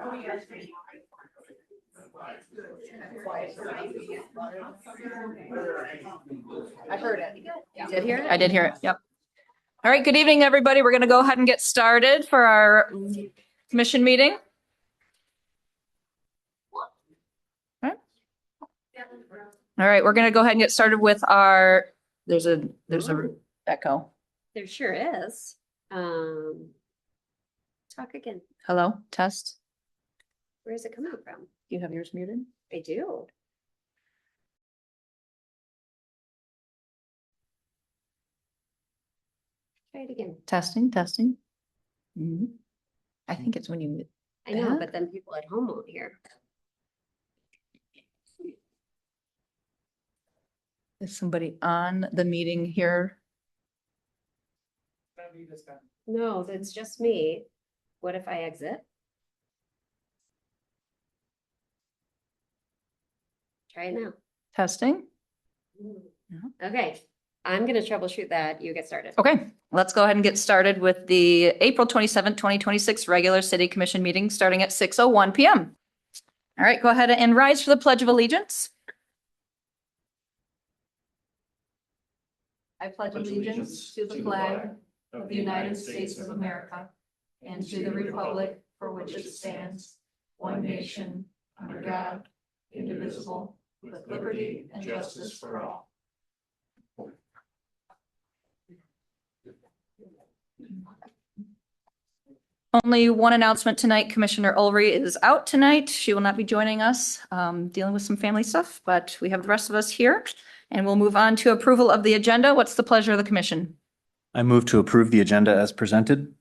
I heard it. You did hear it? I did hear it. Yep. All right. Good evening, everybody. We're going to go ahead and get started for our commission meeting. All right. We're going to go ahead and get started with our, there's a echo. There sure is. Talk again. Hello, test. Where is it coming from? You have yours muted? I do. Try it again. Testing. Mhm. I think it's when you, I know, Yeah. but then people at home won't hear. is somebody on the meeting here? No, that's just me. What if I exit? Try it now. Testing. Okay, I'm gonna troubleshoot that. You get started. Okay, let's go ahead and get started with the April 27th, 2026 regular city commission meeting starting at 6:01 PM. All right, go ahead and rise for the Pledge of Allegiance. I pledge allegiance to the flag of the United States of America and to the republic for which it stands, one nation, under God, indivisible, with liberty and justice for all. Only one announcement tonight. Commissioner Ulrey is out tonight. She will not be joining us, dealing with some family stuff, but we have the rest of us here. And we'll move on to approval of the agenda. What's the pleasure of the commission? I move to approve the agenda as presented.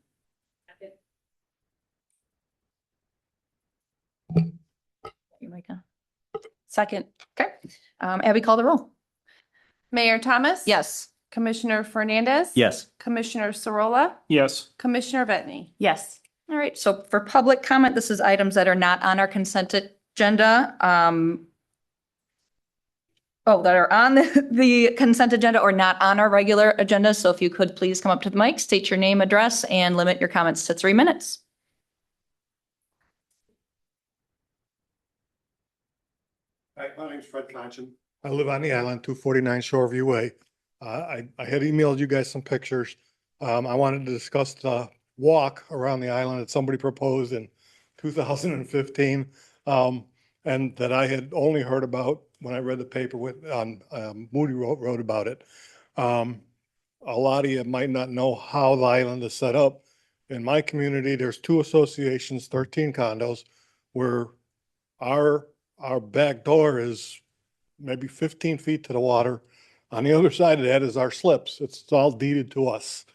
Second. Okay. Abby, call the roll. Mayor Thomas? Yes. Commissioner Fernandez? Yes. Commissioner Sorolla? Yes. Commissioner Vetni? Yes. All right. So for public comment, this is items that are not on our consent agenda. That are on the consent agenda or not on our regular agenda. So if you could please come up to the mic, state your name, address, and limit your comments to 3 minutes. Hi, my name's Fred Conchin. I live on the island, 249 Shoreview Way. I had emailed you guys some pictures. I wanted to discuss the walk around the island that somebody proposed in 2015. And that I had only heard about when I read the paper Moody wrote about it. A lot of you might not know how the island is set up. In my community, there's 2 associations, 13 condos, where our back door is maybe 15 feet to the water. On the other side of that is our slips. It's all deeded to us.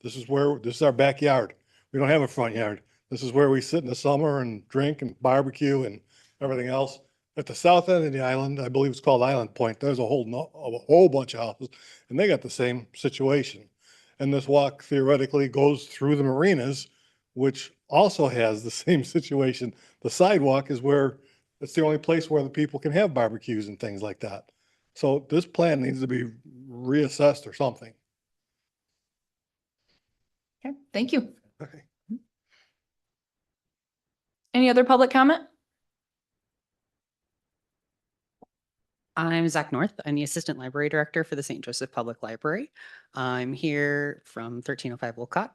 This is our backyard. We don't have a front yard. This is where we sit in the summer and drink and barbecue and everything else. At the south end of the island, I believe it's called Island Point, there's a whole bunch of houses, and they got the same situation. And this walk theoretically goes through the marinas, which also has the same situation. The sidewalk is where, it's the only place where the people can have barbecues and things like that. So this plan needs to be reassessed or something. Okay, thank you. Okay. Any other public comment? I'm Zach North. I'm the Assistant Library Director for the St. Joseph Public Library. I'm here from 1305 Wolcott.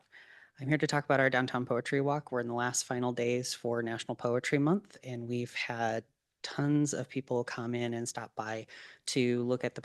I'm here to talk about our downtown poetry walk. We're in the last final days for National Poetry Month, and we've had tons of people come in and stop by to look at the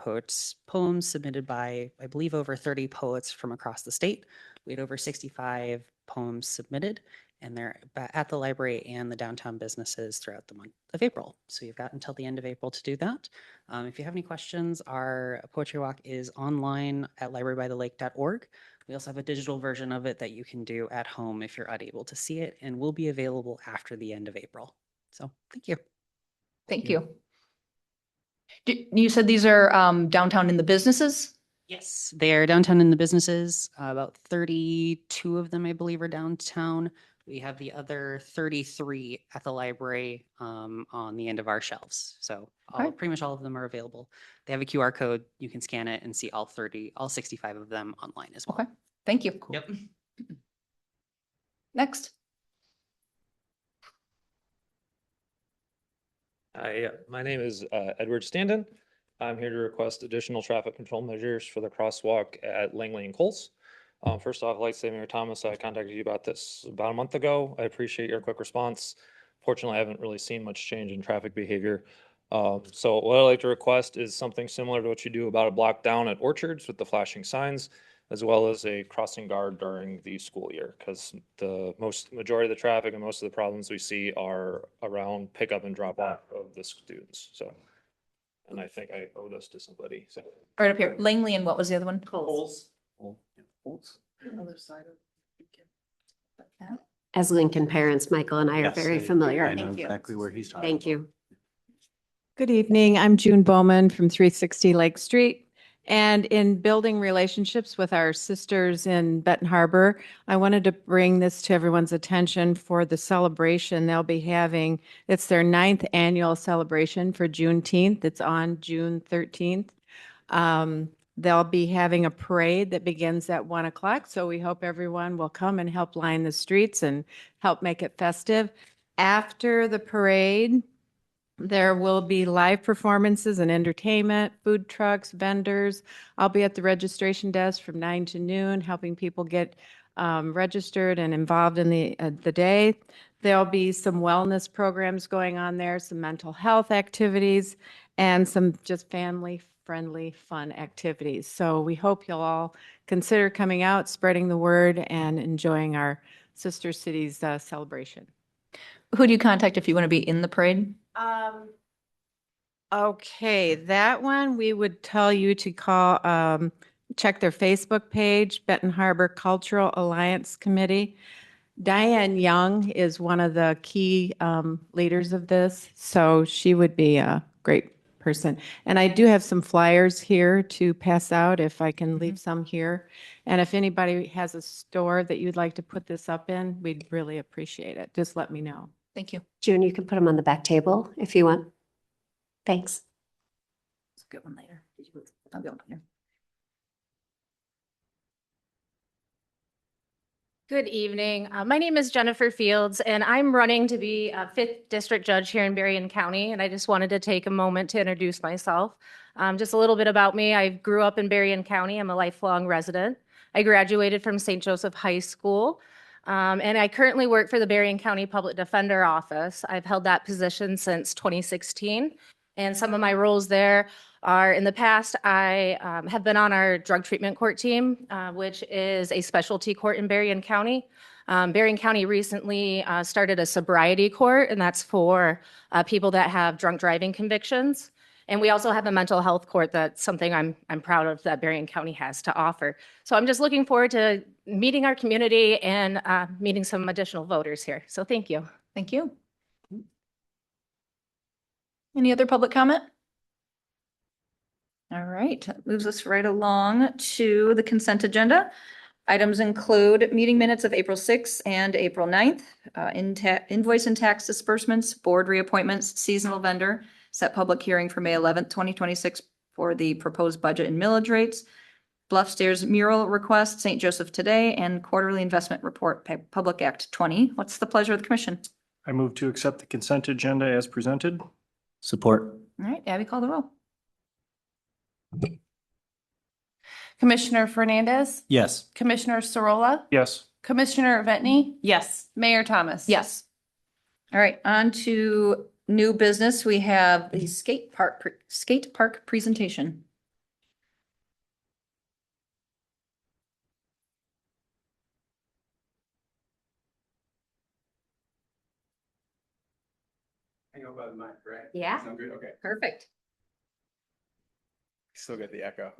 poems submitted by, I believe, over 30 poets from across the state. We had over 65 poems submitted, and they're at the library and the downtown businesses throughout the month of April. So you've got until the end of April to do that. If you have any questions, our poetry walk is online at librarybythelake.org. We also have a digital version of it that you can do at home if you're unable to see it, and will be available after the end of April. So thank you. Thank you. You said these are downtown in the businesses? Yes, they are downtown in the businesses. About 32 of them, I believe, are downtown. We have the other 33 at the library on the end of our shelves. So pretty much all of them are available. They have a QR code. You can scan it and see all 65 of them online as well. Okay, thank you. Yep. Next. Hi, my name is Edward Standen. I'm here to request additional traffic control measures for the crosswalk at Langley and Coles. First off, I'd like to say, Mayor Thomas, I contacted you about this about a month ago. I appreciate your quick response. Fortunately, I haven't really seen much change in traffic behavior. So what I'd like to request is something similar to what you do about a block down at Orchards with the flashing signs, as well as a crossing guard during the school year, because the majority of the traffic and most of the problems we see are around pickup and drop off of the students, so. And I think I owe this to somebody, so. Right up here, Langley, and what was the other one? Coles. Other side of. As Lincoln parents, Michael and I are Yes, very I familiar. know Thank you. exactly where he's talking. Thank you. Good evening. I'm June Bowman from 360 Lake Street. And in building relationships with our sisters in Benton Harbor, I wanted to bring this to everyone's attention for the celebration they'll be having. It's their 9th annual celebration for Juneteenth. It's on June 13th. They'll be having a parade that begins at 1 o'clock. So we hope everyone will come and help line the streets and help make it festive. After the parade, there will be live performances and entertainment, food trucks, vendors. I'll be at the registration desk from 9 to noon, helping people get registered and involved in the day. There'll be some wellness programs going on there, some mental health activities, and some just family-friendly, fun activities. So we hope you'll all consider coming out, spreading the word, and enjoying our sister cities celebration. Who do you contact if you want to be in the parade? Okay, that one, we would tell you to call, check their Facebook page, Benton Harbor Cultural Alliance Committee. Diane Young is one of the key leaders of this, so she would be a great person. And I do have some flyers here to pass out if I can leave some here. And if anybody has a store that you'd like to put this up in, we'd really appreciate it. Just let me know. Thank you. June, you can put them on the back table if you want. Thanks. It's a good one later. I'll be on here. Good evening. My name is Jennifer Fields, and I'm running to be a 5th District Judge here in Berrien County. And I just wanted to take a moment to introduce myself. Just a little bit about me. I grew up in Berrien County. I'm a lifelong resident. I graduated from St. Joseph High School. And I currently work for the Berrien County Public Defender Office. I've held that position since 2016. And some of my roles there are, in the past, I have been on our drug treatment court team, which is a specialty court in Berrien County. Berrien County recently started a sobriety court, and that's for people that have drunk driving convictions. And we also have a mental health court. That's something I'm proud of that Berrien County has to offer. So I'm just looking forward to meeting our community and meeting some additional voters here. So thank you. Thank you. Any other public comment? All right, that moves us right along to the consent agenda. Items include meeting minutes of April 6th and April 9th, invoice and tax disbursements, board reappointments, seasonal vendor, set public hearing for May 11th, 2026 for the proposed budget and millage rates, Bluff Stairs mural request, St. Joseph Today, and quarterly investment report, Public Act 20. What's the pleasure of the commission? I move to accept the consent agenda as presented. Support. All right, Abby, call the roll. Commissioner Fernandez, Yes. Commissioner Sorolla, Yes. Commissioner Vetni, Yes. Mayor Thomas. Yes. All right, on to new business. We have the skate park presentation. I go by the mic, right? Yeah. Sound good? Okay. Perfect. Still get the echo.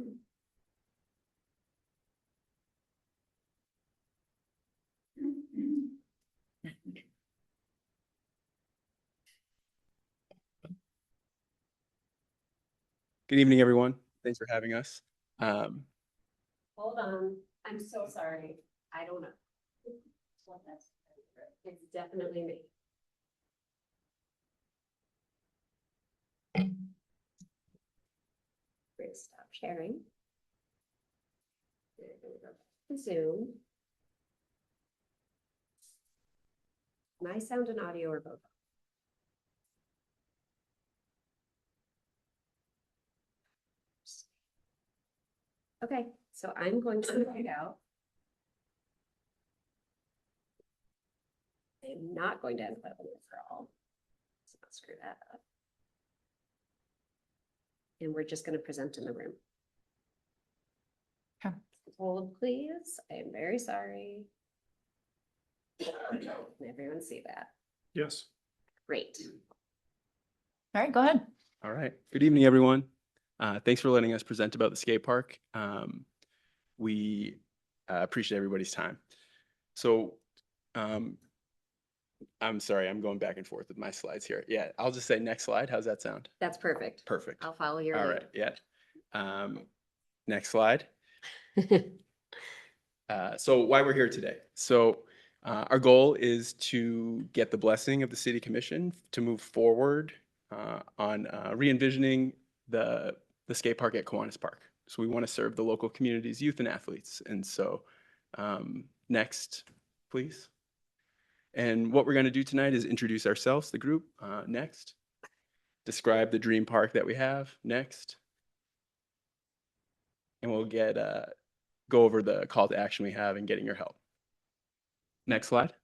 Good evening, everyone. Thanks for having us. Hold on. I'm so sorry. I don't know. It's definitely me. We're gonna stop sharing. There we go. Zoom. My sound and audio are both. Okay, so I'm going to write out. I'm not going to end up with for all. Let's not screw that up. And we're just going to present in the room. Okay. Hold, please. I am very sorry. Can everyone see that? Yes. Great. All right, go ahead. All right. Good evening, everyone. Thanks for letting us present about the skate park. We appreciate everybody's time. So I'm sorry, I'm going back and forth with my slides here. Yeah, I'll just say next slide. How's that sound? That's perfect. Perfect. I'll follow your All lead. right. Yeah. Next slide. So why we're here today. So our goal is to get the blessing of the City Commission to move forward on re-envisioning the skate park at Kiwanis Park. So we want to serve the local community's youth and athletes. And so next, please. And what we're going to do tonight is introduce ourselves, the group. Next. Describe the dream park that we have. Next. And we'll go over the call to action we have in getting your help. Next slide.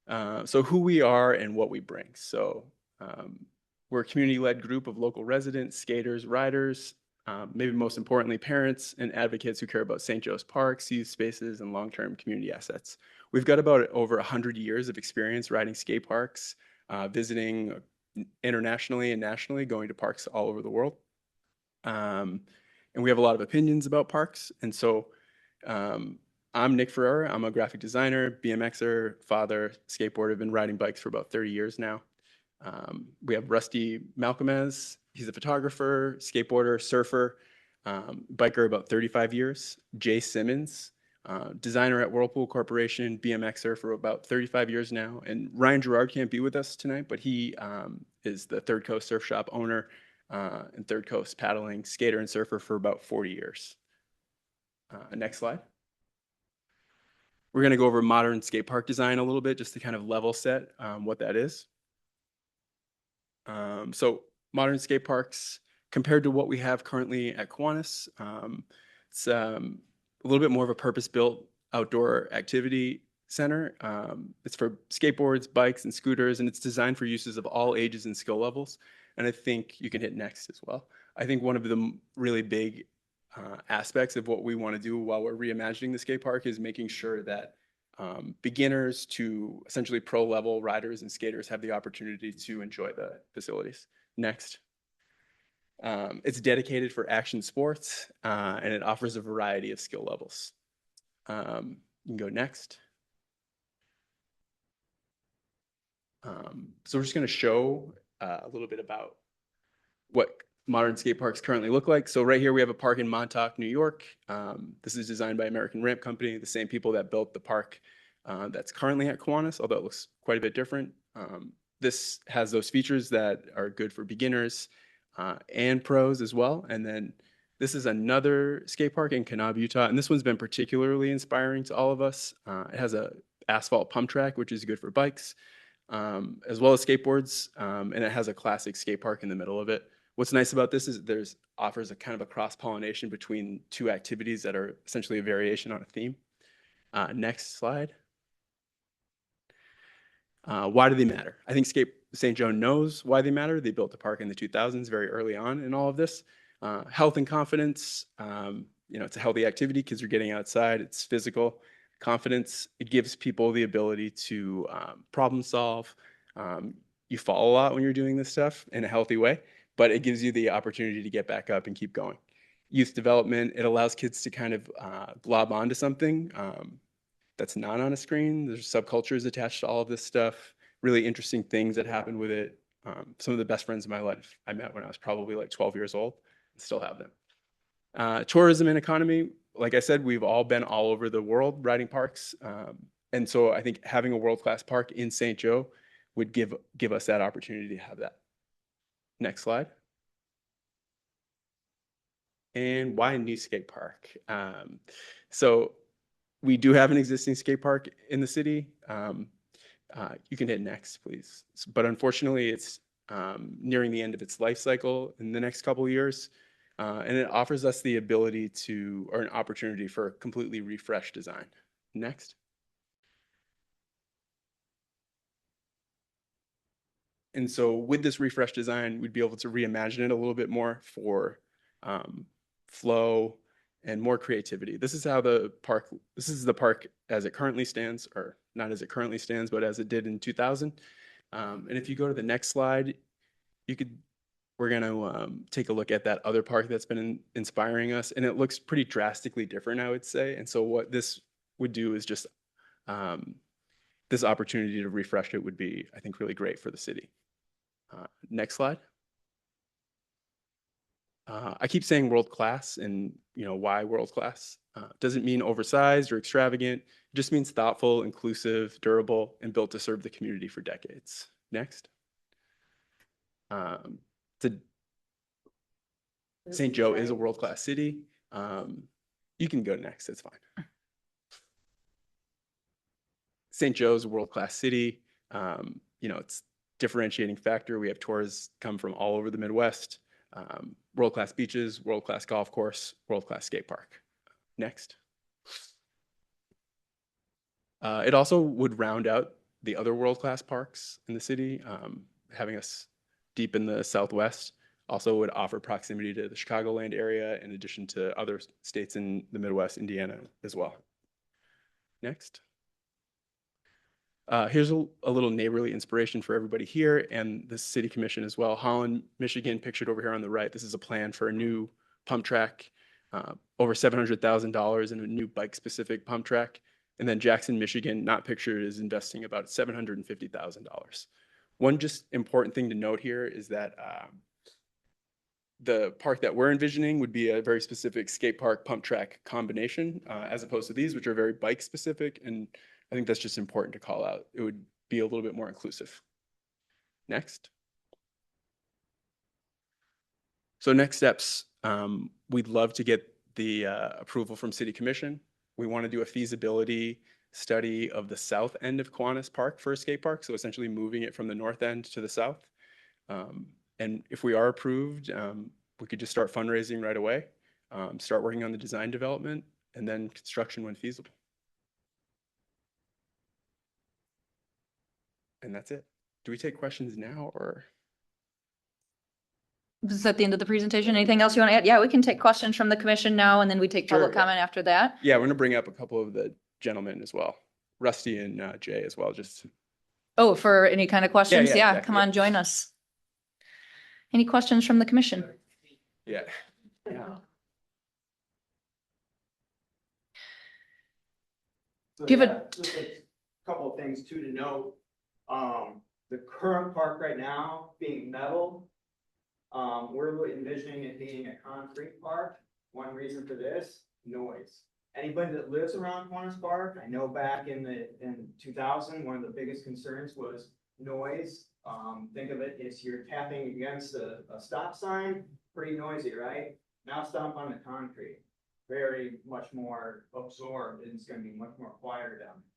So who we are and what we bring. So we're a community-led group of local residents, skaters, riders, maybe most importantly, parents and advocates who care about St. Joe's parks, youth spaces, and long-term community assets. We've got about over 100 years of experience riding skate parks, visiting internationally and nationally, going to parks all over the world. And we have a lot of opinions about parks. And so I'm Nick Ferrera. I'm a graphic designer, BMXer, father, skateboarder. I've been riding bikes for about 30 years now. We have Rusty Malcolmez. He's a photographer, skateboarder, surfer, biker about 35 years. Jay Simmons, designer at Whirlpool Corporation, BMXer for about 35 years now. And Ryan Gerard can't be with us tonight, but he is the Third Coast Surf Shop owner and Third Coast paddling skater and surfer for about 40 years. Next slide. We're going to go over modern skate park design a little bit just to kind of level set what that is. So modern skate parks compared to what we have currently at Kiwanis, it's a little bit more of a purpose-built outdoor activity center. It's for skateboards, bikes, and scooters, and it's designed for uses of all ages and skill levels. And I think you can hit next as well. I think one of the really big aspects of what we want to do while we're reimagining the skate park is making sure that beginners to essentially pro level riders and skaters have the opportunity to enjoy the facilities. Next. It's dedicated for action sports and it offers a variety of skill levels. You can go next. So we're just going to show a little bit about what modern skate parks currently look like. So right here we have a park in Montauk, New York. This is designed by American Ramp Company, the same people that built the park that's currently at Kiwanis, although it looks quite a bit different. This has those features that are good for beginners and pros as well. And then this is another skate park in Kanab, Utah, and this one's been particularly inspiring to all of us. It has a asphalt pump track, which is good for bikes, as well as skateboards, and it has a classic skate park in the middle of it. What's nice about this is offers a kind of a cross-pollination between two activities that are essentially a variation on a theme. Next slide. Why do they matter? I think St. Joe knows why they matter. They built the park in the 2000s very early on in all of this. Health and confidence, it's a healthy activity. Kids are getting outside. It's physical. Confidence, it gives people the ability to problem solve. You fall a lot when you're doing this stuff in a healthy way, but it gives you the opportunity to get back up and keep going. Youth development, it allows kids to kind of glob onto something that's not on a screen. There's subcultures attached to all of this stuff, really interesting things that happen with it. Some of the best friends of my life I met when I was probably like 12 years old and still have them. Tourism and economy, like I said, we've all been all over the world riding parks. And so I think having a world-class park in St. Joe would give us that opportunity to have that. Next slide. And why a new skate park? So we do have an existing skate park in the city. You can hit next, please. But unfortunately, it's nearing the end of its life cycle in the next couple of years. And it offers us the ability to, or an opportunity for a completely refreshed design. Next. And so with this refreshed design, we'd be able to reimagine it a little bit more for flow and more creativity. This is how the park, this is the park as it currently stands, or not as it currently stands, but as it did in 2000. And if you go to the next slide, we're going to take a look at that other park that's been inspiring us, and it looks pretty drastically different, I would say. And so what this would do is just this opportunity to refresh it would be, I think, really great for the city. Next slide. I keep saying world class, and why world class? Doesn't mean oversized or extravagant. It just means thoughtful, inclusive, durable, and built to serve the community for decades. Next. St. Joe is a world-class city. You can go next, it's fine. St. Joe is a world-class city. It's differentiating factor. We have tourists come from all over the Midwest. World-class beaches, world-class golf course, world-class skate park. Next. It also would round out the other world-class parks in the city. Having us deep in the Southwest also would offer proximity to the Chicagoland area, in addition to other states in the Midwest, Indiana as well. Next. Here's a little neighborly inspiration for everybody here and the city commission as well. Holland, Michigan, pictured over here on the right. This is a plan for a new pump track, over $700,000 in a new bike-specific pump track. And then Jackson, Michigan, not pictured, is investing about $750,000. One just important thing to note here is that the park that we're envisioning would be a very specific skate park pump track combination, as opposed to these, which are very bike specific. And I think that's just important to call out. It would be a little bit more inclusive. Next. So next steps, we'd love to get the approval from City Commission. We want to do a feasibility study of the south end of Kiwanis Park for a skate park. So essentially moving it from the north end to the south. And if we are approved, we could just start fundraising right away, start working on the design development, and then construction when feasible. And that's it. Do we take questions now, or? Is that the end of the presentation? Anything else you want to add? Yeah, we can take questions from the commission now, and then we take public Sure, yeah. comment after that. Yeah, we're gonna bring up a couple of the gentlemen as well, Rusty and Jay as well, just. Oh, for any kind of questions? yeah, Yeah, exactly. come on, join us. Any questions from the commission? Yeah. Give it- Just a couple of things too to note. The current park right now being metal, we're envisioning it being a concrete park. One reason for this, noise. Anybody that lives around Kiwanis Park, I know back in 2000, one of the biggest concerns was noise. Think of it as you're tapping against a stop sign, pretty noisy, right? Now stomp on the concrete, very much more absorbed, and it's gonna be much more quieter down there.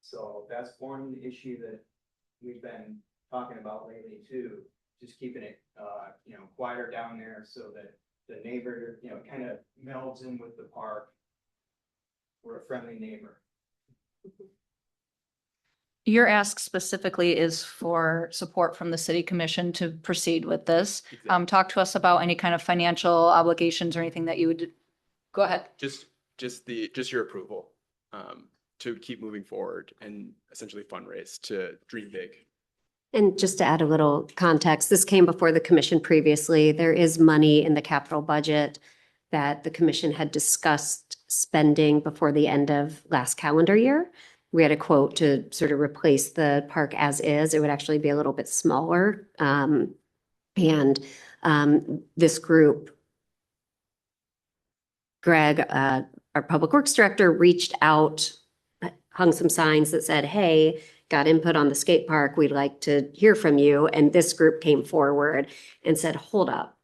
So that's one issue that we've been talking about lately too, just keeping it, quieter down there so that the neighbor, kind of melds in with the park. We're a friendly neighbor. Your ask specifically is for support from the city commission to proceed with this. Exactly. Talk to us about any kind of financial obligations or anything that you would, go ahead. Just your approval, to keep moving forward and essentially fundraise to dream big. And just to add a little context, this came before the commission previously. There is money in the capital budget that the commission had discussed spending before the end of last calendar year. We had a quote to sort of replace the park as is. It would actually be a little bit smaller. This group, Greg, our public works director, reached out, hung some signs that said, hey, got input on the skate park. We'd like to hear from you. And this group came forward and said, hold up.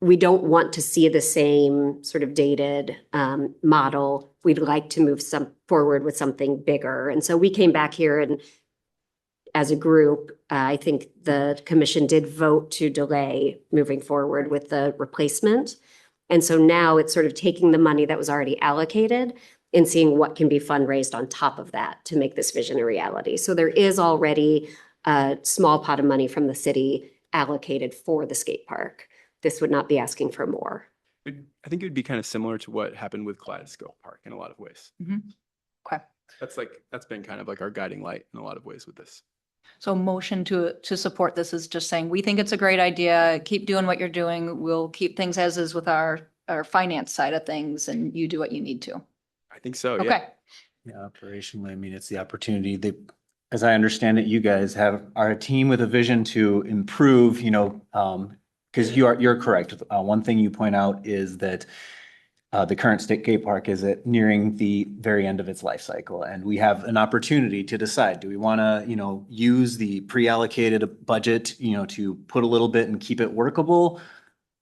We don't want to see the same sort of dated model. We'd like to move forward with something bigger. And so we came back here and as a group, I think the commission did vote to delay moving forward with the replacement. And so now it's sort of taking the money that was already allocated and seeing what can be fundraised on top of that to make this vision a reality. So there is already a small pot of money from the city allocated for the skate park. This would not be asking for more. I think it would be kind of similar to what happened with Kaleidoscope Park in a lot of ways. Okay. That's been kind of like our guiding light in a lot of ways with this. So motion to support this is just saying, we think it's a great idea. Keep doing what you're doing. We'll keep things as is with our finance side of things, and you do what you need to. I think so, yeah. Okay. Yeah, operationally, I mean, it's the opportunity that, as I understand it, you guys are a team with a vision to improve, because you're correct. One thing you point out is that the current skate park is nearing the very end of its life cycle. And we have an opportunity to decide, do we want to, use the pre-allocated budget, to put a little bit and keep it workable?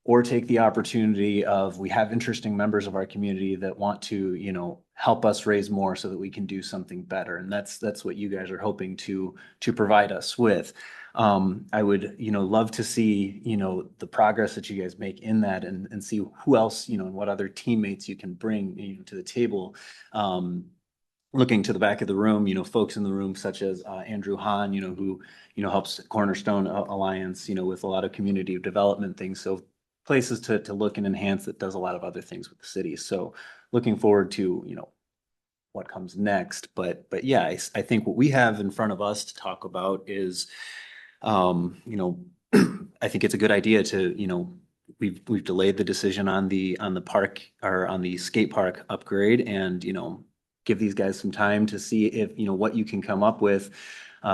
Or take the opportunity of, we have interesting members of our community that want to, help us raise more so that we can do something better. And that's what you guys are hoping to provide us with. I would, love to see, the progress that you guys make in that and see who else, and what other teammates you can bring, to the table. Looking to the back of the room, folks in the room such as Andrew Hahn, who, helps Cornerstone Alliance, with a lot of community development things. So places to look and enhance that does a lot of other things with the city. So looking forward to, what comes next. But yeah, I think what we have in front of us to talk about is, I think it's a good idea to, we've delayed the decision on the park or on the skate park upgrade and, give these guys some time to see if, what you can come up with.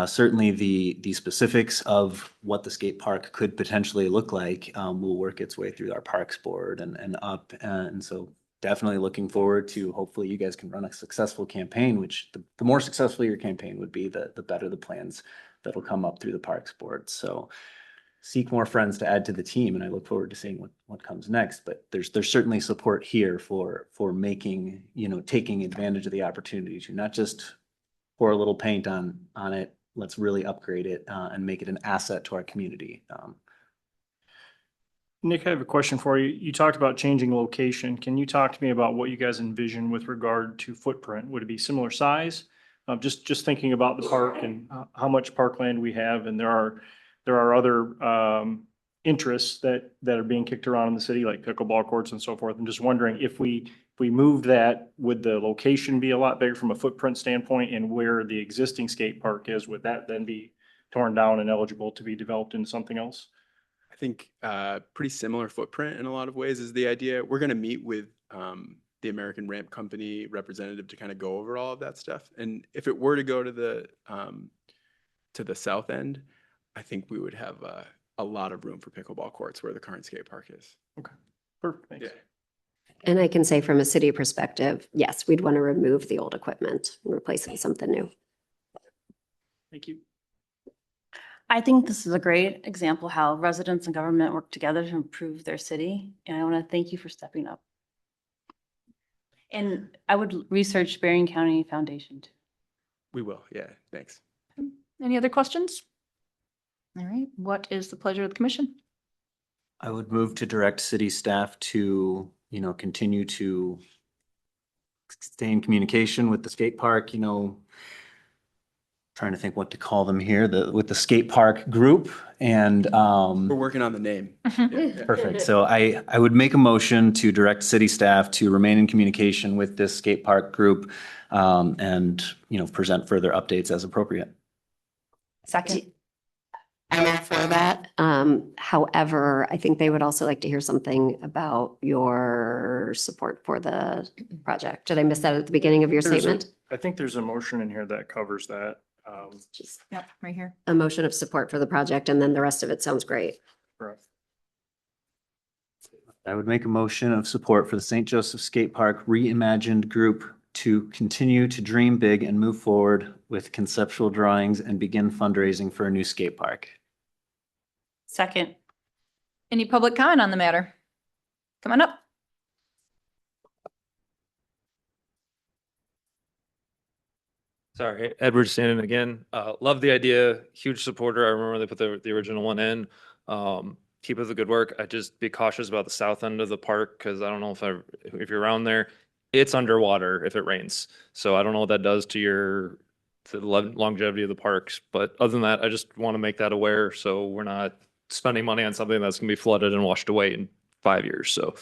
Certainly the specifics of what the skate park could potentially look like will work its way through our parks board and up. And so definitely looking forward to, hopefully you guys can run a successful campaign, which the more successful your campaign would be, the better the plans that'll come up through the parks board. So seek more friends to add to the team, and I look forward to seeing what comes next. But there's certainly support here for making, taking advantage of the opportunity to not just pour a little paint on it. Let's really upgrade it and make it an asset to our community. Nick, I have a question for you. You talked about changing location. Can you talk to me about what you guys envision with regard to footprint? Would it be similar size? Just thinking about the park and how much parkland we have, and there are other interests that are being kicked around in the city, like pickleball courts and so forth. I'm just wondering if we moved that, would the location be a lot bigger from a footprint standpoint, and where the existing skate park is, would that then be torn down and eligible to be developed into something else? I think pretty similar footprint in a lot of ways is the idea. We're going to meet with the American Ramp Company representative to kind of go over all of that stuff. And if it were to go to the south end, I think we would have a lot of room for pickleball courts where the current skate park is. Okay, perfect, thanks. Yeah. And I can say from a city perspective, yes, we'd want to remove the old equipment and replace it with something new. Thank you. I think this is a great example how residents and government work together to improve their city. And I want to thank you for stepping up. And I would research Berrien County Foundation too. We will. Yeah. Thanks. Any other questions? All right. What is the pleasure of the commission? I would move to direct city staff to, continue to stay in communication with the skate park, trying to think what to call them here, with the skate park group. And we're working on the name. Yeah. Perfect. So I would make a motion to direct city staff to remain in communication with this skate park group and, present further updates as appropriate. Second. I'm all for that. However, I think they would also like to hear something about your support for the project. Did I miss that at the beginning of your statement? I think there's a motion in here that covers that. Just Yep, right here. a motion of support for the project, and then the rest of it sounds great. Correct. I would make a motion of support for the St. Joseph Skate Park Reimagined Group to continue to dream big and move forward with conceptual drawings and begin fundraising for a new skate park. Second. Any public comment on the matter? Come on up. Sorry, Edward Standen again. Love the idea, huge supporter. I remember they put the original one in. Keep up the good work. I just be cautious about the south end of the park because I don't know if you're around there, it's underwater if it rains. So I don't know what that does to the longevity of the parks. But other than that, I just want to make that aware so we're not spending money on something that's gonna be flooded and washed away in 5 years. So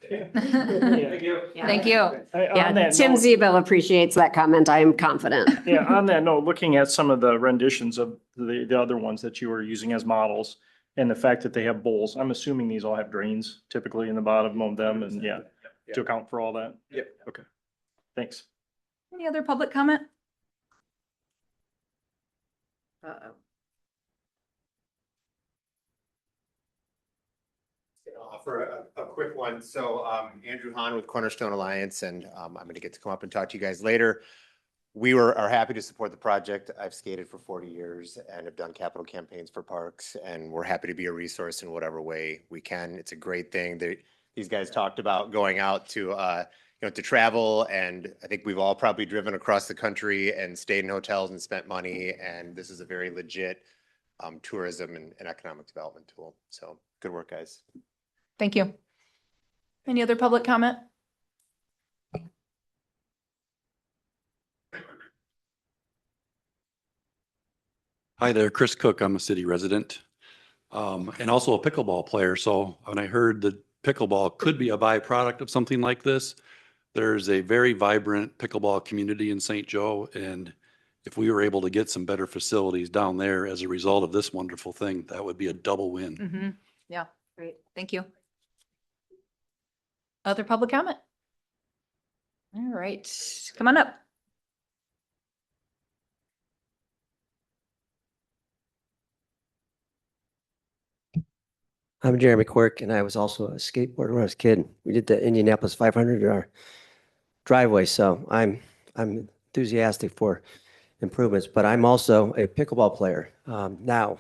Thank you. Yeah, Tim Zebel appreciates that comment. I am confident. Yeah, on that note, looking at some of the renditions of the other ones that you were using as models and the fact that they have bowls, I'm assuming these all have drains typically in the bottom of them and yeah, to account for all that. Yep. Okay. Thanks. Any other public comment? Uh-oh. Offer a quick one. So Andrew Hahn with Cornerstone Alliance, and I'm going to get to come up and talk to you guys later. We are happy to support the project. I've skated for 40 years and have done capital campaigns for parks, and we're happy to be a resource in whatever way we can. It's a great thing. These guys talked about going out to to travel, and I think we've all probably driven across the country and stayed in hotels and spent money, and this is a very legit tourism and economic development tool. So good work, guys. Thank you. Any other public comment? Hi there, Chris Cook. I'm a city resident and also a pickleball player. So when I heard that pickleball could be a byproduct of something like this, there's a very vibrant pickleball community in St. Joe. And if we were able to get some better facilities down there as a result of this wonderful thing, that would be a double win. Yeah, great. Thank you. Other public comment? All right, come on up. I'm Jeremy Quirk, and I was also a skateboarder when I was a kid. We did the Indianapolis 500 in our driveway, so I'm enthusiastic for improvements. But I'm also a pickleball player now,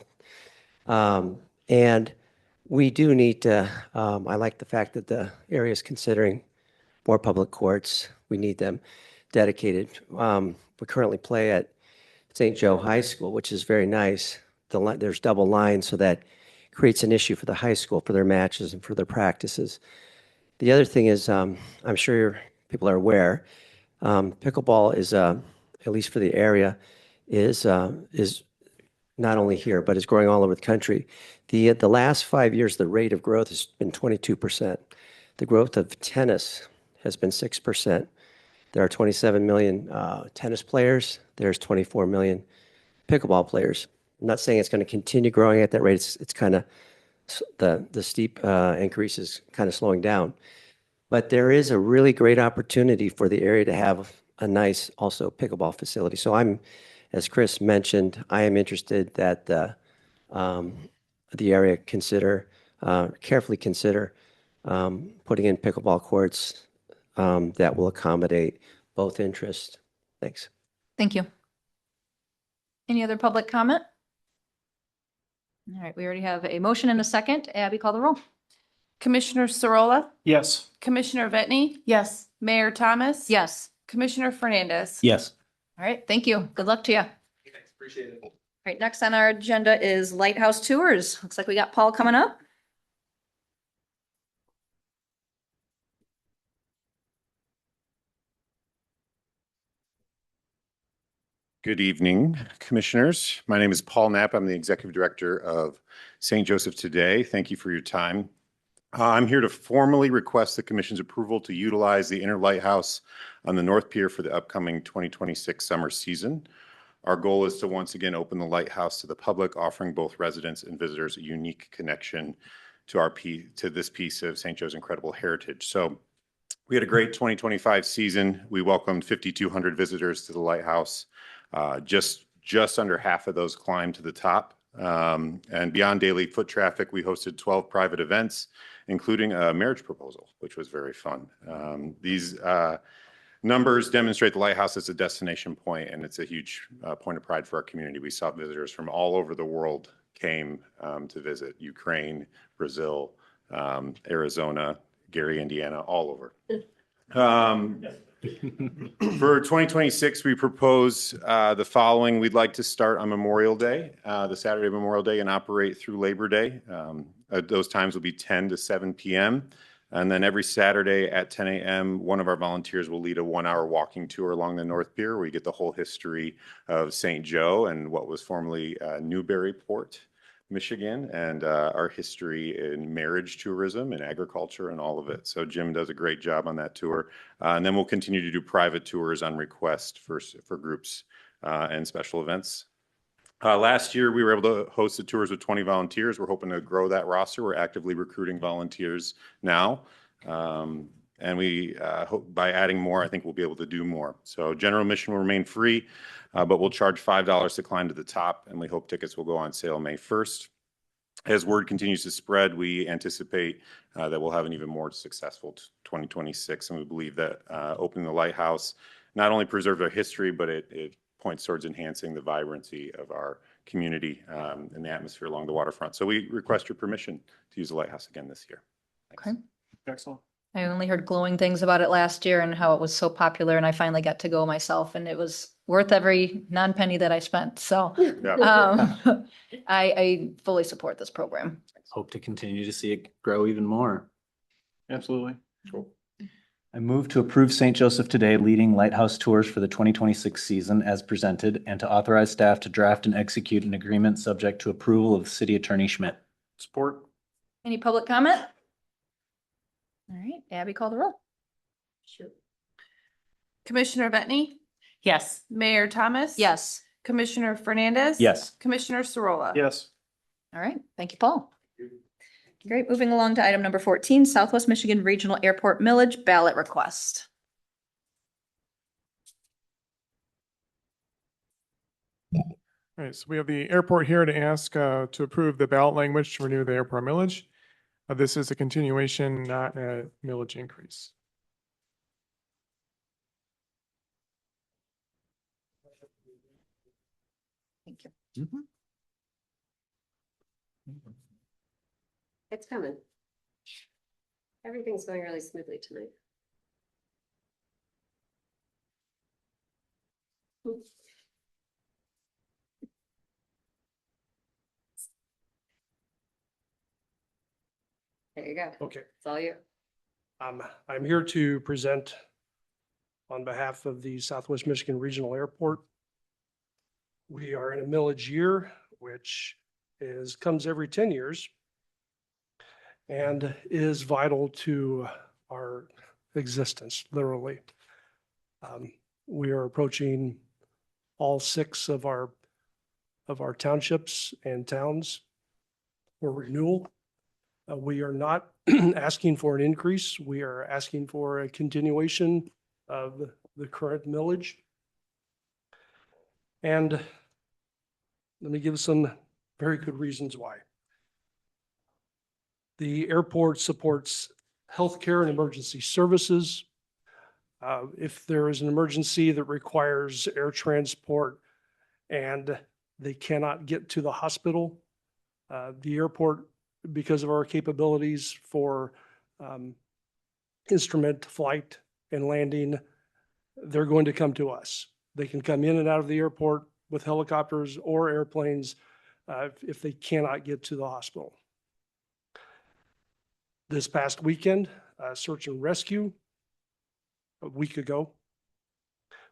and we do need to. I like the fact that the area is considering more public courts. We need them dedicated. We currently play at St. Joe High School, which is very nice. There's double lines, so that creates an issue for the high school for their matches and for their practices. The other thing is, I'm sure people are aware, pickleball is, at least for the area, is not only here, but is growing all over the country. The last 5 years, the rate of growth has been 22%. The growth of tennis has been 6%. There are 27 million tennis players. There's 24 million pickleball players. I'm not saying it's going to continue growing at that rate. It's kind of the steep increase is kind of slowing down. But there is a really great opportunity for the area to have a nice also pickleball facility. So as Chris mentioned, I am interested that the area carefully consider putting in pickleball courts that will accommodate both interests. Thanks. Thank you. Any other public comment? All right, we already have a motion and a second. Abby, call the roll. Commissioner Sorolla, Yes. Commissioner Vetni. Yes. Mayor Thomas. Yes. Commissioner Fernandez. Yes. All right, thank you. Good luck to you. All Thanks, appreciate it. right, next on our agenda is Lighthouse Tours. Looks like we got Paul coming up. Good evening, commissioners. My name is Paul Knapp. I'm the executive director of St. Joseph Today. Thank you for your time. I'm here to formally request the commission's approval to utilize the inner lighthouse on the North Pier for the upcoming 2026 summer season. Our goal is to once again open the lighthouse to the public, offering both residents and visitors a unique connection to this piece of St. Joe's incredible heritage. So we had a great 2025 season. We welcomed 5,200 visitors to the lighthouse. Just under half of those climbed to the top. And beyond daily foot traffic, we hosted 12 private events, including a marriage proposal, which was very fun. These numbers demonstrate the lighthouse as a destination point, and it's a huge point of pride for our community. We saw visitors from all over the world came to visit: Ukraine, Brazil, Arizona, Gary, Indiana, all over. For 2026, we propose the following. We'd like to start on Memorial Day, the Saturday of Memorial Day, and operate through Labor Day. Those times will be 10 to 7 p.m. And then every Saturday at 10 a.m., one of our volunteers will lead a 1-hour walking tour along the North Pier, where we get the whole history of St. Joe and what was formerly Newburyport, Michigan, and our history in marriage tourism and agriculture and all of it. So Jim does a great job on that tour. And then we'll continue to do private tours on request for groups and special events. Last year, we were able to host the tours with 20 volunteers. We're hoping to grow that roster. We're actively recruiting volunteers now. And we hope by adding more, I think we'll be able to do more. So general admission will remain free, but we'll charge $5 to climb to the top, and we hope tickets will go on sale May 1st. As word continues to spread, we anticipate that we'll have an even more successful 2026, and we believe that opening the lighthouse not only preserves our history, but it points towards enhancing the vibrancy of our community and the atmosphere along the waterfront. So we request your permission to use the lighthouse again this year. Thanks. Okay. Excellent. I only heard glowing things about it last year and how it was so popular, and I finally got to go myself, and it was worth every non-penny that I spent. So I fully support this program. Hope to continue to see it grow even more. Absolutely. Cool. I move to approve St. Joseph Today leading lighthouse tours for the 2026 season as presented, and to authorize staff to draft and execute an agreement subject to approval of City Attorney Schmidt. Support. Any public comment? All right, Abby, call the roll. Commissioner Vetni, Yes. Mayor Thomas. Yes. Commissioner Fernandez. Yes. Commissioner Sorolla. Yes. All right, thank you, Paul. Great, moving along to item number 14, Southwest Michigan Regional Airport Millage Ballot Request. All right, so we have the airport here to ask to approve the ballot language to renew the airport millage. This is a continuation, not a millage increase. Thank you. It's coming. Everything's going really smoothly tonight. There you go. Okay. It's all you. I'm here to present on behalf of the Southwest Michigan Regional Airport. We are in a millage year, which comes every 10 years and is vital to our existence, literally. We are approaching all 6 of our townships and towns for renewal. We are not asking for an increase. We are asking for a continuation of the current millage. And let me give some very good reasons why. The airport supports healthcare and emergency services. If there is an emergency that requires air transport and they cannot get to the hospital, the airport, because of our capabilities for instrument flight and landing, they're going to come to us. They can come in and out of the airport with helicopters or airplanes if they cannot get to the hospital. This past weekend, search and rescue, a week ago,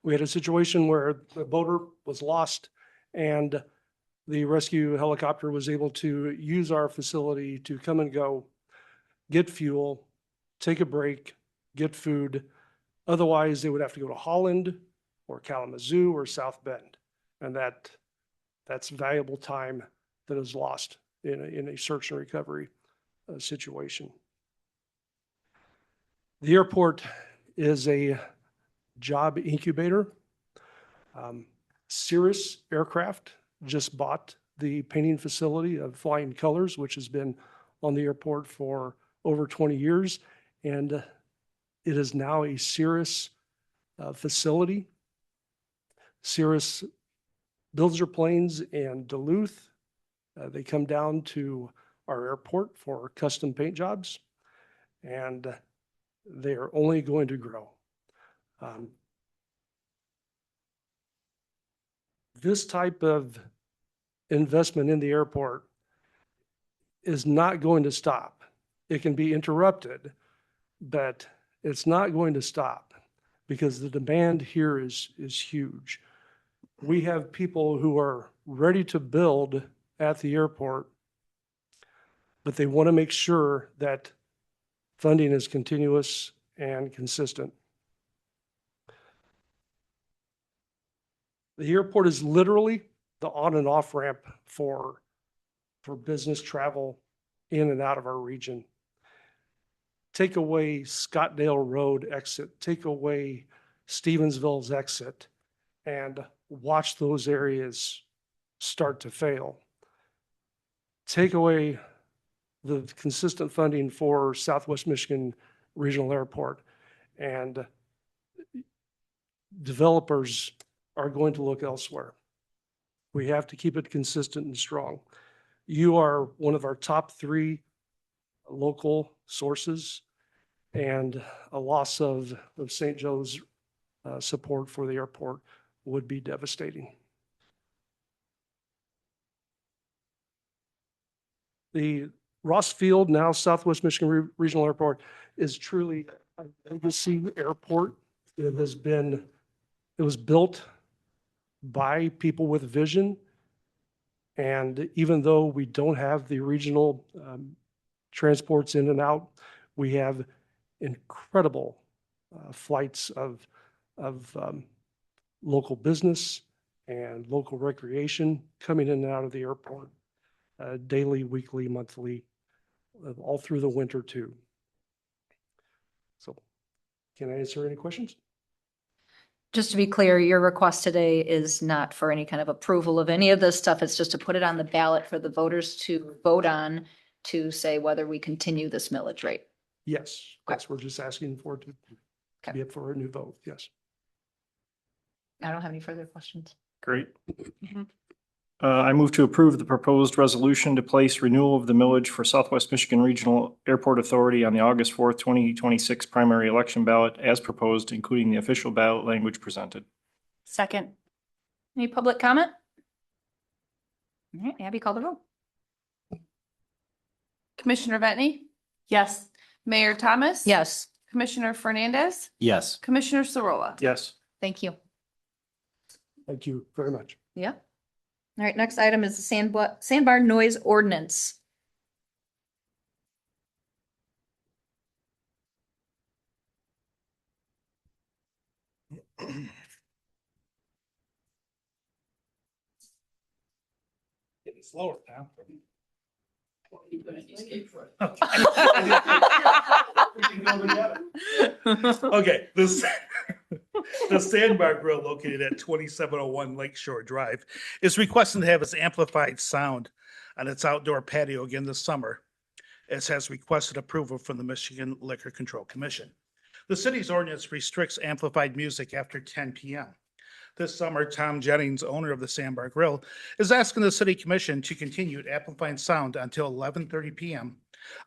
we had a situation where the boater was lost and the rescue helicopter was able to use our facility to come and go, get fuel, take a break, get food. Otherwise, they would have to go to Holland or Kalamazoo or South Bend. And that's valuable time that is lost in a search and recovery situation. The airport is a job incubator. Cirrus Aircraft just bought the painting facility of Flying Colors, which has been on the airport for over 20 years. And it is now a Cirrus facility. Cirrus builds their planes in Duluth. They come down to our airport for custom paint jobs, and they are only going to grow. Um, This type of investment in the airport is not going to stop. It can be interrupted, but it's not going to stop because the demand here is huge. We have people who are ready to build at the airport, but they want to make sure that funding is continuous and consistent. The airport is literally the on and off ramp for business travel in and out of our region. Take away Scottdale Road exit, take away Stevensville's exit, and watch those areas start to fail. Take away the consistent funding for Southwest Michigan Regional Airport, and developers are going to look elsewhere. We have to keep it consistent and strong. You are one of our top 3 local sources, and a loss of St. Joe's support for the airport would be devastating. The Ross Field, now Southwest Michigan Regional Airport, is truly a legacy airport. It was built by people with vision. And even though we don't have the regional transports in and out, we have incredible flights of local business and local recreation coming in and out of the airport daily, weekly, monthly, all through the winter too. So can I answer any questions? Just to be clear, your request today is not for any kind of approval of any of this stuff. It's just to put it on the ballot for the voters to vote on to say whether we continue this millage rate. Yes, that's, we're just asking for it to be up for a new vote, yes. I don't have any further questions. Great. I move to approve the proposed resolution to place renewal of the millage for Southwest Michigan Regional Airport Authority on the August 4th, 2026 primary election ballot as proposed, including the official ballot language presented. Second. Any public comment? All right, Abby, call the roll. Commissioner Vetni, Yes. Mayor Thomas. Yes. Commissioner Fernandez, Yes. Commissioner Sorolla. Yes. Thank you. Thank you very much. Yeah. All right, next item is the sandbar noise ordinance. Getting slower now. Okay, this, the Sandbar Grill located at 2701 Lakeshore Drive is requesting to have its amplified sound on its outdoor patio again this summer, as has requested approval from the Michigan Liquor Control Commission. The city's ordinance restricts amplified music after 10 p.m. This summer, Tom Jennings, owner of the Sandbar Grill, is asking the city commission to continue amplifying sound until 11:30 p.m.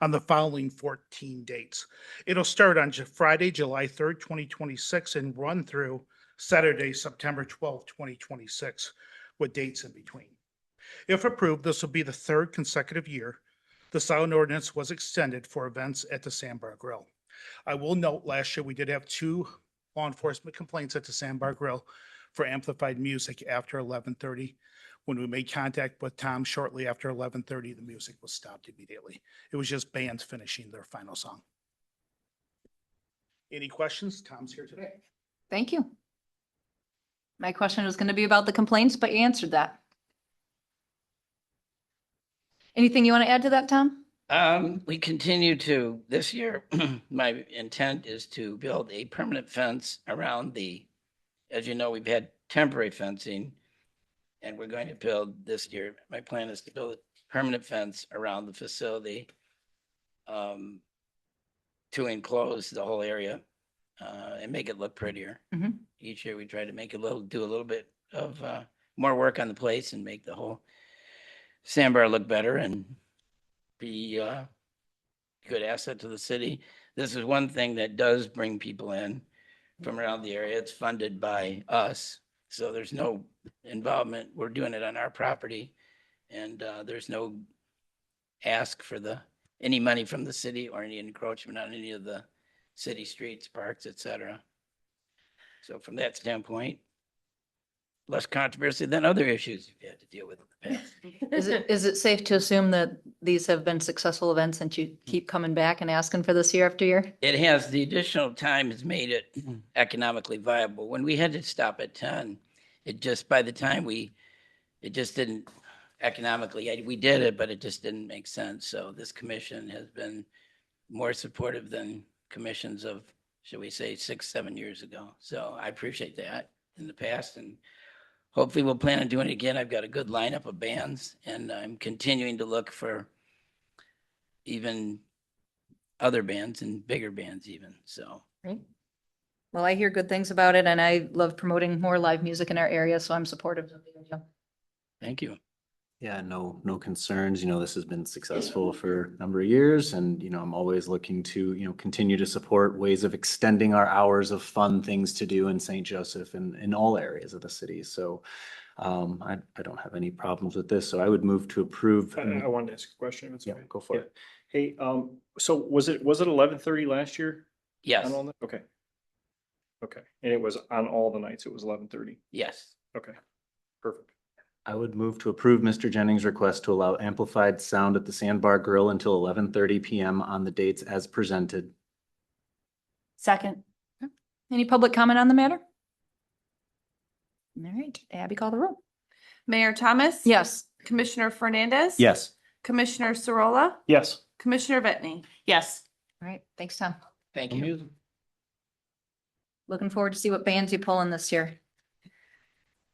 on the following 14 dates. It'll start on Friday, July 3rd, 2026, and run through Saturday, September 12th, 2026, with dates in between. If approved, this will be the 3rd consecutive year the sound ordinance was extended for events at the Sandbar Grill. I will note, last year we did have 2 law enforcement complaints at the Sandbar Grill for amplified music after 11:30. When we made contact with Tom shortly after 11:30, the music was stopped immediately. It was just bands finishing their final song. Any questions? Tom's here today. Thank you. My question was going to be about the complaints, but you answered that. Anything you want to add to that, Tom? We continue to, this year, my intent is to build a permanent fence around as you know, we've had temporary fencing, and we're going to build this year. My plan is to build a permanent fence around the facility to enclose the whole area and make it look prettier. Mhm. Each year we try to make do a little bit of more work on the place and make the whole Sandbar look better and be a good asset to the city. This is one thing that does bring people in. from around the area. It's funded by us. So there's no involvement. We're doing it on our property. And there's no ask for any money from the city or any encroachment on any of the city streets, parks, et cetera. So from that standpoint, less controversy than other issues you've had to deal with in the past. Is it safe to assume that these have been successful events and you keep coming back and asking for this year after year? It has, the additional time has made it economically viable. When we had to stop at 10, it just, by the time it just didn't economically, we did it, but it just didn't make sense. So this commission has been more supportive than commissions of, should we say, 6-7 years ago. So I appreciate that in the past, and hopefully we'll plan on doing it again. I've got a good lineup of bands, and I'm continuing to look for even other bands and bigger bands even, so. Great. Well, I hear good things about it, and I love promoting more live music in our area, so I'm supportive of the idea. Thank you. Yeah, no concerns. This has been successful for a number of years, and, I'm always looking to, continue to support ways of extending our hours of fun things to do in St. Joseph and in all areas of the city. So I don't have any problems with this. So I would move to approve. I wanted to ask a question. If it's Yeah, okay. go for it. Hey, so was it 11:30 last year? Yes, On all the- Okay. Okay, and it was on all the nights, it was 11:30. yes. Okay, perfect. I would move to approve Mr. Jennings' request to allow amplified sound at the Sandbar Grill until 11:30 PM on the dates as presented. Second. Any public comment on the matter? All right, Abby, call the roll. Mayor Thomas. Yes. Commissioner Fernandez. Yes. Commissioner Sorolla, Yes. Commissioner Vetni. Yes. All right, thanks, Tom. Thank you. Looking forward to see what bands you pull in this year.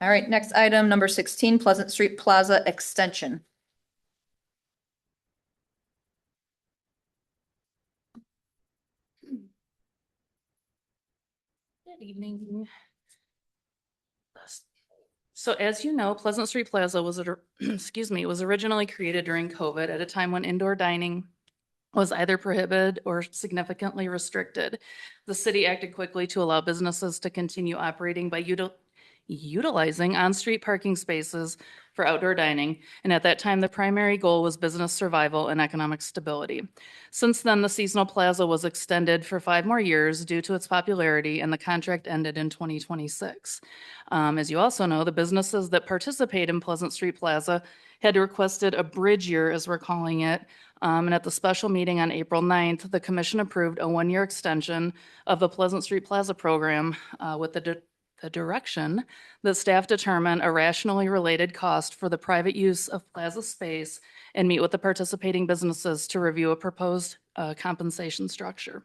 All right, next item, number 16, Pleasant Street Plaza Extension. Good evening. So as you know, Pleasant Street Plaza was, was originally created during COVID at a time when indoor dining was either prohibited or significantly restricted. The city acted quickly to allow businesses to continue operating by utilizing on-street parking spaces for outdoor dining. And at that time, the primary goal was business survival and economic stability. Since then, the seasonal plaza was extended for 5 more years due to its popularity, and the contract ended in 2026. As you also know, the businesses that participate in Pleasant Street Plaza had requested a bridge year, as we're calling it. And at the special meeting on April 9th, the commission approved a 1-year extension of the Pleasant Street Plaza program with the direction that staff determine a rationally related cost for the private use of plaza space and meet with the participating businesses to review a proposed compensation structure.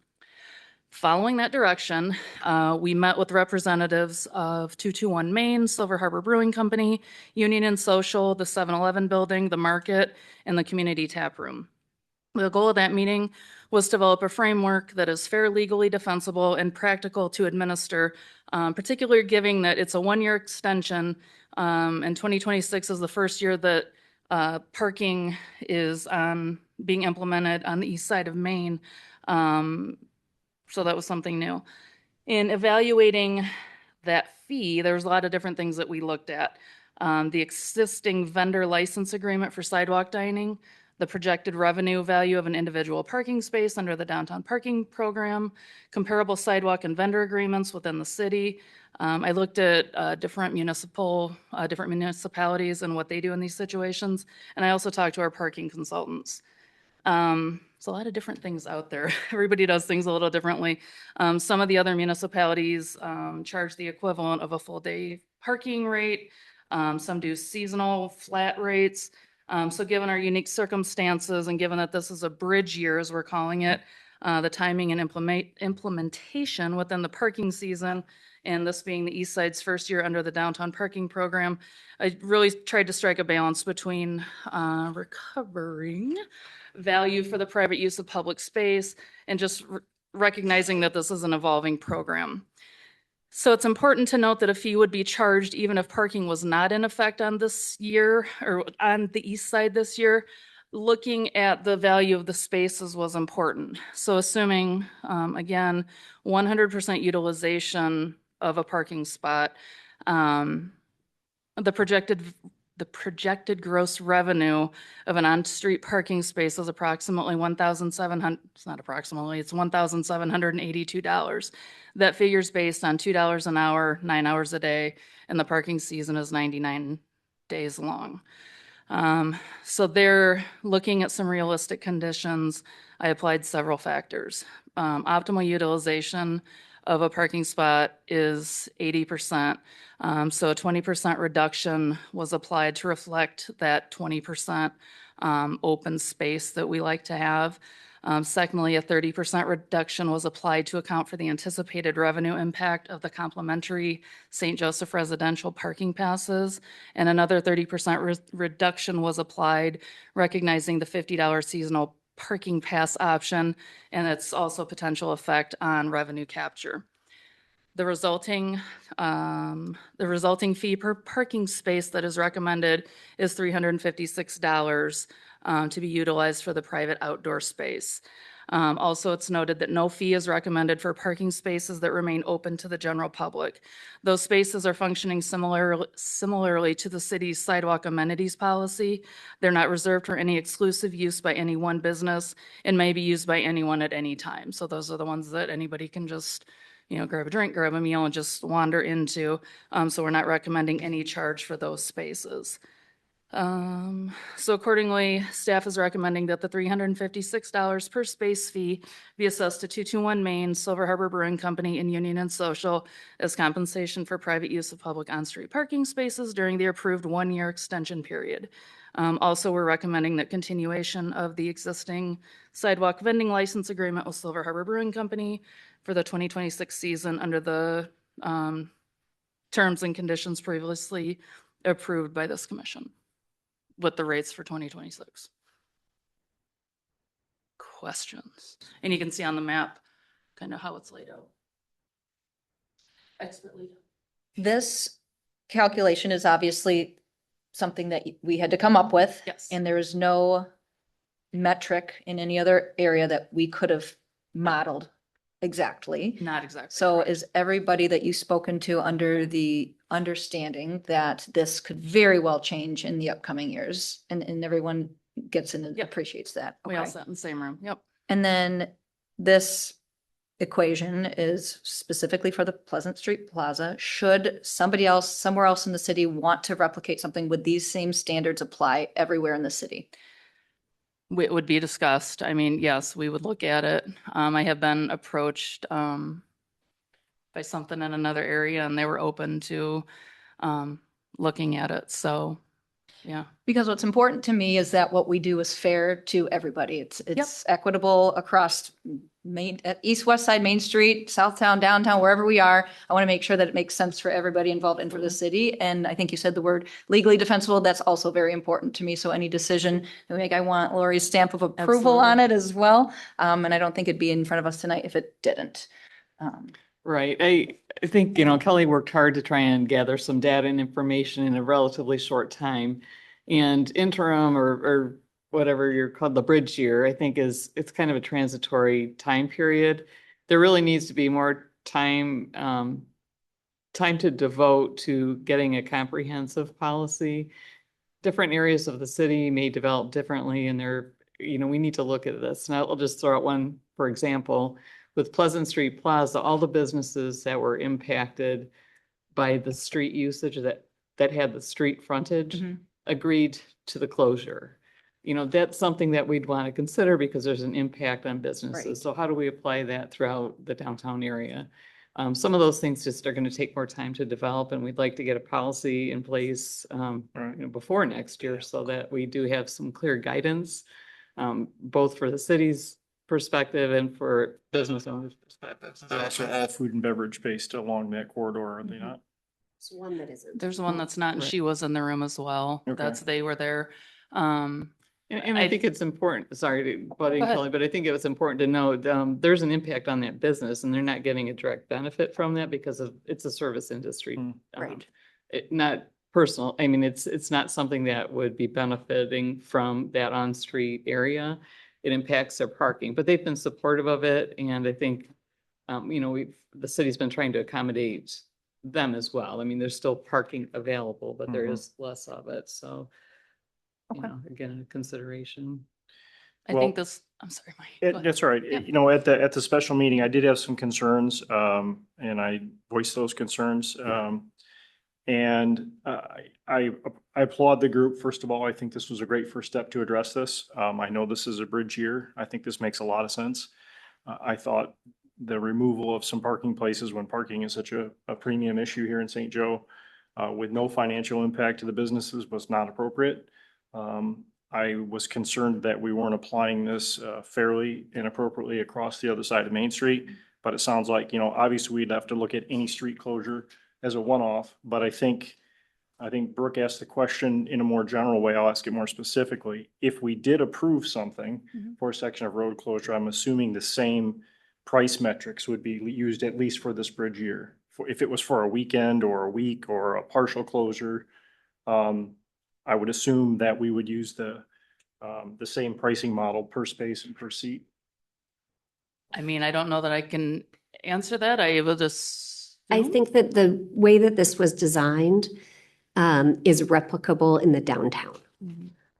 Following that direction, we met with representatives of 221 Main, Silver Harbor Brewing Company, Union and Social, the 7-Eleven building, the market, and the community tap room. The goal of that meeting was to develop a framework that is fair, legally defensible, and practical to administer, particularly given that it's a 1-year extension, and 2026 is the first year that parking is being implemented on the east side of Maine. So that was something new. In evaluating that fee, there was a lot of different things that we looked at. The existing vendor license agreement for sidewalk dining, the projected revenue value of an individual parking space under the downtown parking program, comparable sidewalk and vendor agreements within the city. I looked at different municipalities and what they do in these situations. And I also talked to our parking consultants. It's a lot of different things out there. Everybody does things a little differently. Some of the other municipalities charge the equivalent of a full day parking rate. Some do seasonal flat rates. So given our unique circumstances and given that this is a bridge year, as we're calling it, the timing and implementation within the parking season, and this being the East Side's first year under the downtown parking program, I really tried to strike a balance between recovering value for the private use of public space and just recognizing that this is an evolving program. So it's important to note that a fee would be charged even if parking was not in effect on this year or on the east side this year. looking at the value of the spaces was important. So assuming, again, 100% utilization of a parking spot, the projected gross revenue of an on-street parking space is approximately 1,700, it's not approximately, it's $1,782. That figure's based on $2 an hour, 9 hours a day, and the parking season is 99 days long. So they're looking at some realistic conditions. I applied several factors. Optimal utilization of a parking spot is 80%. So a 20% reduction was applied to reflect that 20% open space that we like to have. Secondly, a 30% reduction was applied to account for the anticipated revenue impact of the complimentary St. Joseph residential parking passes. And another 30% reduction was applied, recognizing the $50 seasonal parking pass option and its also potential effect on revenue capture. The resulting fee per parking space that is recommended is $356 to be utilized for the private outdoor space. Also, it's noted that no fee is recommended for parking spaces that remain open to the general public. Those spaces are functioning similarly to the city's sidewalk amenities policy. They're not reserved for any exclusive use by any one business and may be used by anyone at any time. So those are the ones that anybody can just, grab a drink, grab a meal, and just wander into. So we're not recommending any charge for those spaces. So accordingly, staff is recommending that the $356 per space fee be assessed to 221 Main, Silver Harbor Brewing Company, and Union and Social as compensation for private use of public on-street parking spaces during the approved 1-year extension period. Also, we're recommending that continuation of the existing sidewalk vending license agreement with Silver Harbor Brewing Company for the 2026 season under the terms and conditions previously approved by this commission, with the rates for 2026. Questions? And you can see on the map kind of how it's laid out. Expertly done. This calculation is obviously something that we had to come up with. Yes. And there is no metric in any other area that we could have modeled exactly. Not exactly. So is everybody that you've spoken to under the understanding that this could very well change in the upcoming years, and everyone gets in and Yep. appreciates that? We all Okay. sat in the same room. Yep. And then this equation is specifically for the Pleasant Street Plaza. Should somebody else, somewhere else in the city want to replicate something, would these same standards apply everywhere in the city? It would be discussed. I mean, yes, we would look at it. I have been approached by something in another area, and they were open to looking at it. So, yeah. Because what's important to me is that what we do is fair to everybody. It's equitable across east, west side, Main Street, Southtown, downtown, wherever we are. I want to make sure that it makes sense for everybody involved and for the city. And I think you said the word legally defensible. That's also very important to me. So any decision that we make, I want Lori's stamp of approval on it as well. And I don't think it'd be in front of us tonight if it didn't. Right. I think, Kelly worked hard to try and gather some data and information in a relatively short time. And interim or whatever you're called, the bridge year, I think it's kind of a transitory time period. There really needs to be more time to devote to getting a comprehensive policy. Different areas of the city may develop differently, and we need to look at this. And I'll just throw out one, for example, with Pleasant Street Plaza, all the businesses that were impacted by the street usage that had the street frontage agreed to the closure. That's something that we'd want to consider because there's an impact on businesses. Right. So how do we apply that throughout the downtown area? Some of those things just are going to take more time to develop, and we'd like to get a policy in place before next year so that we do have some clear guidance, both for the city's perspective and for business owners' perspective. They're also all food and beverage based along that corridor, are they not? There's one that isn't. There's one that's not, and Right. she was in the room as well. Okay. They were there. And I think it's important, sorry to butt in, Go ahead. Kelly, but I think it was important to note, there's an impact on that business and they're not getting a direct benefit from that because it's a service industry. Right. Not personal, I mean, it's not something that would be benefiting from that on-street area. It impacts their parking, but they've been supportive of it, and I think, you know, the city's been trying to accommodate them as well. I mean, there's still parking available, but there is less of it, so, you know, again, a consideration. I Well, think this, I'm sorry, Mike. go ahead. That's all right. Yeah. You know, at the special meeting, I did have some concerns, and I voiced those concerns. And I applaud the group. First of all, I think this was a great first step to address this. I know this is a bridge year. I think this makes a lot of sense. I thought the removal of some parking places when parking is such a premium issue here in St. Joe, with no financial impact to the businesses was not appropriate. I was concerned that we weren't applying this fairly and appropriately across the other side of Main Street. But it sounds like, you know, obviously we'd have to look at any street closure as a one-off. But I think Brooke asked the question in a more general way. I'll ask it more specifically. If we did approve something for a section of road closure, I'm assuming the same price metrics would be used at least for this bridge year. If it was for a weekend or a week or a partial closure, I would assume that we would use the same pricing model per space and per seat. I mean, I don't know that I can answer that. I will just. I think that the way that this was designed is replicable in the downtown.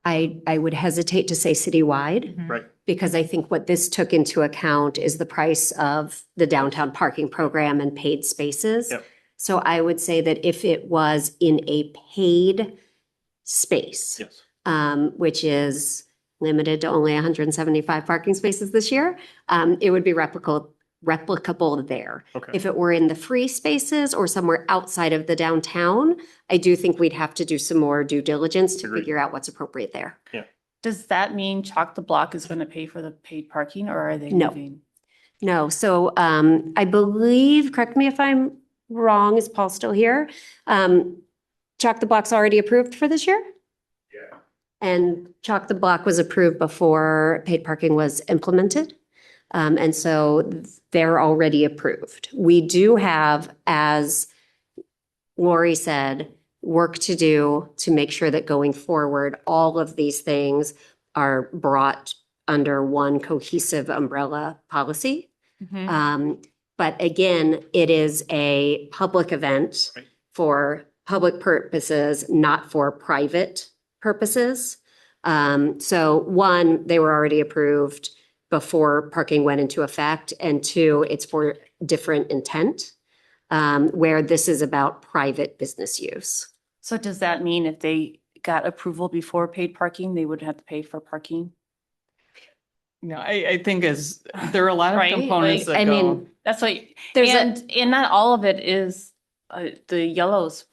I would hesitate to say citywide. Right. Because I think what this took into account is the price of the downtown parking program and paid spaces. Yep. So I would say that if it was in a paid space, Yes. which is limited to only 175 parking spaces this year, it would be replicable there. Okay. If it were in the free spaces or somewhere outside of the downtown, I do think we'd have to do some more due diligence to Agreed. figure out what's appropriate there. Does that mean Chalk the Block is going to pay for the paid parking, or are they No. moving? No, so I believe, correct me if I'm wrong, is Paul still here? Chalk the Block's already approved for this year? Yeah. And Chalk the Block was approved before paid parking was implemented. And so they're already approved. We do have, as Lori said, work to do to make sure that going forward, all of these things are brought under one cohesive umbrella policy. But again, it is a public event Right. for public purposes, not for private purposes. So one, they were already approved before parking went into effect. And two, it's for different intent, where this is about private business use. So does that mean if they got approval before paid parking, they would have to pay for parking? No, I think there are a lot of Right, components like, that I go. mean, That's what, There's a- and not all of it is the yellow's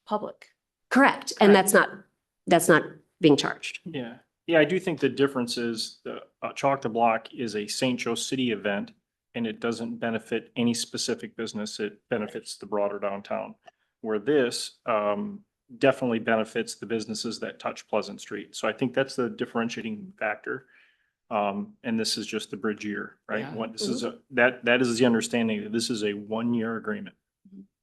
public. Correct. And that's not being charged. Yeah. Yeah, I do think the difference is the Chalk the Block is a St. Joe City event and it doesn't benefit any specific business. It benefits the broader downtown. Where this definitely benefits the businesses that touch Pleasant Street. So I think that's the differentiating factor. And this is just the bridge year, right? Yeah. This is that is the understanding that this is a 1-year agreement.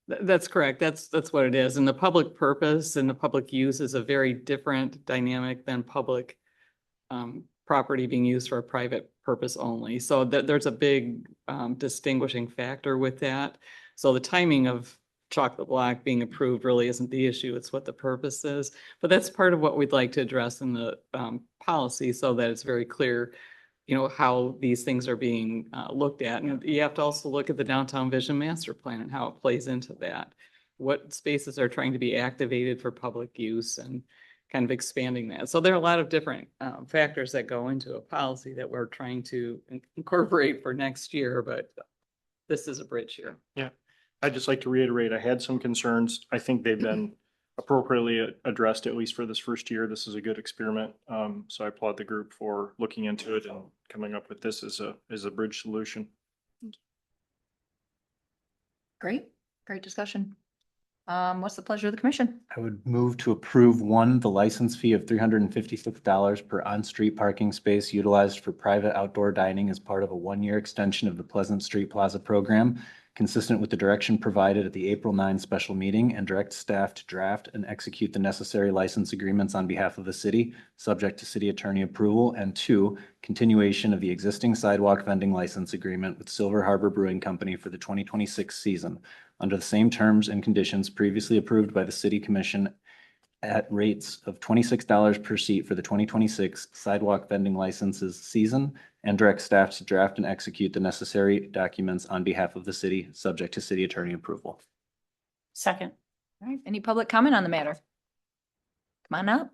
That's correct. That's what it is. And the public purpose and the public use is a very different dynamic than public property being used for a private purpose only. So there's a big distinguishing factor with that. So the timing of Chalk the Block being approved really isn't the issue. It's what the purpose is. But that's part of what we'd like to address in the policy so that it's very clear, you know, how these things are being looked at. And you have to also look at the downtown vision master plan and how it plays into that. What spaces are trying to be activated for public use and kind of expanding that. So there are a lot of different factors that go into a policy that we're trying to incorporate for next year, but this is a bridge year. Yeah. I'd just like to reiterate, I had some concerns. I think they've been appropriately addressed, at least for this first year. This is a good experiment. So I applaud the group for looking into it and coming up with this as a bridge solution. Great discussion. What's the pleasure of the commission? I would move to approve the license fee of $356 per on-street parking space utilized for private outdoor dining as part of a 1-year extension of the Pleasant Street Plaza program consistent with the direction provided at the April 9 special meeting, and direct staff to draft and execute the necessary license agreements on behalf of the city, subject to city attorney approval. And 2, continuation of the existing sidewalk vending license agreement with Silver Harbor Brewing Company for the 2026 season under the same terms and conditions previously approved by the City Commission at rates of $26 per seat for the 2026 sidewalk vending licenses season, and direct staff to draft and execute the necessary documents on behalf of the city, subject to city attorney approval. Second. All right, any public comment on the matter? Come on up.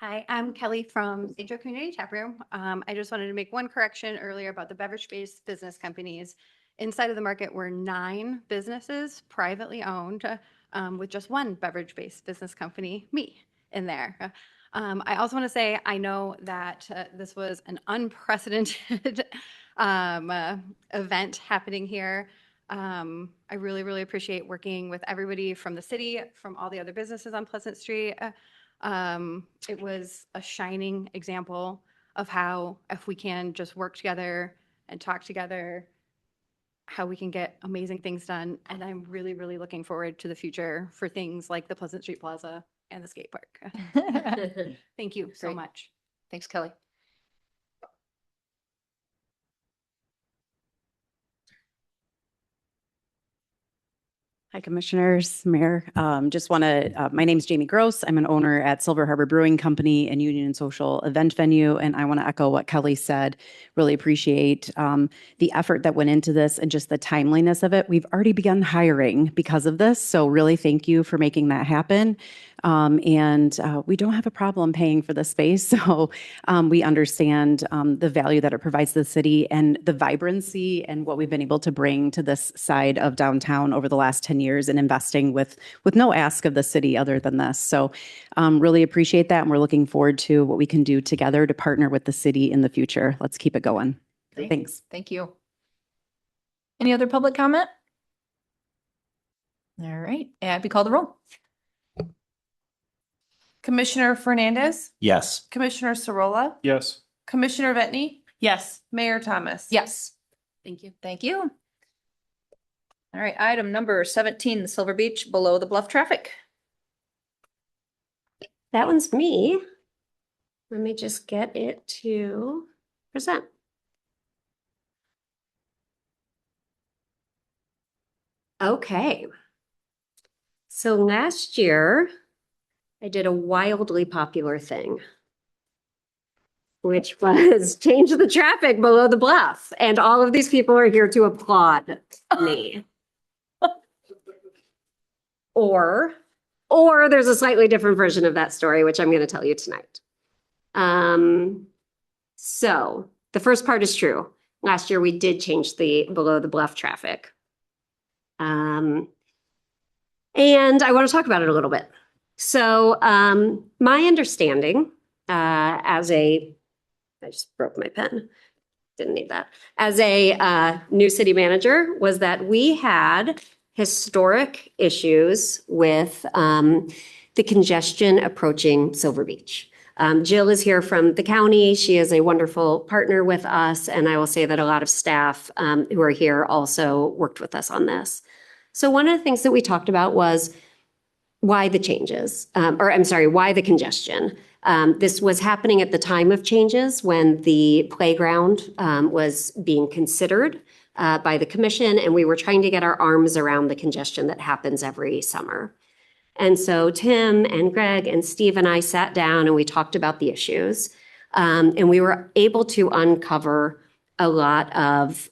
Hi, I'm Kelly from St. Joe Community Tap Room. I just wanted to make one correction earlier about the beverage-based business companies. Inside of the market were 9 businesses privately owned, with just one beverage-based business company, me, in there. I also want to say, I know that this was an unprecedented event happening here. I really, really appreciate working with everybody from the city, from all the other businesses on Pleasant Street. It was a shining example of how, if we can just work together and talk together, how we can get amazing things done. And I'm really, really looking forward to the future for things like the Pleasant Street Plaza and the skate park. Thank you so Great. much. Thanks, Kelly. Hi, Commissioners, Mayor. Just want to, my name is Jamie Gross. I'm an owner at Silver Harbor Brewing Company and Union Social Event Venue. And I want to echo what Kelly said. Really appreciate the effort that went into this and just the timeliness of it. We've already begun hiring because of this. So really thank you for making that happen. We don't have a problem paying for the space. So we understand the value that it provides the city and the vibrancy and what we've been able to bring to this side of downtown over the last 10 years and investing with no ask of the city other than this. So really appreciate that. And we're looking forward to what we can do together to partner with the city in the future. Let's keep it going. Thanks. Thank you. Any other public comment? All right, Abby, call the roll. Commissioner Fernandez, Yes. Commissioner Sorolla, Yes. Commissioner Vetni, Yes. Mayor Thomas. Yes. Thank you. Thank you. All right, item number 17, the Silver Beach below the bluff traffic. That one's me. Let me just get it to present. Okay. So last year, I did a wildly popular thing, which was change the traffic below the bluff. And all of these people are here to applaud me. Or there's a slightly different version of that story, which I'm going to tell you tonight. So the first part is true. Last year, we did change the below the bluff traffic. And I want to talk about it a little bit. So my understanding I just broke my pen. Didn't need that. As a new city manager was that we had historic issues with the congestion approaching Silver Beach. Jill is here from the county. She is a wonderful partner with us. And I will say that a lot of staff who are here also worked with us on this. So one of the things that we talked about was why the changes, why the congestion. This was happening at the time of changes when the playground was being considered by the commission, and we were trying to get our arms around the congestion that happens every summer. And so Tim and Greg and Steve and I sat down and we talked about the issues. And we were able to uncover a lot of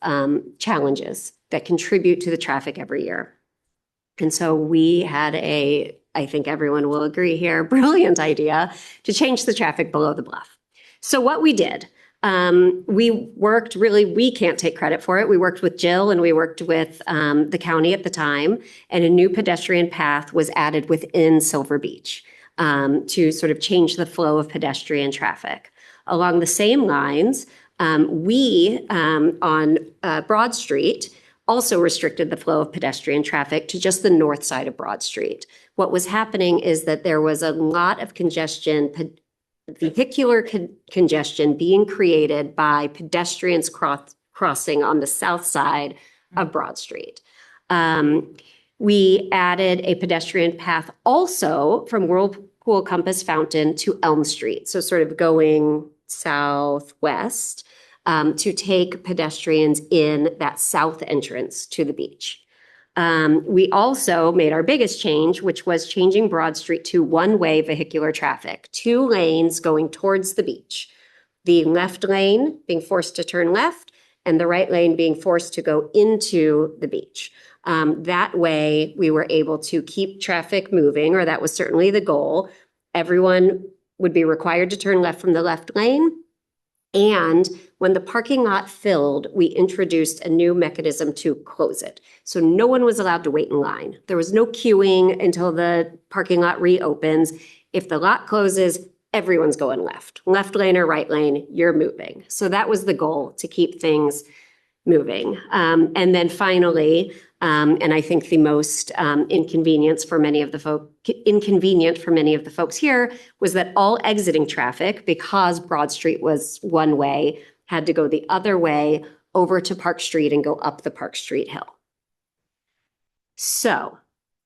challenges that contribute to the traffic every year. And so we had I think everyone will agree here, brilliant idea to change the traffic below the bluff. So what we did, we worked we can't take credit for it. We worked with Jill and we worked with the county at the time, and a new pedestrian path was added within Silver Beach to sort of change the flow of pedestrian traffic. Along the same lines, we on Broad Street also restricted the flow of pedestrian traffic to just the north side of Broad Street. What was happening is that there was a lot of congestion vehicular congestion being created by pedestrians crossing on the south side of Broad Street. We added a pedestrian path also from Whirlpool Compass Fountain to Elm Street. So sort of going southwest to take pedestrians in that south entrance to the beach. We also made our biggest change, which was changing Broad Street to one-way vehicular traffic, 2 lanes going towards the beach. The left lane being forced to turn left and the right lane being forced to go into the beach. That way, we were able to keep traffic moving, or that was certainly the goal. Everyone would be required to turn left from the left lane. And when the parking lot filled, we introduced a new mechanism to close it. So no one was allowed to wait in line. There was no queuing until the parking lot reopens. If the lot closes, everyone's going left. Left lane or right lane, you're moving. So that was the goal, to keep things moving. And then finally, and I think the most inconvenient for many of the folks here was that all exiting traffic, because Broad Street was one way, had to go the other way over to Park Street and go up the Park Street hill. So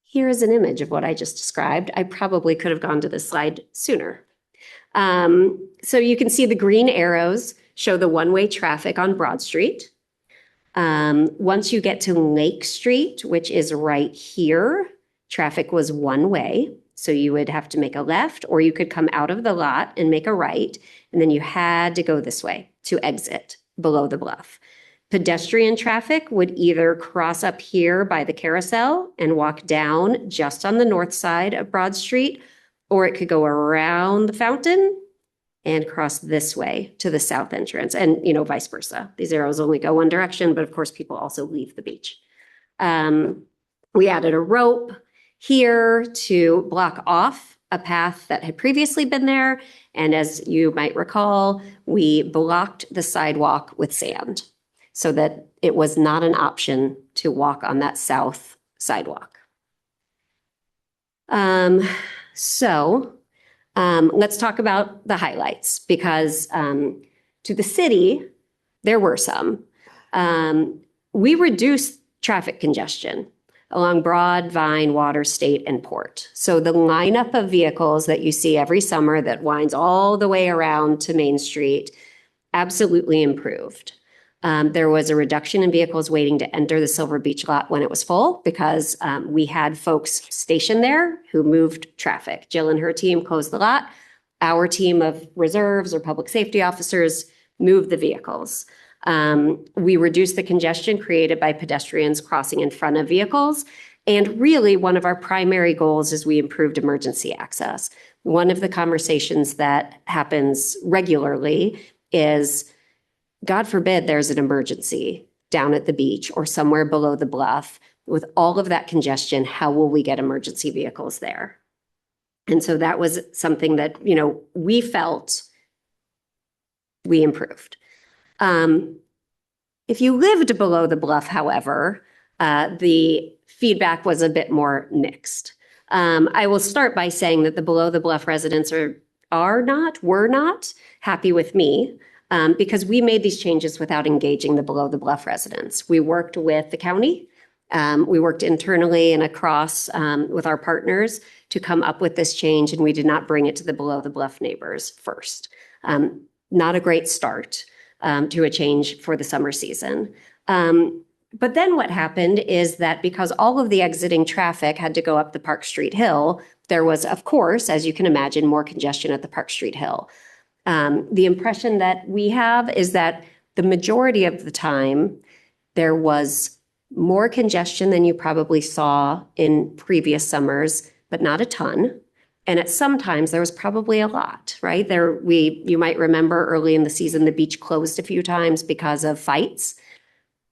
here is an image of what I just described. I probably could have gone to this slide sooner. So you can see the green arrows show the one-way traffic on Broad Street. Once you get to Lake Street, which is right here, traffic was one way. So you would have to make a left, or you could come out of the lot and make a right. And then you had to go this way to exit below the bluff. Pedestrian traffic would either cross up here by the carousel and walk down just on the north side of Broad Street, or it could go around the fountain and cross this way to the south entrance, and vice versa. These arrows only go one direction, but of course people also leave the beach. We added a rope here to block off a path that had previously been there. And as you might recall, we blocked the sidewalk with sand so that it was not an option to walk on that south sidewalk. Let's talk about the highlights, because to the city, there were some. We reduced traffic congestion along Broad, Vine, Water, State, and Port. So the lineup of vehicles that you see every summer that winds all the way around to Main Street absolutely improved. There was a reduction in vehicles waiting to enter the Silver Beach lot when it was full, because we had folks stationed there who moved traffic. Jill and her team closed the lot. Our team of reserves or public safety officers moved the vehicles. We reduced the congestion created by pedestrians crossing in front of vehicles. And really, one of our primary goals is we improved emergency access. One of the conversations that happens regularly is, God forbid there's an emergency down at the beach or somewhere below the bluff. With all of that congestion, how will we get emergency vehicles there? And so that was something that, we felt we improved. If you lived below the bluff, however, the feedback was a bit more mixed. I will start by saying that the below the bluff residents were not happy with me. Because we made these changes without engaging the below the bluff residents. We worked with the county. We worked internally and across with our partners to come up with this change, and we did not bring it to the below the bluff neighbors first. Not a great start to a change for the summer season. But then what happened is that because all of the exiting traffic had to go up the Park Street Hill, there was, of course, as you can imagine, more congestion at the Park Street Hill. The impression that we have is that the majority of the time, there was more congestion than you probably saw in previous summers, but not a ton. And at some times there was probably a lot, right? You might remember early in the season, the beach closed a few times because of fights.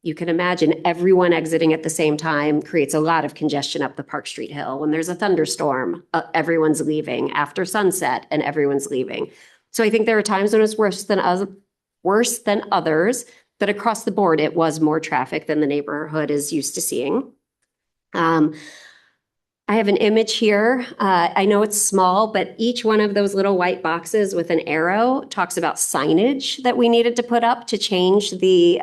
You can imagine everyone exiting at the same time creates a lot of congestion up the Park Street Hill. When there's a thunderstorm, everyone's leaving. After sunset, and everyone's leaving. So I think there are times when it's worse than others, but across the board, it was more traffic than the neighborhood is used to seeing. I have an image here. I know it's small, but each one of those little white boxes with an arrow talks about signage that we needed to put up to change the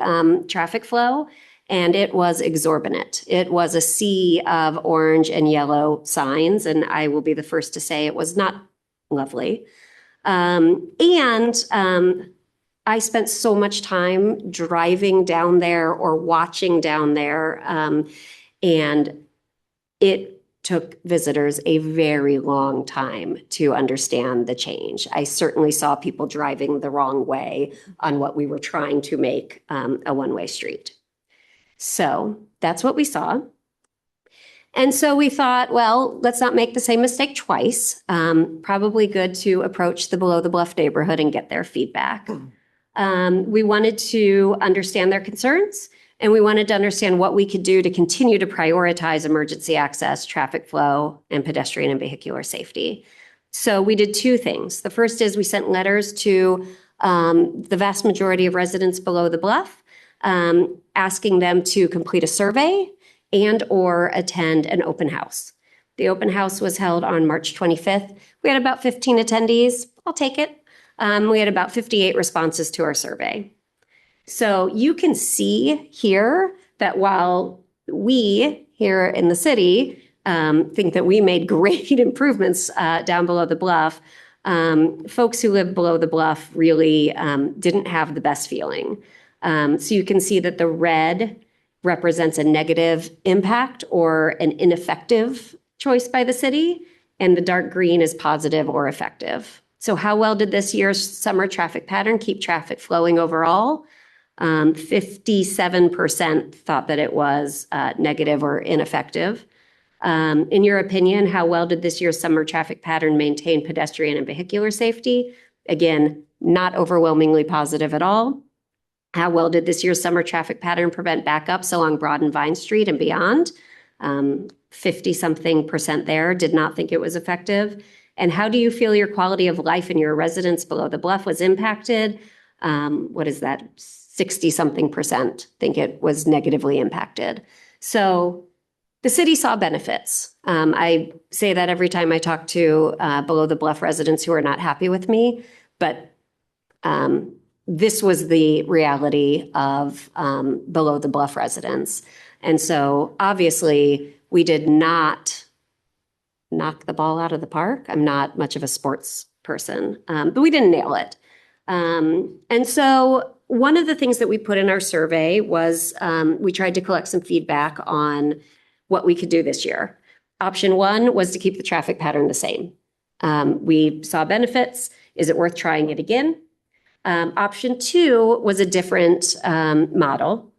traffic flow. And it was exorbitant. It was a sea of orange and yellow signs, and I will be the first to say it was not lovely. I spent so much time driving down there or watching down there, and it took visitors a very long time to understand the change. I certainly saw people driving the wrong way on what we were trying to make a one-way street. So that's what we saw. And so we thought, well, let's not make the same mistake twice. Probably good to approach the Below the Bluff neighborhood and get their feedback. We wanted to understand their concerns, and we wanted to understand what we could do to continue to prioritize emergency access, traffic flow, and pedestrian and vehicular safety. So we did two things. The first is we sent letters to the vast majority of residents below the bluff, asking them to complete a survey and or attend an open house. The open house was held on March 25th. We had about 15 attendees. I'll take it. We had about 58 responses to our survey. So you can see here that while we here in the city think that we made great improvements down below the bluff, folks who live below the bluff really didn't have the best feeling. So you can see that the red represents a negative impact or an ineffective choice by the city, and the dark green is positive or effective. So how well did this year's summer traffic pattern keep traffic flowing overall? 57% thought that it was negative or ineffective. In your opinion, how well did this year's summer traffic pattern maintain pedestrian and vehicular safety? Again, not overwhelmingly positive at all. How well did this year's summer traffic pattern prevent backups along Broad and Vine Street and beyond? 50-something% there did not think it was effective. And how do you feel your quality of life in your residence below the bluff was impacted? What is that? 60-something% think it was negatively impacted. So the city saw benefits. I say that every time I talk to below the bluff residents who are not happy with me, but this was the reality of below the bluff residents. And so obviously we did not knock the ball out of the park. I'm not much of a sports person, but we didn't nail it. And so one of the things that we put in our survey was we tried to collect some feedback on what we could do this year. Option one was to keep the traffic pattern the same. We saw benefits. Is it worth trying it again? Option two was a different model.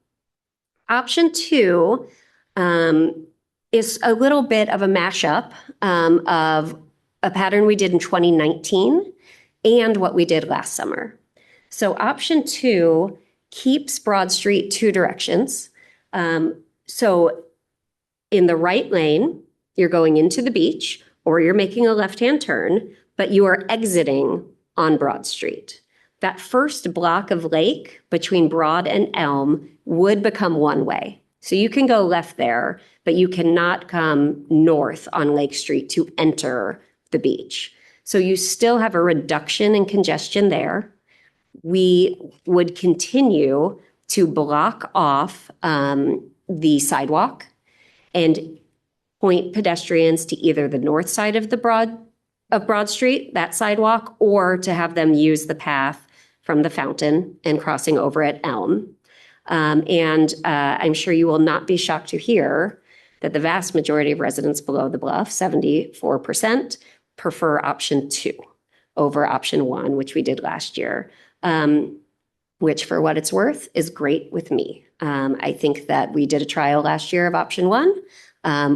Option two is a little bit of a mashup of a pattern we did in 2019 and what we did last summer. So option two keeps Broad Street two directions. So in the right lane, you're going into the beach or you're making a left-hand turn, but you are exiting on Broad Street. That first block of lake between Broad and Elm would become one way. So you can go left there, but you cannot come north on Lake Street to enter the beach. So you still have a reduction in congestion there. We would continue to block off the sidewalk and point pedestrians to either the north side of Broad Street, that sidewalk, or to have them use the path from the fountain and crossing over at Elm. I'm sure you will not be shocked to hear that the vast majority of residents below the bluff, 74%, prefer option two over option one, which we did last year, which for what it's worth is great with me. I think that we did a trial last year of option one.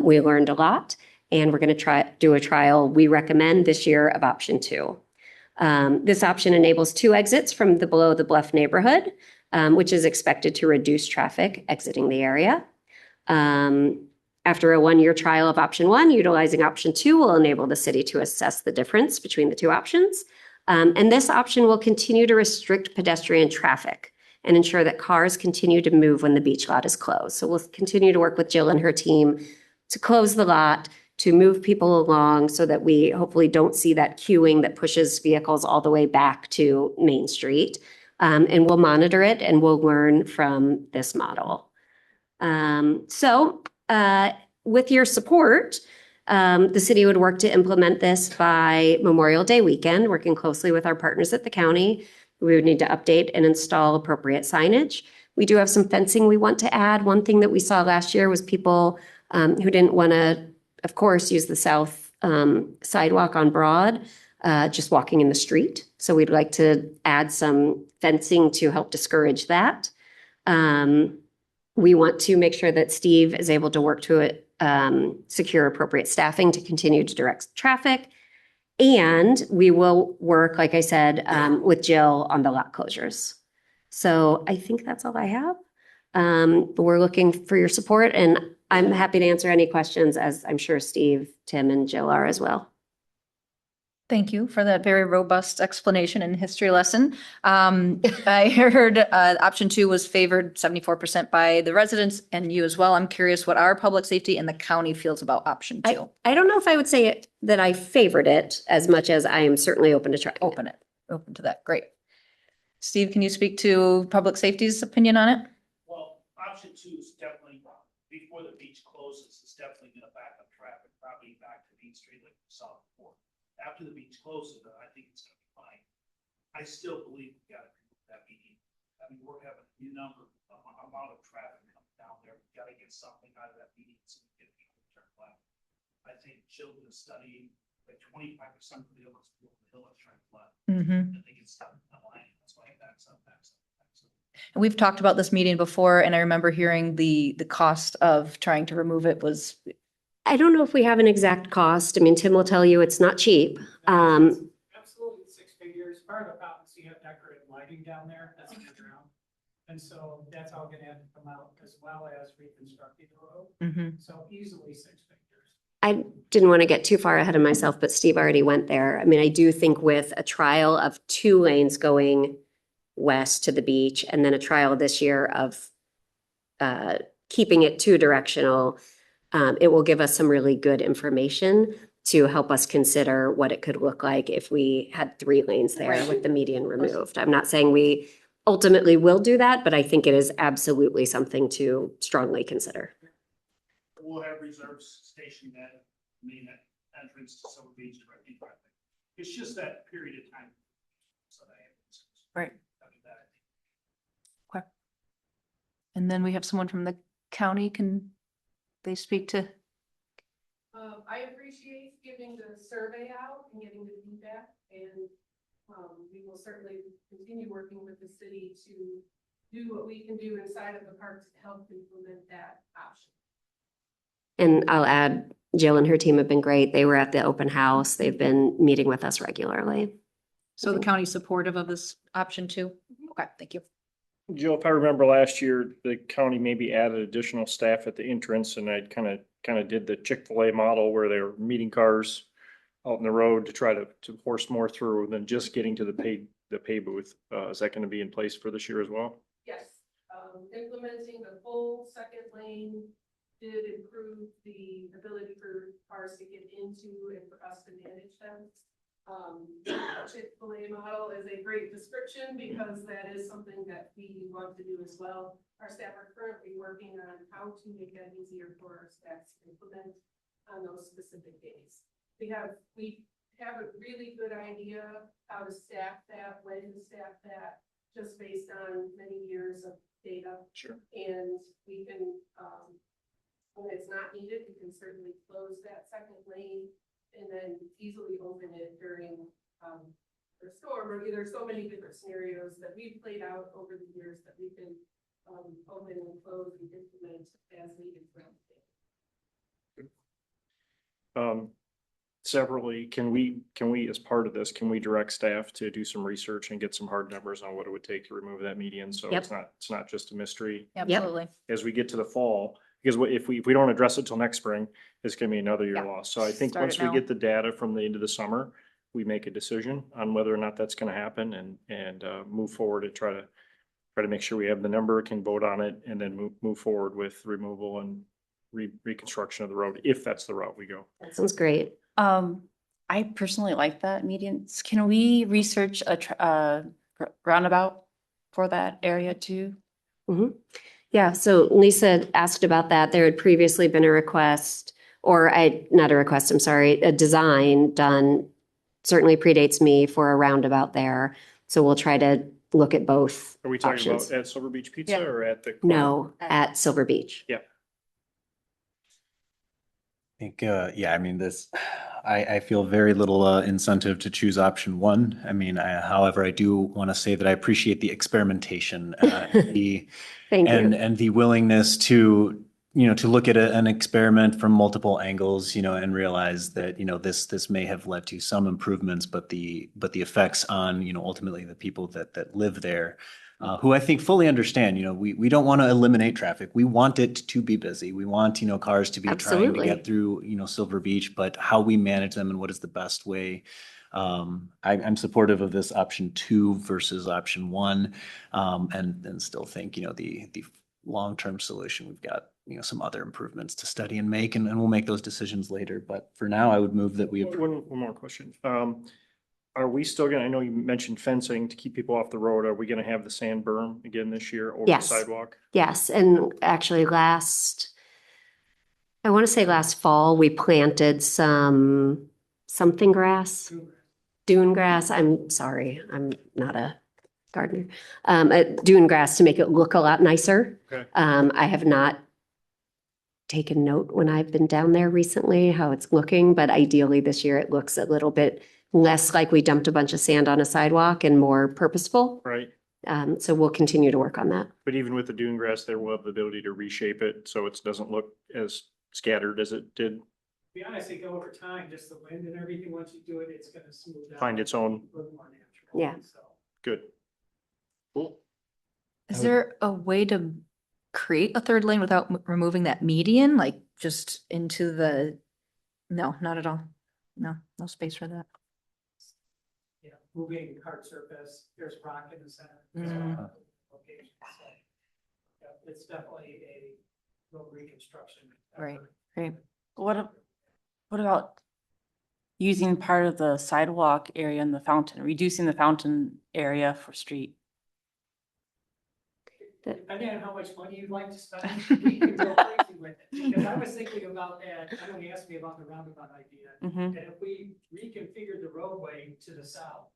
We learned a lot, and we're going to do a trial we recommend this year of option two. This option enables two exits from the below the bluff neighborhood, which is expected to reduce traffic exiting the area. After a one-year trial of option one, utilizing option two will enable the city to assess the difference between the two options. And this option will continue to restrict pedestrian traffic and ensure that cars continue to move when the beach lot is closed. So we'll continue to work with Jill and her team to close the lot to move people along so that we hopefully don't see that queuing that pushes vehicles all the way back to Main Street. And we'll monitor it and we'll learn from this model. With your support, the city would work to implement this by Memorial Day weekend, working closely with our partners at the county. We would need to update and install appropriate signage. We do have some fencing we want to add. One thing that we saw last year was people who didn't want to, of course, use the south sidewalk on Broad, just walking in the street. So we'd like to add some fencing to help discourage that. We want to make sure that Steve is able to work to secure appropriate staffing to continue to direct traffic. And we will work, like I said, with Jill on the lot closures. So I think that's all I have. But we're looking for your support, and I'm happy to answer any questions, as I'm sure Steve, Tim, and Jill are as well. Thank you for that very robust explanation and history lesson. I heard option 2 was favored 74% by the residents and you as well. I'm curious what our public safety and the county feels about option 2. I don't know if I would say that I favored it as much as I am certainly open to trying. Open to that. Great. Steve, can you speak to public safety's opinion on it? Well, option 2 is definitely, before the beach closes, it's definitely gonna back up traffic, probably back to Main Street like we saw before. After the beach closes, I think it's gonna be fine. I still believe we gotta remove that median. I mean, we're having a amount of traffic coming down there. We gotta get something out of that median so we get people to turn left. I think children studying, like 25% of the vehicles go over the hill and turn left. I think it's stuck in the line. That's why it backs up. And we've talked about this median before, and I remember hearing the cost of trying to remove it was. I don't know if we have an exact cost. I mean, Tim will tell you it's not cheap. Absolutely 6 figures. Part of the problem is you have decorative lighting down there that's underground. And so that's all gonna have to come out as well as reconstructing the road. So easily 6 figures. I didn't want to get too far ahead of myself, but Steve already went there. I mean, I do think with a trial of 2 lanes going west to the beach and then a trial this year of keeping it 2 directional, it will give us some really good information to help us consider what it could look like if we had 3 lanes there with the median removed. I'm not saying we ultimately will do that, but I think it is absolutely something to strongly consider. We'll have reserves stationed at the main entrance to Silver Beach directing traffic. It's just that period of time. So Right. Okay. And then we have someone from the county. Can they speak to? I appreciate giving the survey out and getting the feedback, and we will certainly continue working with the city to do what we can do inside of the parks to help implement that option. And I'll add, Jill and her team have been great. They were at the open house. They've been meeting with us regularly. So the county's supportive of this option 2? Okay, thank you. Jill, if I remember last year, the county maybe added additional staff at the entrance, and I kind of did the Chick-fil-A model where they were meeting cars out in the road to try to force more through than just getting to the pay booth. Is that going to be in place for this year as well? Yes, implementing the full second lane did improve the ability for cars to get into and for us to manage them. Chick-fil-A model is a great description because that is something that we want to do as well. Our staff are currently working on how to make that easier for our staff to implement on those specific days. We have a really good idea how to staff that, when to staff that, just based on many years of data. Sure. And we can, when it's not needed, we can certainly close that second lane and then easily open it during a storm. Or there's so many different scenarios that we've played out over the years that we can open and close and implement as needed throughout the day. Separately, can we, as part of this, can we direct staff to do some research and get some hard numbers on what it would take to remove that median? So Yep. it's not just a mystery. Absolutely. As we get to the fall, because if we don't address it till next spring, it's gonna be another year lost. So I think Start once it we now. get the data from the end of the summer, we make a decision on whether or not that's gonna happen and move forward to try to make sure we have the number, can vote on it, and then move forward with removal and reconstruction of the road, if that's the route we go. That sounds great. I personally like that medians. Can we research a roundabout for that area too? Mhm. Yeah, so Lisa asked about that. There had previously been a request, not a request, I'm sorry, a design done, certainly predates me, for a roundabout there. So we'll try to look at both Are we talking options. about at Silver Beach Pizza Yeah. or at the? corner? No, at Silver Beach. Yeah. I think, yeah, I mean, I feel very little incentive to choose option one. I mean, however, I do want to say that I appreciate the experimentation, Thank you. and the willingness to, to look at an experiment from multiple angles, and realize that, this may have led to some improvements, but the effects on, ultimately the people that live there, who I think fully understand, we don't want to eliminate traffic. We want it to be busy. We want, cars to be trying to Absolutely. get through, Silver Beach, but how we manage them and what is the best way. I'm supportive of this option 2 versus option 1, and still think, the long-term solution, we've got, some other improvements to study and make, and we'll make those decisions later. But for now, I would move that we approve. One more question. Are we still gonna, I know you mentioned fencing to keep people off the road. Are we gonna have the sand berm again this year over the Yes. sidewalk? Yes, and actually I want to say last fall, we planted something grass, dune grass. I'm sorry, I'm not a gardener. Dune grass to make it look a lot nicer. Okay. I have not taken note when I've been down there recently how it's looking, but ideally this year it looks a little bit less like we dumped a bunch of sand on a sidewalk and more purposeful. Right. So we'll continue to work on that. But even with the dune grass, there will have the ability to reshape it so it doesn't look as scattered as it did. To be honest, I think over time, just the wind and everything, once you do it, it's gonna smooth out. Find its own. A little more natural. Yeah. So. Good. Cool. Is there a way to create a third lane without removing that median, like just into the, no, not at all. No space for that. Yeah, moving hard surface, there's rock in the center. Location, so, yeah, it's definitely a road reconstruction. Right, effort. great. What about using part of the sidewalk area in the fountain, reducing the fountain area for street? Depending on how much money you'd like to spend, we can go crazy with it. Because I was thinking about that, I know you asked me about the roundabout idea. Mhm. And if we reconfigured the roadway to the south,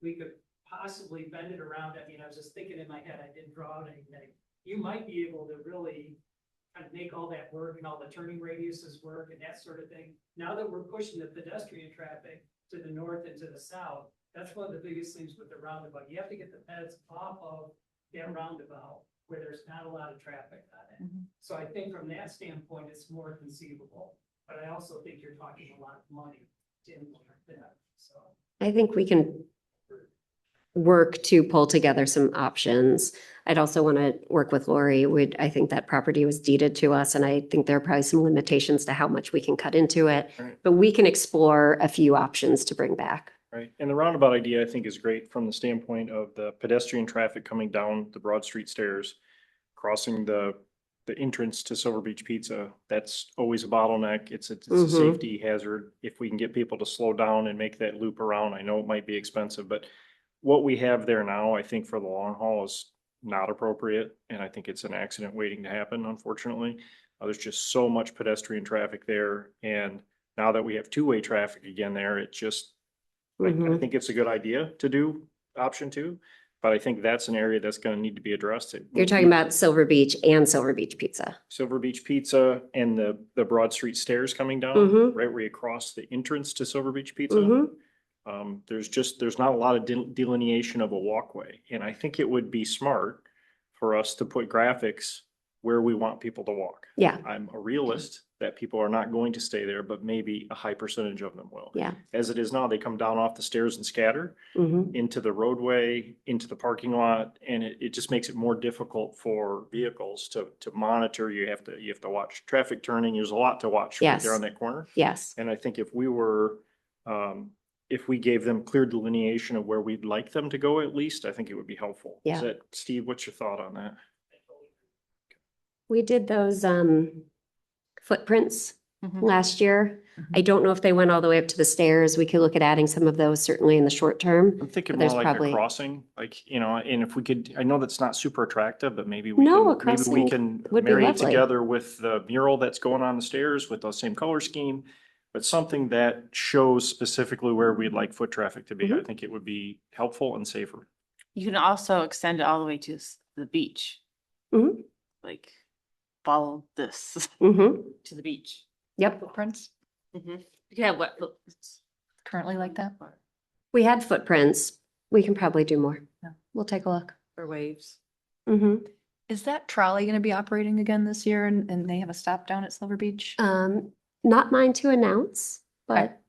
we could possibly bend it around. I mean, I was just thinking in my head, I didn't draw out anything. You might be able to really kind of make all that work and all the turning radiuses work and that sort of thing. Now that we're pushing the pedestrian traffic to the north and to the south, that's one of the biggest things with the roundabout. You have to get the peds off of that roundabout where there's not a lot of traffic on it. So I think from that standpoint, it's more conceivable, but I also think you're talking a lot of money to implement that, so. I think we can work to pull together some options. I'd also want to work with Lori. I think that property was deeded to us, and I think there are probably some limitations to how much we can cut into it. Right. But we can explore a few options to bring back. Right. And the roundabout idea, I think, is great from the standpoint of the pedestrian traffic coming down the Broad Street stairs, crossing the entrance to Silver Beach Pizza. That's always a bottleneck. It's a Mhm. safety hazard. If we can get people to slow down and make that loop around, I know it might be expensive, but what we have there now, I think for the long haul is not appropriate. And I think it's an accident waiting to happen, unfortunately. There's just so much pedestrian traffic there. And now that we have two-way traffic again there, it just, I Mhm. think it's a good idea to do option 2, but I think that's an area that's gonna need to be addressed. You're talking about Silver Beach and Silver Beach Pizza. Silver Beach Pizza and the Broad Street stairs coming down, Mhm. right where you cross the entrance to Silver Beach Pizza. Mhm. There's not a lot of delineation of a walkway, and I think it would be smart for us to put graphics where we want people to walk. Yeah. I'm a realist that people are not going to stay there, but maybe a high percentage of them will. Yeah. As it is now, they come down off the stairs and scatter Mhm. into the roadway, into the parking lot, and it just makes it more difficult for vehicles to monitor. You have to watch traffic turning. There's a lot to watch right there Yes. on that corner. Yes. And I think if we gave them clear delineation of where we'd like them to go at least, I think it would be helpful. Yeah. Steve, what's your thought on that? We did those, footprints Mhm. last year. I don't know if they went all the way up to the stairs. We could look at adding some of those certainly in the short term. I'm thinking But more there's like probably- a crossing, like, you know, and if we could, I know that's not super attractive, but maybe we No, a can, maybe we crossing can would be marry it lovely. together with the mural that's going on the stairs with the same color scheme. But something that shows specifically where we'd like foot traffic to be. I think it would be helpful and safer. You can also extend it all the way to the beach. Mhm. Like, follow this Mm-hmm. to the beach. Yep. Footprints You can have what, currently like that? We had footprints. We can probably do more. Yeah, we'll take a look. for waves. Mm-hmm. Is that trolley gonna be operating again this year and they have a stop down at Silver Beach? Not mine to announce, but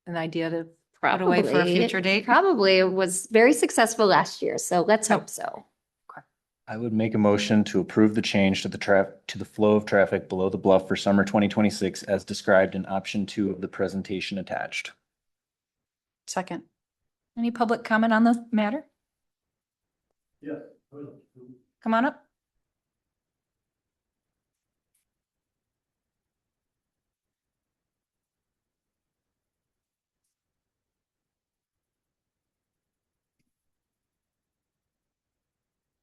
An idea to put away for a probably, future date? probably it was very successful last year, so let's hope so. I would make a motion to approve the change to the flow of traffic below the bluff for summer 2026 as described in option 2 of the presentation attached. Second. Any public comment on the matter? Yeah. Come on up.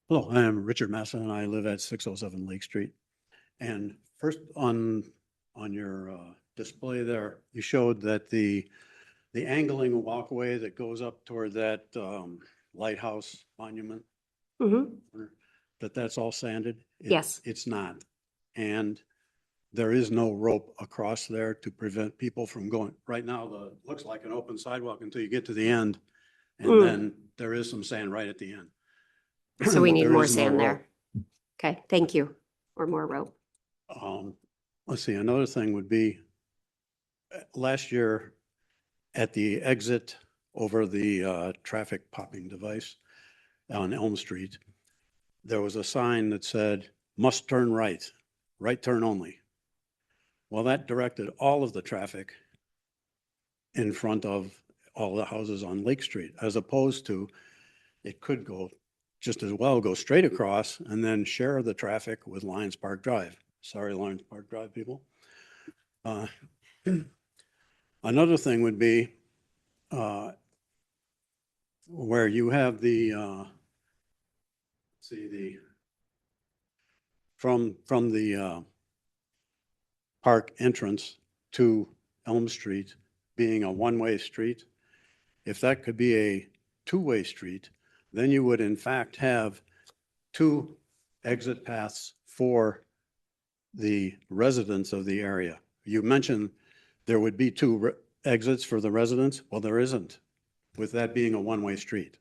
Hello, I am Richard Massa and I live at 607 Lake Street. And first on your display there, you showed that the angling walkway that goes up toward that lighthouse monument, Mm-hmm. that's all sanded? Yes. It's not. And there is no rope across there to prevent people from going. Right now, looks like an open sidewalk until you get to the end. And Mm. then there is some sand right at the end. So we But need there more is no sand rope. there. Okay, thank you. Or more rope. Let's see, another thing would be, last year at the exit over the traffic popping device on Elm Street, there was a sign that said, must turn right, right turn only. Well, that directed all of the traffic in front of all the houses on Lake Street, as opposed to, it could go just as well go straight across and then share the traffic with Lions Park Drive. Sorry, Lions Park Drive people. Another thing would be where you have from the park entrance to Elm Street being a one-way street, if that could be a two-way street, then you would in fact have two exit paths for the residents of the area. You mentioned there would be two exits for the residents. Well, there isn't, with that being a one-way street.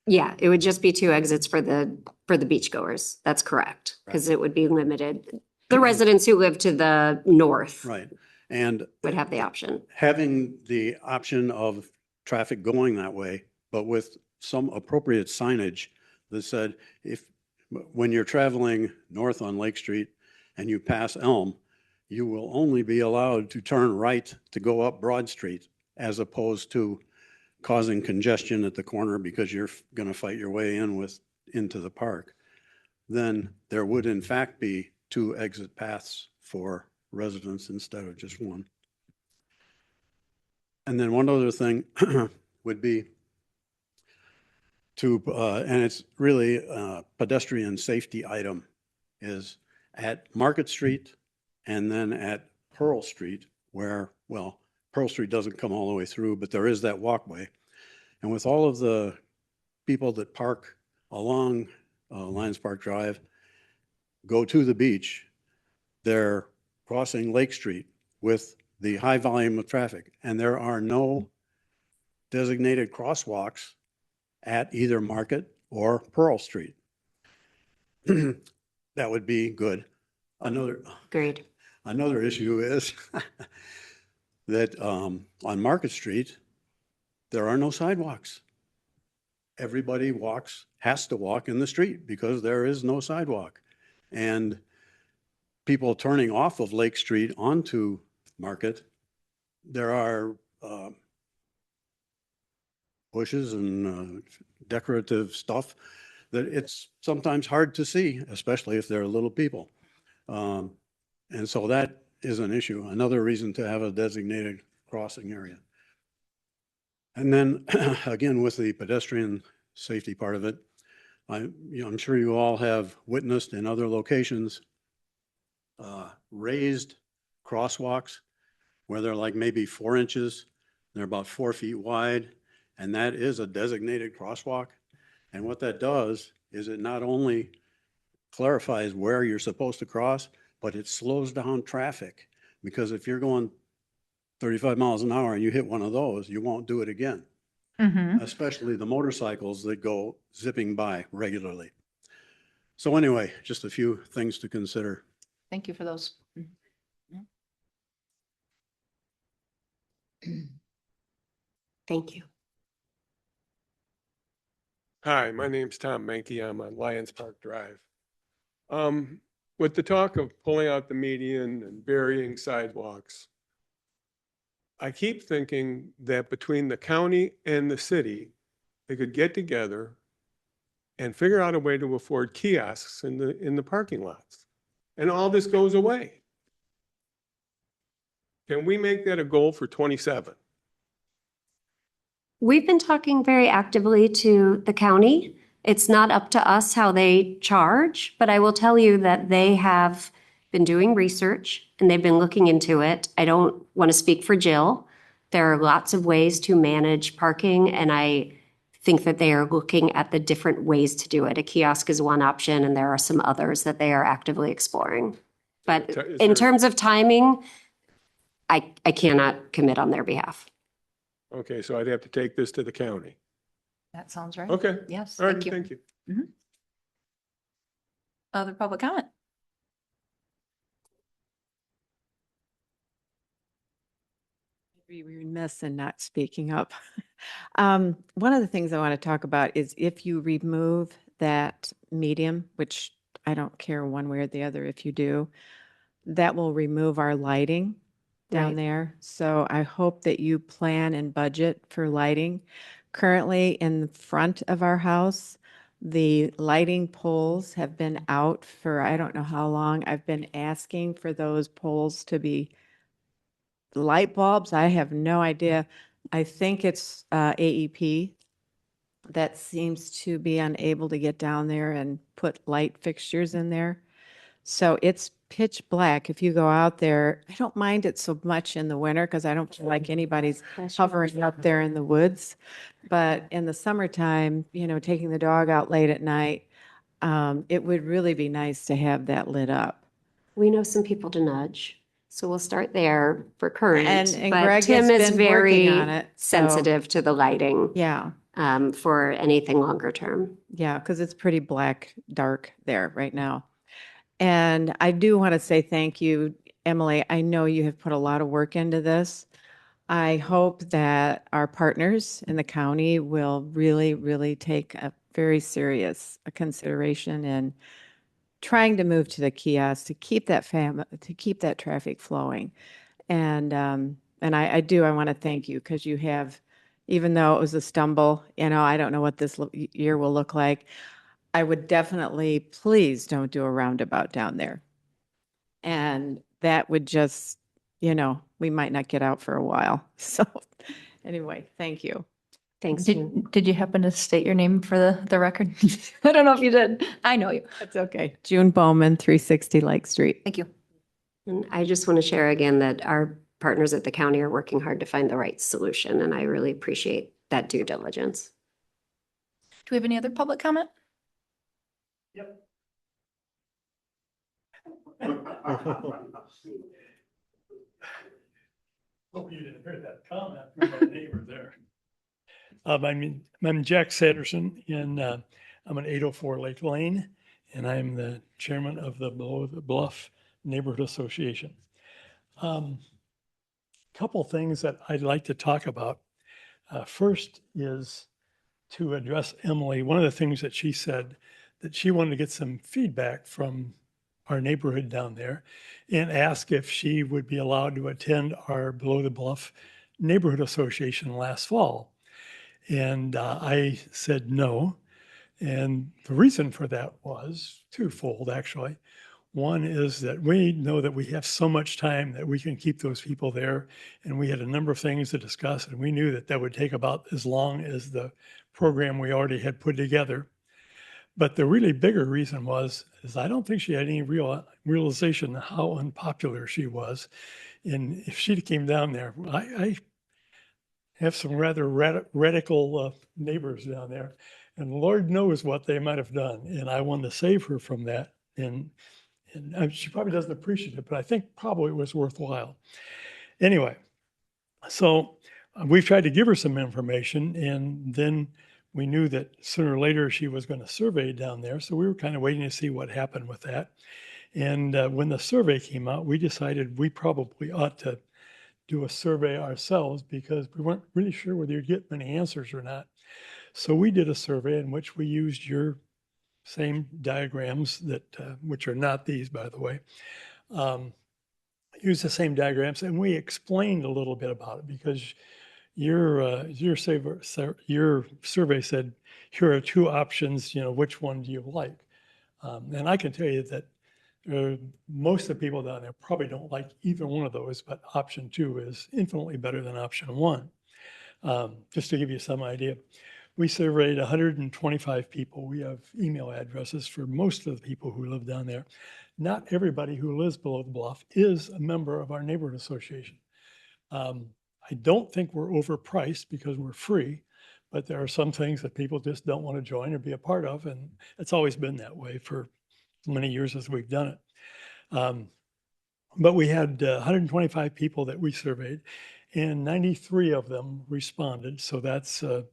Yeah, it would just be 2 exits for the beachgoers. That's correct. Because it would be limited. The residents who live to the north Right. And would have the option. having the option of traffic going that way, but with some appropriate signage that said, when you're traveling north on Lake Street and you pass Elm, you will only be allowed to turn right to go up Broad Street, as opposed to causing congestion at the corner because you're going to fight your way into the park. Then there would in fact be 2 exit paths for residents instead of just one. And then one other thing would be and it's really a pedestrian safety item, is at Market Street and then at Pearl Street, where, well, Pearl Street doesn't come all the way through, but there is that walkway. And with all of the people that park along Lions Park Drive, go to the beach, they're crossing Lake Street with the high volume of traffic, and there are no designated crosswalks at either Market or Pearl Street. That would be good. Agreed. Another issue is that on Market Street, there are no sidewalks. Everybody has to walk in the street because there is no sidewalk. And people turning off of Lake Street onto Market, there are bushes and decorative stuff that it's sometimes hard to see, especially if there are little people. And so that is an issue, another reason to have a designated crossing area. And then again, with the pedestrian safety part of it, I'm sure you all have witnessed in other locations, raised crosswalks where they're like maybe 4 inches, they're about 4 feet wide, and that is a designated crosswalk. And what that does is it not only clarifies where you're supposed to cross, but it slows down traffic. Because if you're going 35 miles an hour and you hit one of those, you won't do it again. Especially the motorcycles that go zipping by regularly. So anyway, just a few things to consider. Thank you for those. Thank you. Hi, my name's Tom Menke. I'm on Lions Park Drive. With the talk of pulling out the median and burying sidewalks, I keep thinking that between the county and the city, they could get together and figure out a way to afford kiosks in the parking lots. And all this goes away. Can we make that a goal for 27? We've been talking very actively to the county. It's not up to us how they charge, but I will tell you that they have been doing research and they've been looking into it. I don't want to speak for Jill. There are lots of ways to manage parking, and I think that they are looking at the different ways to do it. A kiosk is one option, and there are some others that they are actively exploring. But in terms of timing, I cannot commit on their behalf. Okay, so I'd have to take this to the county. That sounds right. Okay. Yes, All right, thank you. thank you. Other public comment? Be remiss in not speaking up. One of the things I want to talk about is if you remove that medium, which I don't care one way or the other if you do, that will remove our lighting down Right. there. So I hope that you plan and budget for lighting. Currently in the front of our house, the lighting poles have been out for I don't know how long. I've been asking for those poles to be light bulbs. I have no idea. I think it's AEP that seems to be unable to get down there and put light fixtures in there. So it's pitch black. If you go out there, I don't mind it so much in the winter because I don't feel like anybody's hovering up there in the woods. But in the summertime, taking the dog out late at night, it would really be nice to have that lit up. We know some people to nudge, so we'll start there for current. And But Greg Tim has is been very working on it, so- sensitive to the lighting. Yeah. For anything longer term. Yeah, because it's pretty black, dark there right now. And I do want to say thank you, Emily. I know you have put a lot of work into this. I hope that our partners in the county will really, really take a very serious consideration in trying to move to the kiosk to keep that traffic flowing. And I want to thank you because you have, even though it was a stumble, I don't know what this year will look like. I would definitely, please don't do a roundabout down there. And that would just, we might not get out for a while. So anyway, thank you. Thanks. Did you happen to state your name for the record? I don't know if you did. I know you. That's okay. June Bowman, 360 Lake Street. Thank you. And I just want to share again that our partners at the county are working hard to find the right solution, and I really appreciate that due diligence. Do we have any other public comment? Yep. Hope you didn't hear that comment from my neighbor there. I'm Jack Sanderson, and I'm an 804 Lake Lane, and I'm the chairman of the Below the Bluff Neighborhood Association. Couple things that I'd like to talk about. First is to address Emily. One of the things that she said that she wanted to get some feedback from our neighborhood down there and ask if she would be allowed to attend our Below the Bluff Neighborhood Association last fall. And I said no. And the reason for that was twofold, actually. One is that we know that we have so much time that we can keep those people there. And we had a number of things to discuss, and we knew that that would take about as long as the program we already had put together. But the really bigger reason is I don't think she had any realization how unpopular she was. And if she came down there, I have some rather radical neighbors down there, and Lord knows what they might have done. And I wanted to save her from that. And she probably doesn't appreciate it, but I think probably it was worthwhile. Anyway, so we've tried to give her some information, and then we knew that sooner or later she was going to survey down there. So we were kind of waiting to see what happened with that. And when the survey came out, we decided we probably ought to do a survey ourselves because we weren't really sure whether you'd get many answers or not. So we did a survey in which we used your same diagrams that, which are not these, by the way, use the same diagrams, and we explained a little bit about it because your survey said, here are two options, which one do you like? And I can tell you that most of the people down there probably don't like either one of those, but option 2 is infinitely better than option 1. Just to give you some idea. We surveyed 125 people. We have email addresses for most of the people who live down there. Not everybody who lives below the bluff is a member of our neighborhood association. I don't think we're overpriced because we're free, but there are some things that people just don't want to join or be a part of, and it's always been that way for as many years as we've done it. But we had 125 people that we surveyed, and 93 of them responded. So that's a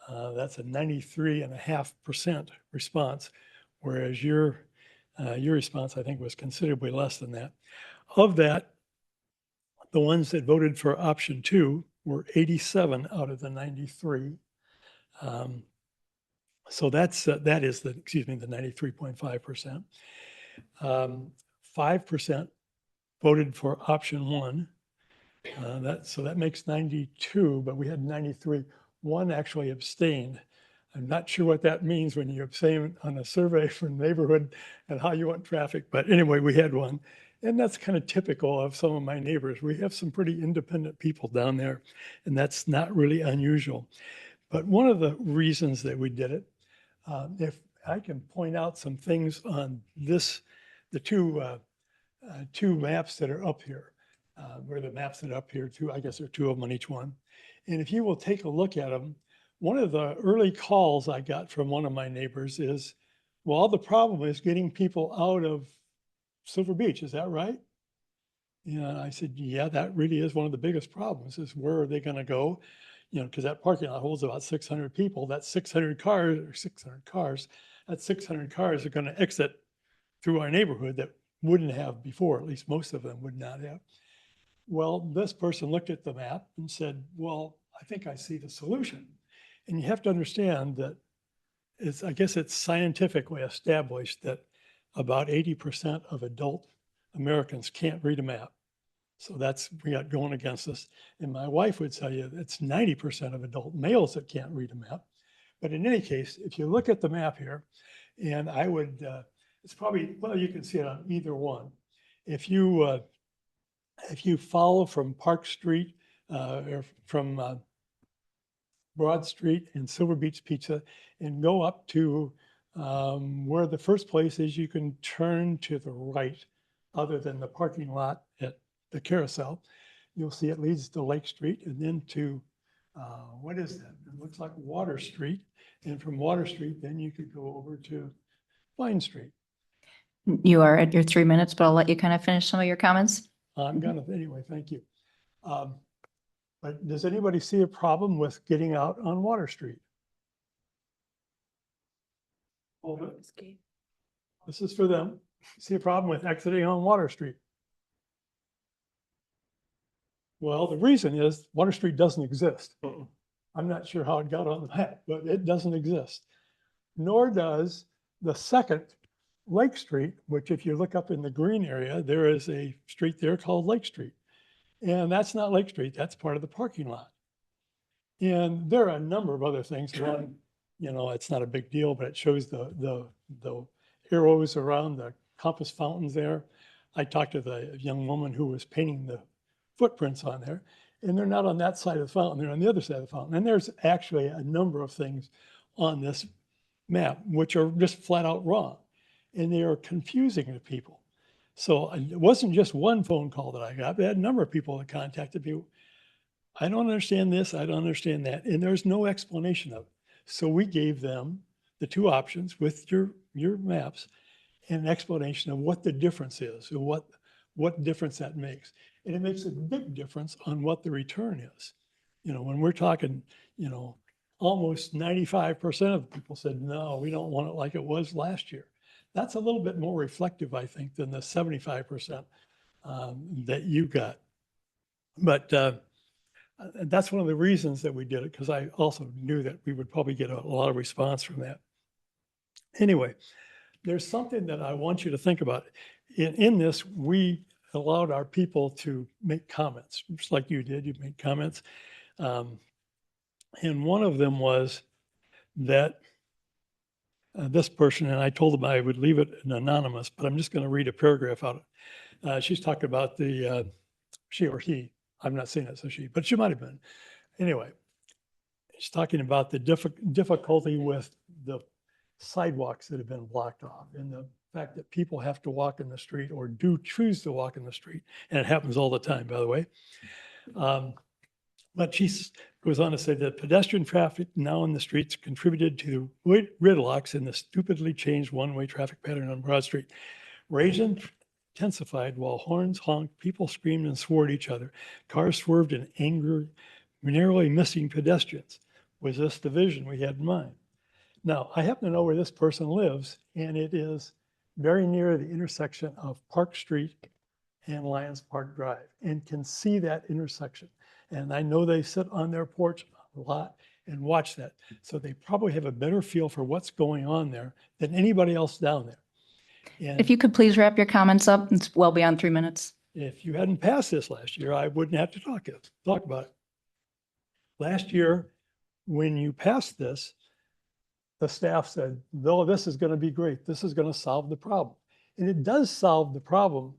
93.5% response, whereas your response, I think, was considerably less than that. Of that, the ones that voted for option 2 were 87 out of the 93. So that is the 93.5%. 5% voted for option 1. So that makes 92, but we had 93. One actually abstained. I'm not sure what that means when you abstain on a survey for neighborhood and how you want traffic, but anyway, we had one. And that's kind of typical of some of my neighbors. We have some pretty independent people down there, and that's not really unusual. But one of the reasons that we did it, if I can point out some things on this, the two maps that are up here, or the maps that are up here too, I guess there are 2 of them on each one. And if you will take a look at them, one of the early calls I got from one of my neighbors is, well, the problem is getting people out of Silver Beach, is that right? And I said, yeah, that really is one of the biggest problems, is where are they going to go? Because that parking lot holds about 600 people. That's 600 cars, that's 600 cars are going to exit through our neighborhood that wouldn't have before, at least most of them would not have. Well, this person looked at the map and said, well, I think I see the solution. And you have to understand that I guess it's scientifically established that about 80% of adult Americans can't read a map. So we got going against us. And my wife would tell you it's 90% of adult males that can't read a map. But in any case, if you look at the map here, and I would, it's probably, well, you can see it on either one. If you follow from Park Street or from Broad Street and Silver Beach Pizza and go up to where the first place is, you can turn to the right, other than the parking lot at the Carousel. You'll see it leads to Lake Street and then to, what is that? It looks like Water Street. And from Water Street, then you could go over to Vine Street. You are at your 3 minutes, but I'll let you kind of finish some of your comments. I'm gonna, anyway, thank you. But does anybody see a problem with getting out on Water Street? This is for them. See a problem with exiting on Water Street? Well, the reason is Water Street doesn't exist. I'm not sure how it got on the map, but it doesn't exist. Nor does the second Lake Street, which if you look up in the green area, there is a street there called Lake Street. And that's not Lake Street, that's part of the parking lot. And there are a number of other things. One, it's not a big deal, but it shows the arrows around compass fountains there. I talked to the young woman who was painting the footprints on there, and they're not on that side of the fountain, they're on the other side of the fountain. And there's actually a number of things on this map which are just flat out wrong, and they are confusing to people. So it wasn't just one phone call that I got, but I had a number of people that contacted me. I don't understand this, I don't understand that, and there's no explanation of it. So we gave them the two options with your maps and an explanation of what the difference is, and what difference that makes. And it makes a big difference on what the return is. You know, when we're talking, you know, almost 95% of the people said, no, we don't want it like it was last year. That's a little bit more reflective, I think, than the 75% that you got. But that's one of the reasons that we did it, because I also knew that we would probably get a lot of response from that. Anyway, there's something that I want you to think about. In this, we allowed our people to make comments, just like you did. You made comments. And one of them was that this person, and I told them I would leave it anonymous, but I'm just going to read a paragraph out of it. She's talking about the, she or he, I'm not saying it's a she, but she might have been. Anyway, she's talking about the difficulty with the sidewalks that have been blocked off, and the fact that people have to walk in the street or do choose to walk in the street. And it happens all the time, by the way. But she goes on to say that pedestrian traffic now in the streets contributed to gridlocks in the stupidly changed one-way traffic pattern on Broad Street. Rage intensified while horns honked, people screamed and swore at each other. Cars swerved in anger, narrowly missing pedestrians. Was this the vision we had in mind? Now, I happen to know where this person lives, and it is very near the intersection of Park Street and Lions Park Drive, and can see that intersection. And I know they sit on their porch a lot and watch that. So they probably have a better feel for what's going on there than anybody else down there. And If you could please wrap your comments up, it's well beyond 3 minutes. if you hadn't passed this last year, I wouldn't have to talk about it. Last year, when you passed this, the staff said, no, this is going to be great. This is going to solve the problem. And it does solve the problem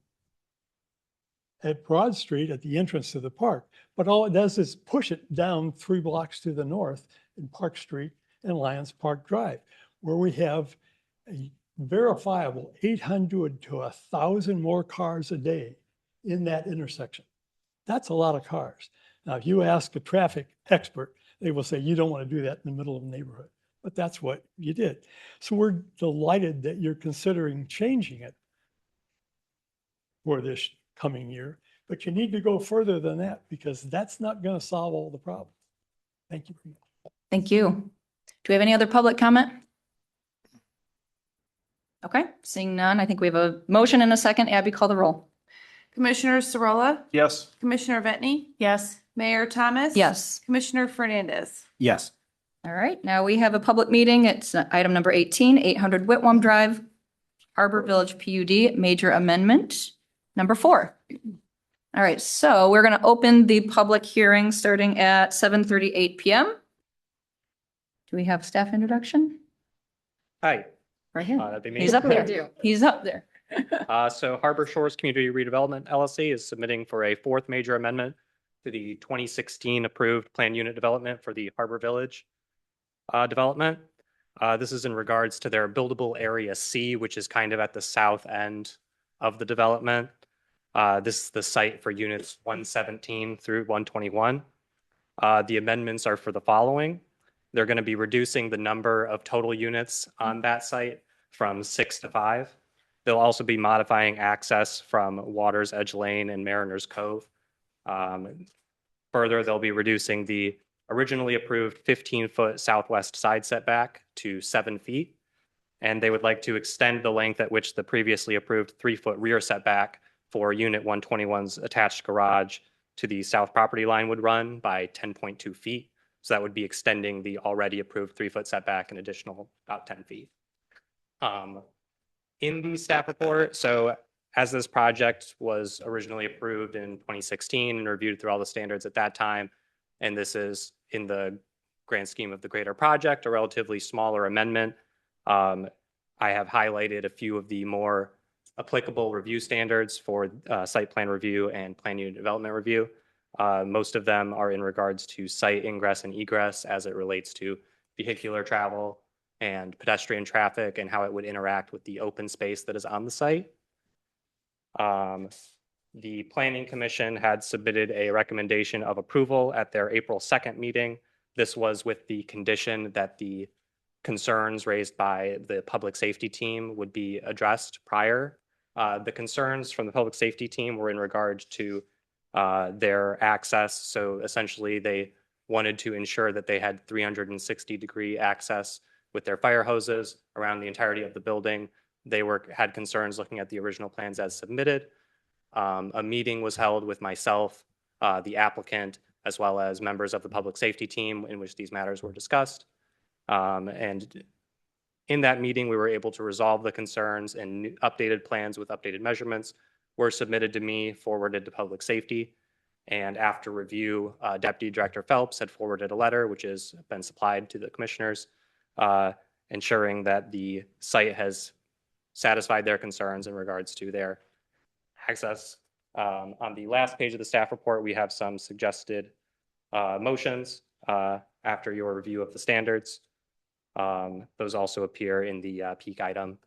at Broad Street at the entrance to the park. But all it does is push it down 3 blocks to the north in Park Street and Lions Park Drive, where we have a verifiable 800 to 1,000 more cars a day in that intersection. That's a lot of cars. Now, if you ask a traffic expert, they will say you don't want to do that in the middle of the neighborhood. But that's what you did. So we're delighted that you're considering changing it for this coming year. But you need to go further than that, because that's not going to solve all the problems. Thank you very much. Thank you. Do we have any other public comment? Okay, seeing none, I think we have a motion and a second. Abby, call the roll. Commissioner Sorolla, Yes. Commissioner Vetni, Yes. Mayor Thomas. Yes. Commissioner Fernandez. Yes. All right, now we have a public meeting. It's item number 18, 800 Whitwam Drive, Harbor Village PUD, major amendment, number 4. All right, so we're going to open the public hearing starting at 7:38 PM. Do we have staff introduction? Hi. Right here. That'd be me. He's up there. He's up there. So Harbor Shores Community Redevelopment LLC is submitting for a 4th major amendment to the 2016 approved plan unit development for the Harbor Village development. This is in regards to their buildable area C, which is kind of at the south end of the development. This is the site for units 117 through 121. The amendments are for the following. They're going to be reducing the number of total units on that site from 6 to 5. They'll also be modifying access from Waters Edge Lane and Mariners Cove. Further, they'll be reducing the originally approved 15-foot southwest side setback to 7 feet. And they would like to extend the length at which the previously approved 3-foot rear setback for Unit 121's attached garage to the south property line would run by 10.2 feet. So that would be extending the already approved 3-foot setback an additional about 10 feet. In the staff report, so as this project was originally approved in 2016 and reviewed through all the standards at that time, and this is in the grand scheme of the greater project, a relatively smaller amendment, I have highlighted a few of the more applicable review standards for site plan review and plan unit development review. Most of them are in regards to site ingress and egress as it relates to vehicular travel and pedestrian traffic and how it would interact with the open space that is on the site. The Planning Commission had submitted a recommendation of approval at their April 2nd meeting. This was with the condition that the concerns raised by the public safety team would be addressed prior. The concerns from the public safety team were in regard to their access. So essentially they wanted to ensure that they had 360-degree access with their fire hoses around the entirety of the building. They had concerns looking at the original plans as submitted. A meeting was held with myself, the applicant, as well as members of the public safety team in which these matters were discussed. And in that meeting, we were able to resolve the concerns, and updated plans with updated measurements were submitted to me, forwarded to public safety. And after review, Deputy Director Phelps had forwarded a letter, which has been supplied to the commissioners, ensuring that the site has satisfied their concerns in regards to their access. On the last page of the staff report, we have some suggested motions after your review of the standards. Those also appear in the peak item.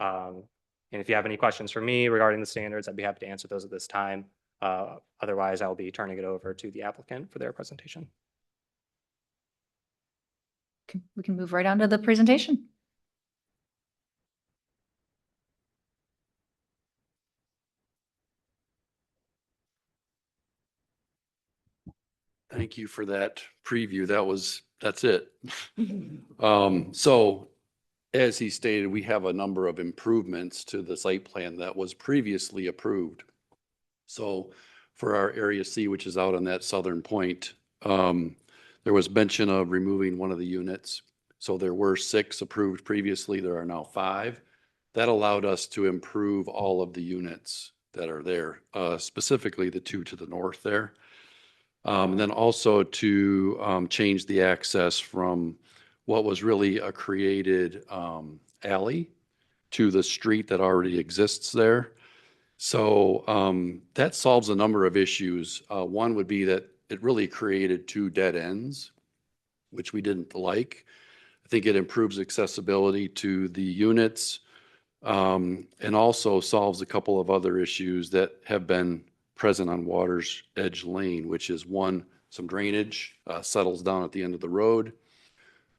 And if you have any questions for me regarding the standards, I'd be happy to answer those at this time. Otherwise, I'll be turning it over to the applicant for their presentation. We can move right on to the presentation. Thank you for that preview. That's it. So as he stated, we have a number of improvements to the site plan that was previously approved. So for our Area C, which is out on that southern point, there was mention of removing one of the units. So there were 6 approved previously. There are now 5. That allowed us to improve all of the units that are there, specifically the 2 to the north there. And then also to change the access from what was really a created alley to the street that already exists there. So that solves a number of issues. One would be that it really created 2 dead ends, which we didn't like. I think it improves accessibility to the units and also solves a couple of other issues that have been present on Water's Edge Lane, which is one, some drainage settles down at the end of the road,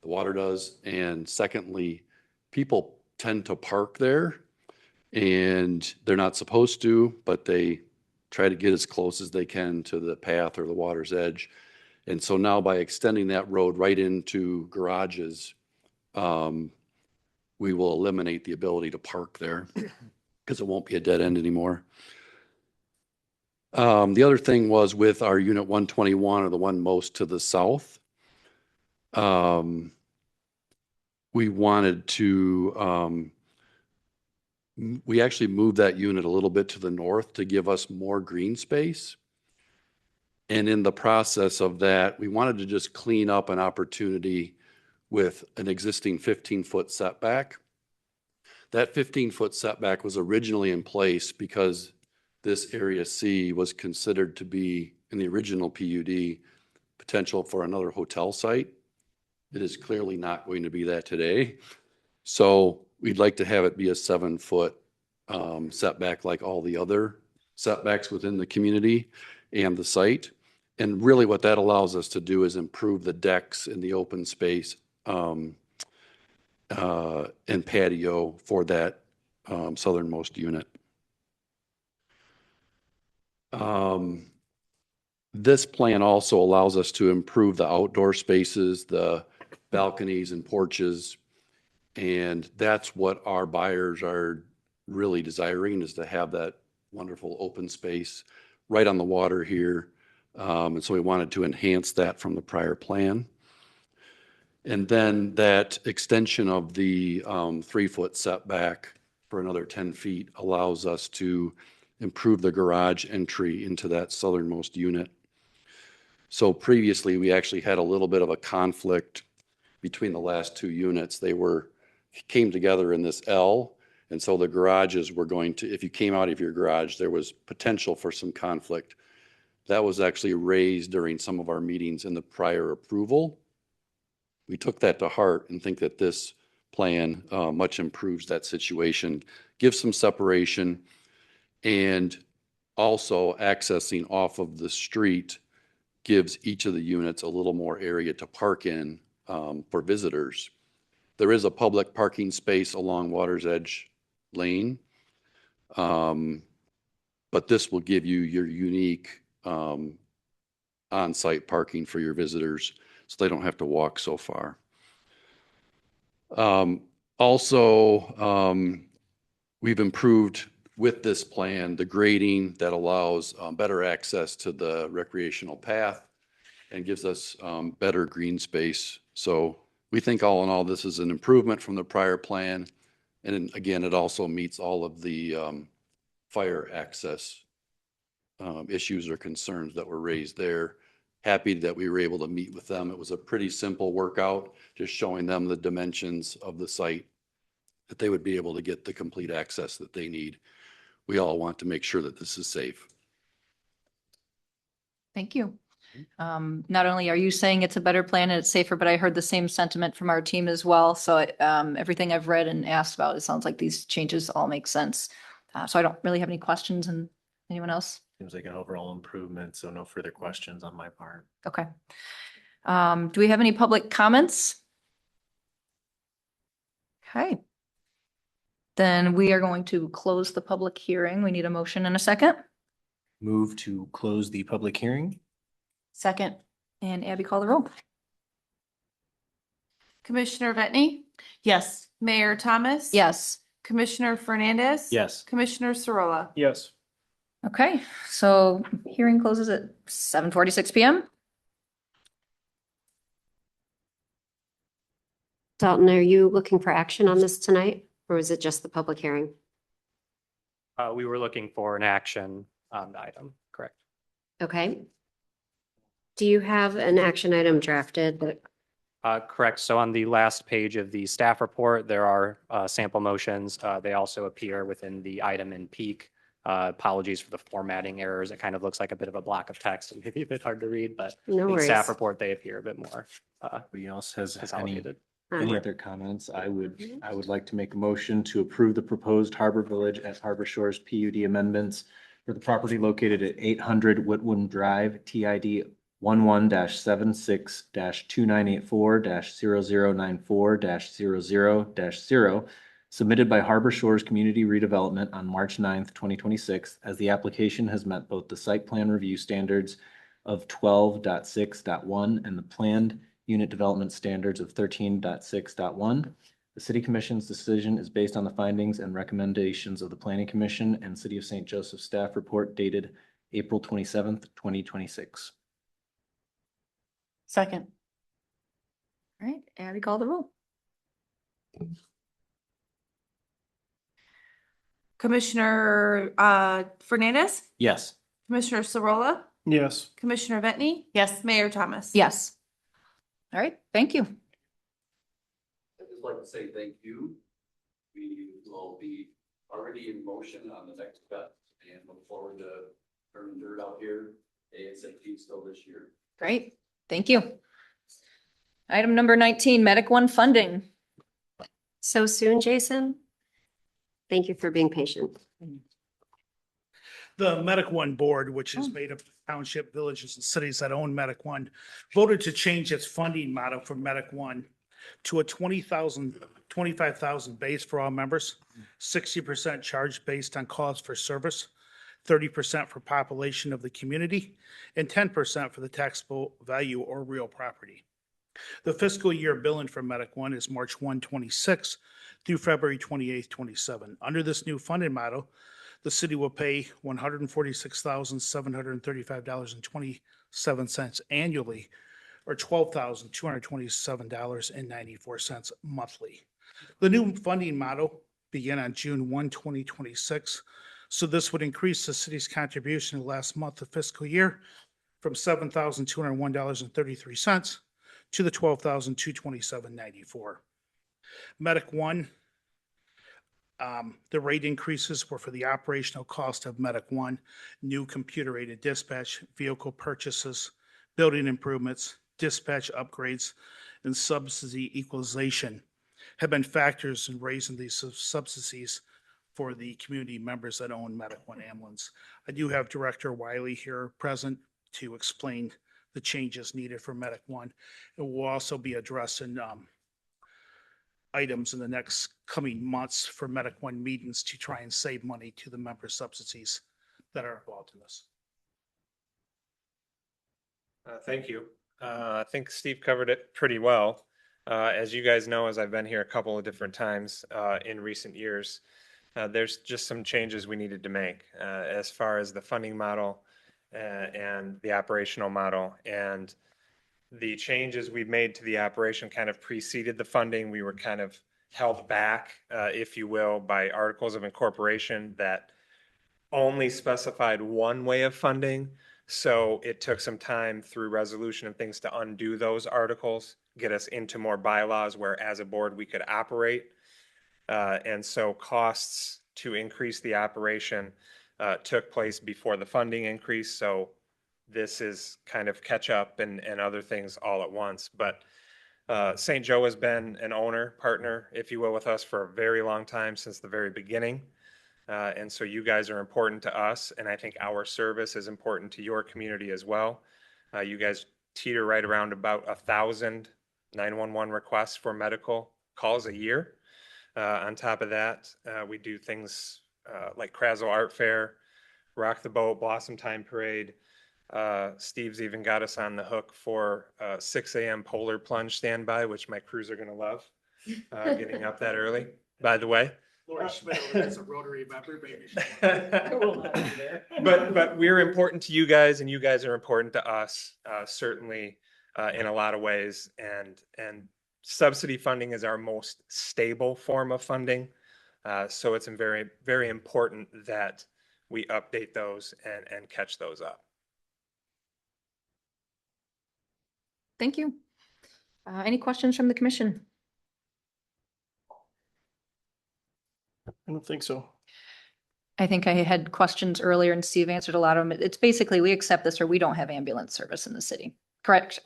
the water does, and secondly, people tend to park there and they're not supposed to, but they try to get as close as they can to the path or the water's edge. And so now by extending that road right into garages, we will eliminate the ability to park there because it won't be a dead end anymore. The other thing was with our unit 121, or the one most to the south, we wanted to, we actually moved that unit a little bit to the north to give us more green space. And in the process of that, we wanted to just clean up an opportunity with an existing 15-foot setback. That 15-foot setback was originally in place because this Area C was considered to be, in the original PUD, potential for another hotel site. It is clearly not going to be that today. So we'd like to have it be a 7-foot setback like all the other setbacks within the community and the site. And really what that allows us to do is improve the decks in the open space and patio for that southernmost unit. This plan also allows us to improve the outdoor spaces, the balconies and porches. And that's what our buyers are really desiring, is to have that wonderful open space right on the water here. And so we wanted to enhance that from the prior plan. And then that extension of the 3-foot setback for another 10 feet allows us to improve the garage entry into that southernmost unit. So previously, we actually had a little bit of a conflict between the last 2 units. They came together in this L, And so the garages were going to, if you came out of your garage, there was potential for some conflict. That was actually raised during some of our meetings in the prior approval. We took that to heart and think that this plan much improves that situation, gives some separation, and also accessing off of the street gives each of the units a little more area to park in for visitors. There is a public parking space along Water's Edge Lane, but this will give you your unique on-site parking for your visitors, so they don't have to walk so far. Also, we've improved with this plan the grading that allows better access to the recreational path and gives us better green space. So we think all in all, this is an improvement from the prior plan. And then, again, it also meets all of the fire access issues or concerns that were raised there. Happy that we were able to meet with them. It was a pretty simple workout, just showing them the dimensions of the site, that they would be able to get the complete access that they need. We all want to make sure that this is safe. Thank you. Not only are you saying it's a better plan and it's safer, but I heard the same sentiment from our team as well. So everything I've read and asked about, it sounds like these changes all make sense. So I don't really have any questions. And anyone else? Seems like an overall improvement, so no further questions on my part. Okay. Do we have any public comments? Okay. Then we are going to close the public hearing. We need a motion and a second. Move to close the public hearing. Second. And Abby, call the roll. Commissioner Vetni, Yes. Mayor Thomas. Yes. Commissioner Fernandez. Yes. Commissioner Sorolla. Yes. Okay, so hearing closes at 7:46 p.m. Dalton, are you looking for action on this tonight, or is it just the public hearing? We were looking for an action on the item, correct? Okay. Do you have an action item drafted that? Correct. So on the last page of the staff report, there are sample motions. They also appear within the item in peak. Apologies for the formatting errors. It kind of looks like a bit of a block of text and maybe a bit hard to read, but No in staff worries. report, they appear a bit more Anybody else has any consolidated. other comments? I would like to make a motion to approve the proposed Harbor Village at Harbor Shores PUD amendments for the property located at 800 Whitwood Drive, TID 11-76-294-0094-00-0, submitted by Harbor Shores Community Redevelopment on March 9th, 2026, as the application has met both the site plan review standards of 12.6.1 and the planned unit development standards of 13.6.1. The City Commission's decision is based on the findings and recommendations of the Planning Commission and City of St. Joseph staff report dated April 27th, 2026. Second. All right, Abby, call the roll. Commissioner Fernandez. Yes. Commissioner Sorolla. Yes. Commissioner Vetni. Yes. Mayor Thomas. Yes. All right, thank you. I'd just like to say thank you. We will be already in motion on the next step and look forward to turning dirt out here ASAP still this year. Great, thank you. Item number 19, Medic One funding. So soon, Jason? Thank you for being patient. The Medic One Board, which is made up of township, villages, and cities that own Medic One, voted to change its funding model for Medic One to a 25,000 base for all members, 60% charge based on cost for service, 30% for population of the community, and 10% for the taxable value or real property. The fiscal year billing for Medic One is March 1, 26 through February 28, 27. Under this new funding model, the city will pay $146,735.27 annually, or $12,227.94 monthly. The new funding model began on June 1, 2026. So this would increase the city's contribution last month of fiscal year from $7,201.33 to the $12,227.94. Medic One The rate increases were for the operational cost of Medic One, new computer-aided dispatch, vehicle purchases, building improvements, dispatch upgrades, and subsidy equalization have been factors in raising these subsidies for the community members that own Medic One ambulance. I do have Director Wiley here present to explain the changes needed for Medic One. It will also be addressing items in the next coming months for Medic One meetings to try and save money to the member subsidies that are involved in this. Thank you. I think Steve covered it pretty well. As you guys know, as I've been here a couple of different times in recent years, there's just some changes we needed to make as far as the funding model and the operational model. And the changes we've made to the operation kind of preceded the funding. We were kind of held back, if you will, by articles of incorporation that only specified one way of funding. So it took some time through resolution and things to undo those articles, get us into more bylaws where as a board we could operate. And so costs to increase the operation took place before the funding increase. So this is kind of catch up and other things all at once. But St. Joe has been an owner, partner, if you will, with us for a very long time, since the very beginning. And so you guys are important to us, and I think our service is important to your community as well. You guys teeter right around about 1,000 911 requests for medical calls a year. On top of that, we do things like Krazel Art Fair, Rock the Boat, Blossom Time Parade. Steve's even got us on the hook for 6 a.m. polar plunge standby, which my crews are going to love, getting up that early, by the way. Lori Schmidt is a Rotary member, maybe. But we're important to you guys, and you guys are important to us, certainly in a lot of ways. And subsidy funding is our most stable form of funding. So it's very, very important that we update those and catch those up. Thank you. Any questions from the commission? I don't think so. I think I had questions earlier and Steve answered a lot of them. It's basically, we accept this or we don't have ambulance service in the city, correct?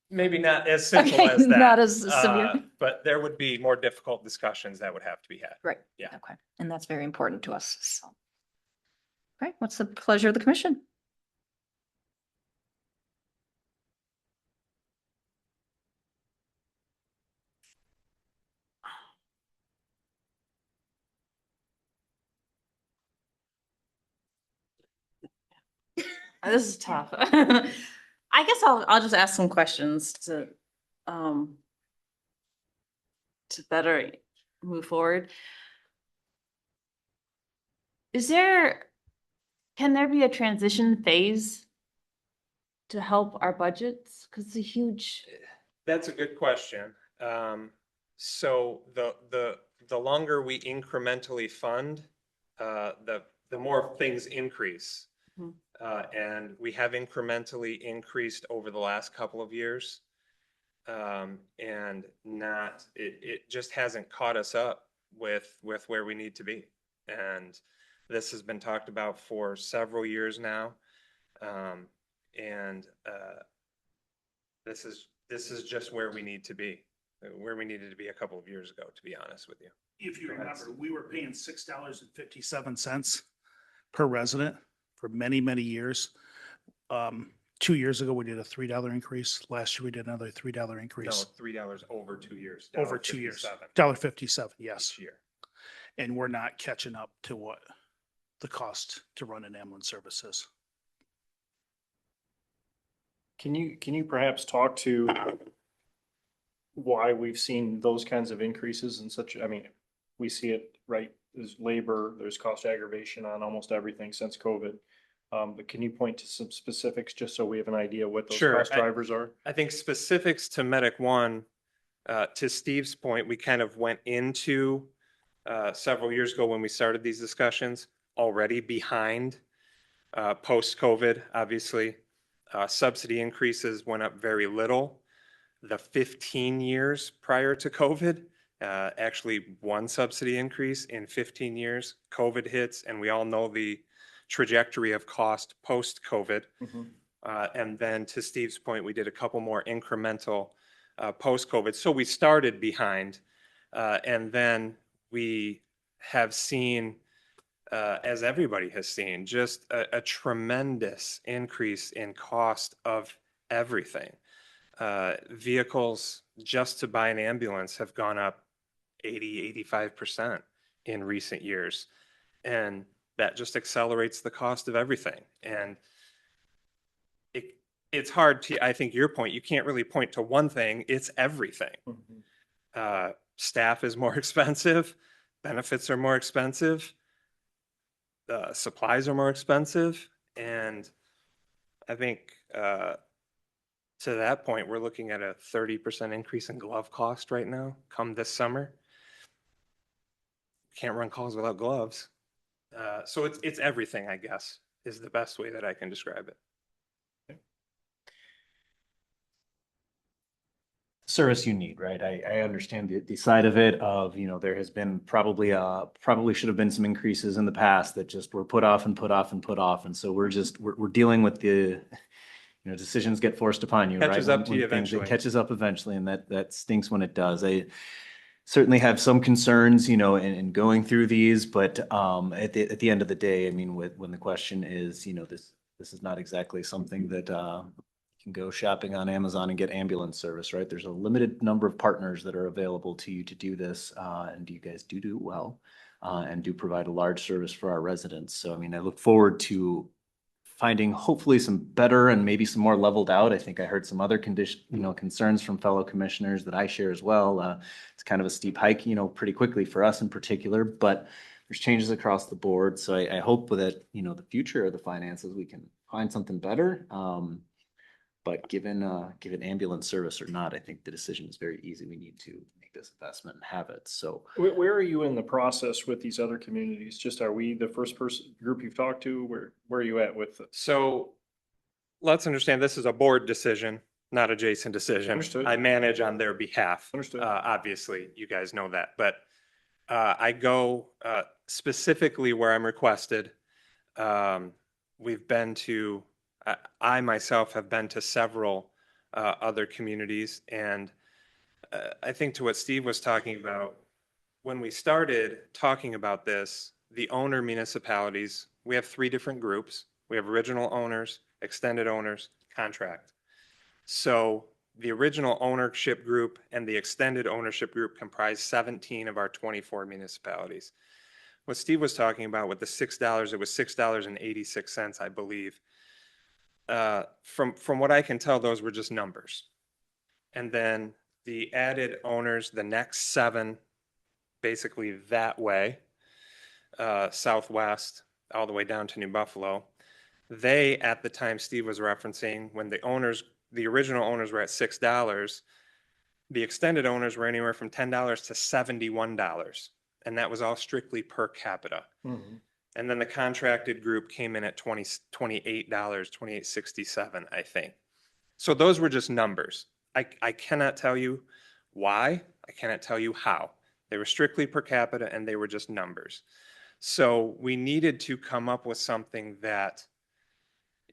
Maybe not as simple Okay, as that. not as severe. But there would be more difficult discussions that would have to be had. Right. Yeah. Okay. And that's very important to us. So. All right. What's the pleasure of the commission? This is tough. I guess I'll just ask some questions to better move forward. Can there be a transition phase to help our budgets? Because it's a huge. That's a good question. So the longer we incrementally fund, the more things increase. And we have incrementally increased over the last couple of years. And it just hasn't caught us up with where we need to be. And this has been talked about for several years now. This is just where we need to be, where we needed to be a couple of years ago, to be honest with you. If you remember, we were paying $6.57 per resident for many, many years. 2 years ago, we did a $3 increase. Last year, we did another $3 increase. No, $3 over 2 years. Over 2 years. $1.57. $1.57, yes. Each year. And we're not catching up to what the cost to run an ambulance service is. Can you perhaps talk to why we've seen those kinds of increases in such, I mean, we see it, right? There's labor, there's cost aggravation on almost everything since COVID. But can you point to some specifics just so we have an idea what those Sure. cost drivers are? I think specifics to Medic One, to Steve's point, we kind of went into several years ago when we started these discussions already behind post-COVID, obviously. Subsidy increases went up very little the 15 years prior to COVID, Actually, one subsidy increase in 15 years. COVID hits, and we all know the trajectory of cost post-COVID. And then to Steve's point, we did a couple more incremental post-COVID. So we started behind, and then we have seen, as everybody has seen, just a tremendous increase in cost of everything. Vehicles just to buy an ambulance have gone up 80-85% in recent years. And that just accelerates the cost of everything. And it's hard to, I think your point, you can't really point to one thing, it's everything. Staff is more expensive, benefits are more expensive, supplies are more expensive. And I think to that point, we're looking at a 30% increase in glove cost right now, come this summer. Can't run calls without gloves. So it's everything, I guess, is the best way that I can describe it. Service you need, right? I understand the side of it of, you know, there has been probably should have been some increases in the past that just were put off and put off and put off. And so we're dealing with the, you know, decisions get forced upon you, right? Catches up to When you things- eventually. It catches up eventually, and that stinks when it does. I certainly have some concerns, you know, in going through these, but at the end of the day, I mean, when the question is, you know, this is not exactly something that you can go shopping on Amazon and get ambulance service, right? There's a limited number of partners that are available to you to do this, and you guys do well, and do provide a large service for our residents. So, I mean, I look forward to finding hopefully some better and maybe some more leveled out. I think I heard some other concerns from fellow commissioners that I share as well. It's kind of a steep hike, you know, pretty quickly for us in particular, but there's changes across the board. So I hope that, you know, the future of the finances, we can find something better. But given ambulance service or not, I think the decision is very easy. We need to make this investment and have it. So Where are you in the process with these other communities? Just, are we the first group you've talked to? Where are you at with it? So let's understand this is a board decision, not a Jason decision. Understood. I manage on their behalf. Understood. Obviously, you guys know that, but I go specifically where I'm requested. We've been to, I myself have been to several other communities, and I think to what Steve was talking about, when we started talking about this, the owner municipalities, we have 3 different groups. We have original owners, extended owners, contract. So the original ownership group and the extended ownership group comprise 17 of our 24 municipalities. What Steve was talking about with the $6, it was $6.86, I believe. From what I can tell, those were just numbers. And then the added owners, the next 7, basically that way, southwest, all the way down to New Buffalo, they, at the time Steve was referencing, when the original owners were at $6, the extended owners were anywhere from $10 to $71. And that was all strictly per capita. Mhm. And then the contracted group came in at $28, $28.67, I think. So those were just numbers. I cannot tell you why. I cannot tell you how. They were strictly per capita and they were just numbers. So we needed to come up with something that,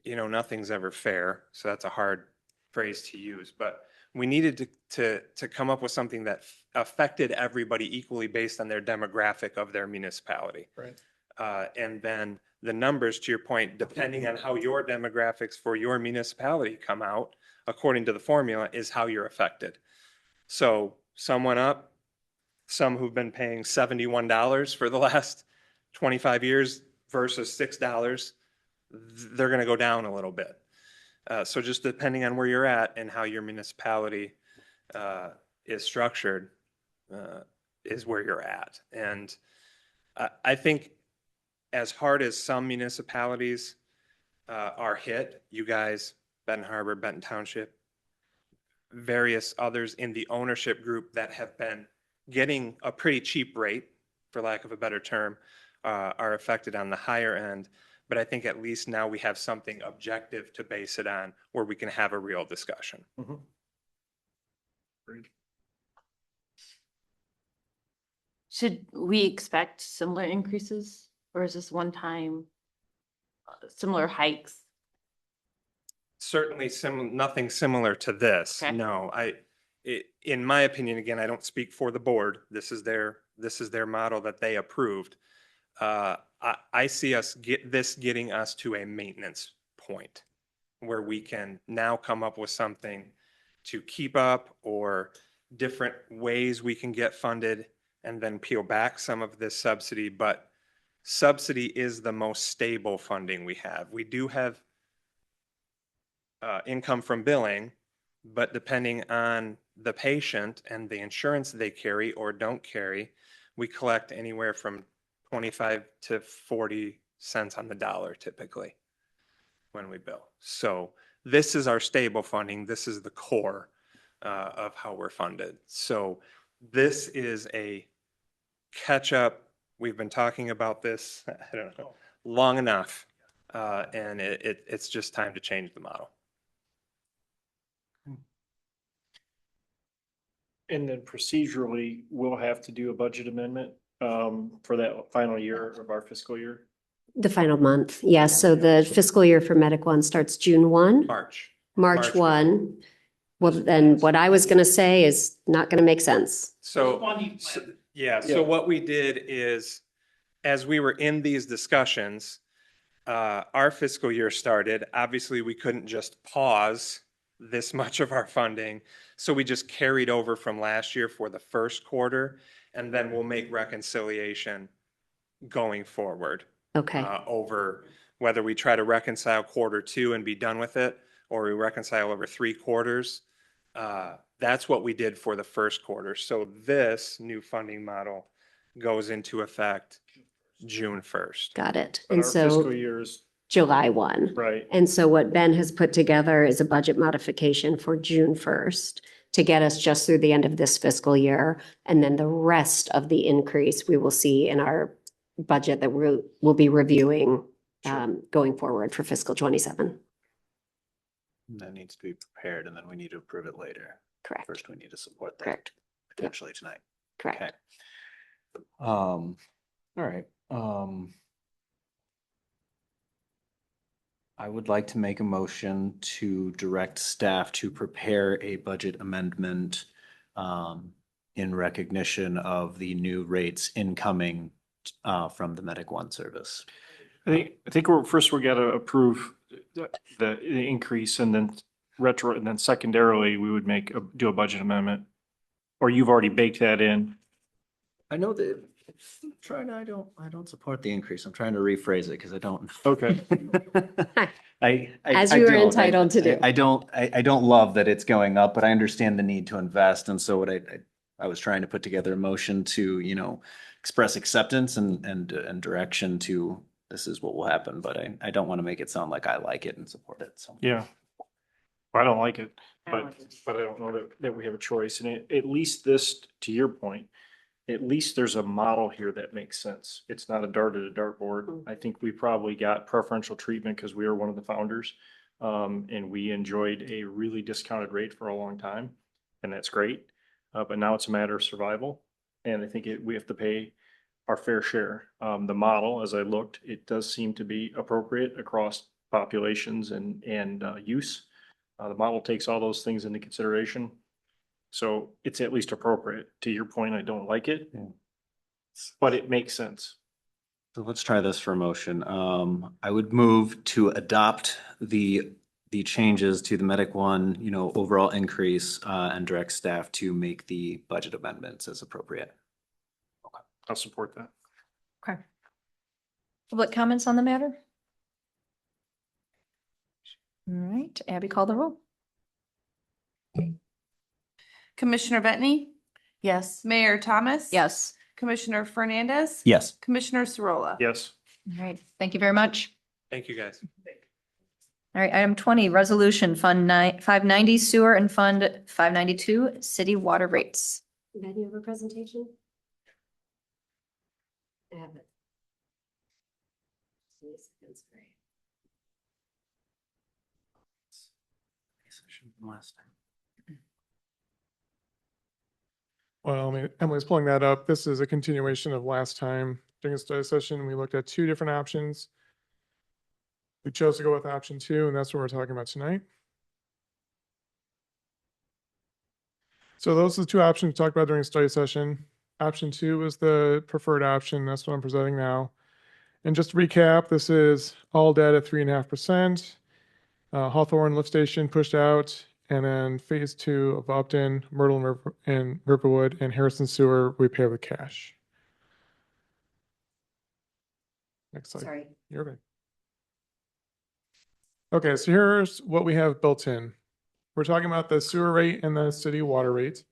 you know, nothing's ever fair. So that's a hard phrase to use, but we needed to come up with something that affected everybody equally based on their demographic of their municipality. Right. And then the numbers, to your point, depending on how your demographics for your municipality come out, according to the formula, is how you're affected. So some went up, some who've been paying $71 for the last 25 years versus $6, they're going to go down a little bit. So just depending on where you're at and how your municipality is structured is where you're at. And I think as hard as some municipalities are hit, you guys, Benton Harbor, Benton Township, various others in the ownership group that have been getting a pretty cheap rate, for lack of a better term, are affected on the higher end. But I think at least now we have something objective to base it on where we can have a real discussion. Mhm. Agreed. Should we expect similar increases or is this one time similar hikes? Certainly nothing similar to this. Okay. No, in my opinion, again, I don't speak for the board. This is their model that they approved. I see us getting us to a maintenance point where we can now come up with something to keep up or different ways we can get funded and then peel back some of this subsidy. But subsidy is the most stable funding we have. We do have income from billing, but depending on the patient and the insurance they carry or don't carry, we collect anywhere from 25 to 40 cents on the dollar typically when we bill. So this is our stable funding. This is the core of how we're funded. So this is a catch up. We've been talking about this, I don't know, long enough. And it's just time to change the model. And then procedurally, we'll have to do a budget amendment for that final year of our fiscal year. The final month, yes. So the fiscal year for Medic One starts June 1. March. March 1. Well, then what I was going to say is not going to make sense. So what we did is, as we were in these discussions, our fiscal year started. Obviously, we couldn't just pause this much of our funding. So we just carried over from last year for the first quarter, and then we'll make reconciliation going forward. Okay. Over whether we try to reconcile quarter 2 and be done with it, or we reconcile over 3 quarters. That's what we did for the first quarter. So this new funding model goes into effect June 1st. Got it. But And our so fiscal years, July 1. right? And so what Ben has put together is a budget modification for June 1st to get us just through the end of this fiscal year. And then the rest of the increase we will see in our budget that we'll be reviewing going forward for fiscal 27. That needs to be prepared and then we need to approve it later. Correct. First, we need to support that. Correct. Potentially tonight. Correct. Okay. All right. I would like to make a motion to direct staff to prepare a budget amendment in recognition of the new rates incoming from the Medic One service. I think first we got to approve the increase and then and then secondarily, we would do a budget amendment. Or you've already baked that in. I know that I don't support the increase. I'm trying to rephrase it because I don't. Okay. As you are entitled to do. I don't love that it's going up, but I understand the need to invest. And so what I was trying to put together a motion to, express acceptance and direction to this is what will happen, but I don't want to make it sound like I like it and support it. So. Yeah. I don't like it, but I don't know that we have a choice. And at least this, to your point, at least there's a model here that makes sense. It's not a dart at a dartboard. I think we probably got preferential treatment because we were one of the founders. And we enjoyed a really discounted rate for a long time, and that's great. But now it's a matter of survival. And I think we have to pay our fair share. The model, as I looked, it does seem to be appropriate across populations and use. The model takes all those things into consideration. So it's at least appropriate. To your point, I don't like it, but it makes sense. So let's try this for a motion. I would move to adopt the changes to the Medic One, overall increase, and direct staff to make the budget amendments as appropriate. Okay, I'll support that. Okay. Public comments on the matter? All right, Abby, call the roll. Commissioner Bentley? Yes. Mayor Thomas? Yes. Commissioner Fernandez? Yes. Commissioner Sorolla? Yes. All right, thank you very much. Thank you, guys. All right, item 20, resolution Fund 590 Sewer and Fund 592 City Water Rates. Ben, you have a presentation? I have it. Last time. Well, Emily's pulling that up. This is a continuation of last time during the study session. We looked at two different options. We chose to go with option 2, and that's what we're talking about tonight. So those are the two options we talked about during the study session. Option 2 was the preferred option. That's what I'm presenting now. And just to recap, this is all dead at 3.5%. Hawthorne lift station pushed out, and then phase 2 of Upton, Myrtle and Riverwood, and Harrison Sewer we pay with cash. Next slide. Sorry. You're okay. Okay, so here's what we have built in. We're talking about the sewer rate and the city water rate.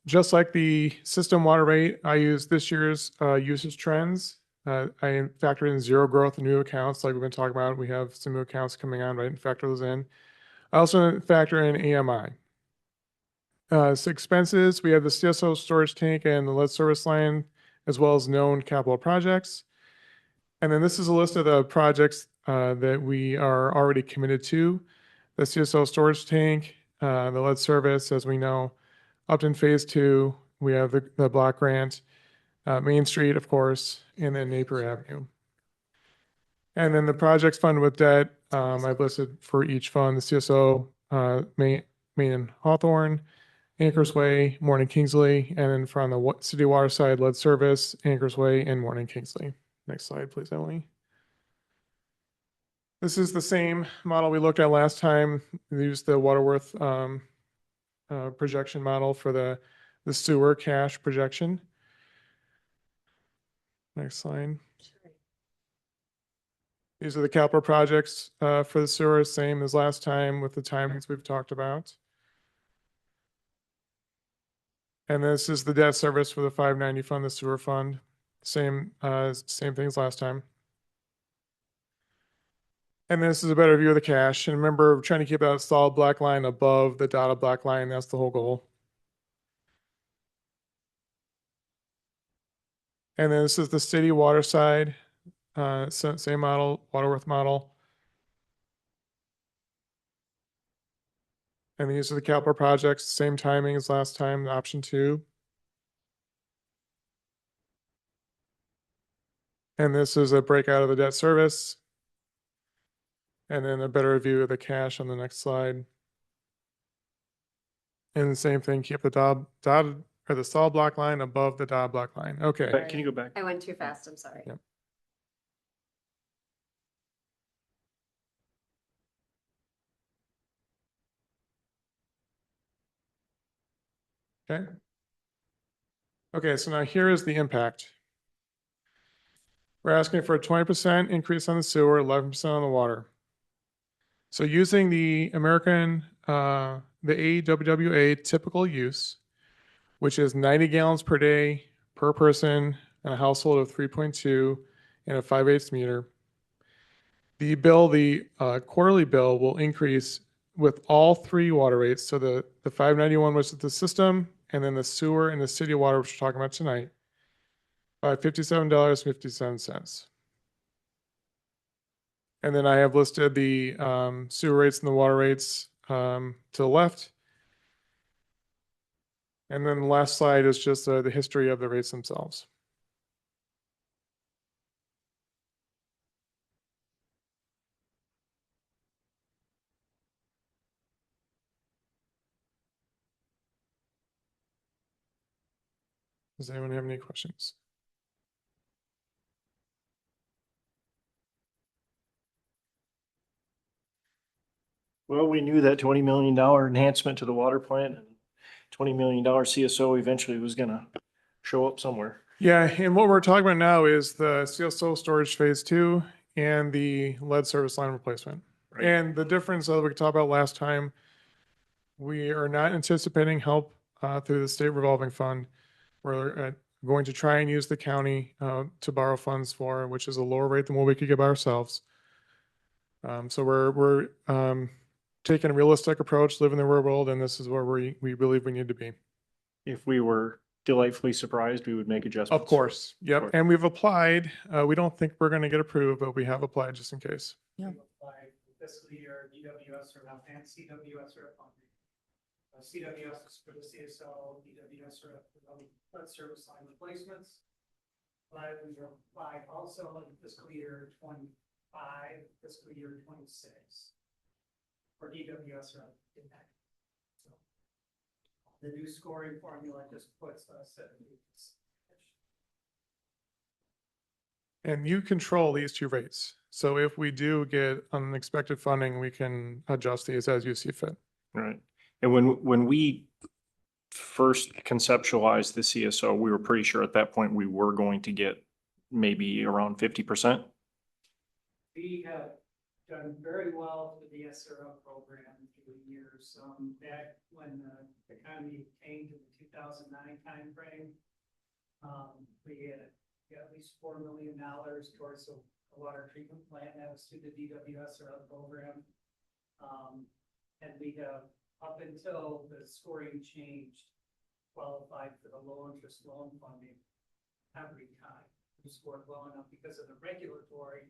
Just like the system water rate, I use this year's usage trends. I factor in zero growth in new accounts like we've been talking about. We have some new accounts coming on, right, and factor those in. I also factor in AMI. So expenses, we have the CSO storage tank and the lead service line, as well as known capital projects. And then this is a list of the projects that we are already committed to. The CSO storage tank, the lead service, as we know, Upton Phase 2, we have the block grant, Main Street, of course, and then Napier Avenue. And then the projects funded with debt, I've listed for each fund, the CSO, Main and Hawthorne, Anchors Way, Morning Kingsley, and then from the city water side, lead service, Anchors Way, and Morning Kingsley. Next slide, please, Emily. This is the same model we looked at last time. We used the Waterworth projection model for the sewer cash projection. Next slide. These are the capital projects for the sewer, same as last time with the timings we've talked about. And this is the debt service for the 590 fund, the sewer fund. Same things last time. And this is a better view of the cash. And remember, we're trying to keep that solid black line above the dotted black line. That's the whole goal. And then this is the city water side. Same model, Waterworth model. And these are the capital projects, same timing as last time, option 2. And this is a breakout of the debt service. And then a better view of the cash on the next slide. And the same thing, keep the dotted or the solid block line above the dotted block line. Okay. Can you go back? I went too fast, I'm sorry. Yep. Okay. Okay, so now here is the impact. We're asking for a 20% increase on the sewer, 11% on the water. So using the American, the AWWA typical use, which is 90 gallons per day per person in a household of 3.2 and a 5/8 meter. The bill, the quarterly bill will increase with all 3 water rates. So the 591, which is the system, and then the sewer and the city water, which we're talking about tonight, by $57.57. And then I have listed the sewer rates and the water rates to the left. And then the last slide is just the history of the rates themselves. Does anyone have any questions? Well, we knew that $20 million enhancement to the water plant and $20 million CSO eventually was gonna show up somewhere. Yeah, and what we're talking about now is the CSO storage phase 2 and the lead service line replacement. Right. And the difference that we talked about last time, we are not anticipating help through the state revolving fund. We're going to try and use the county to borrow funds for, which is a lower rate than what we could get by ourselves. So we're taking a realistic approach, live in the real world, and this is where we believe we need to be. If we were delightfully surprised, we would make adjustments. Of course, yep. course. And we've applied. We don't think we're going to get approved, but we have applied just in case. We applied fiscal year DWS or not, and CWS or funding. CWS is for the CSO, DWS are for the flood service line replacements. But we will apply also in fiscal year 25, fiscal year 26. For DWS are in that. So the new scoring formula just puts us at weeks. And you control these two rates. So if we do get unexpected funding, we can adjust these as you see fit. Right. And when we first conceptualized the CSO, we were pretty sure at that point we were going to get maybe around 50%. We have done very well with the SRO program through the years. Back when the economy came to the 2009 timeframe, we had at least $4 million towards a water treatment plant that was through the DWSRO program. And we have, up until the scoring changed, qualified for the low interest loan funding every time. We scored well enough because of the regulatory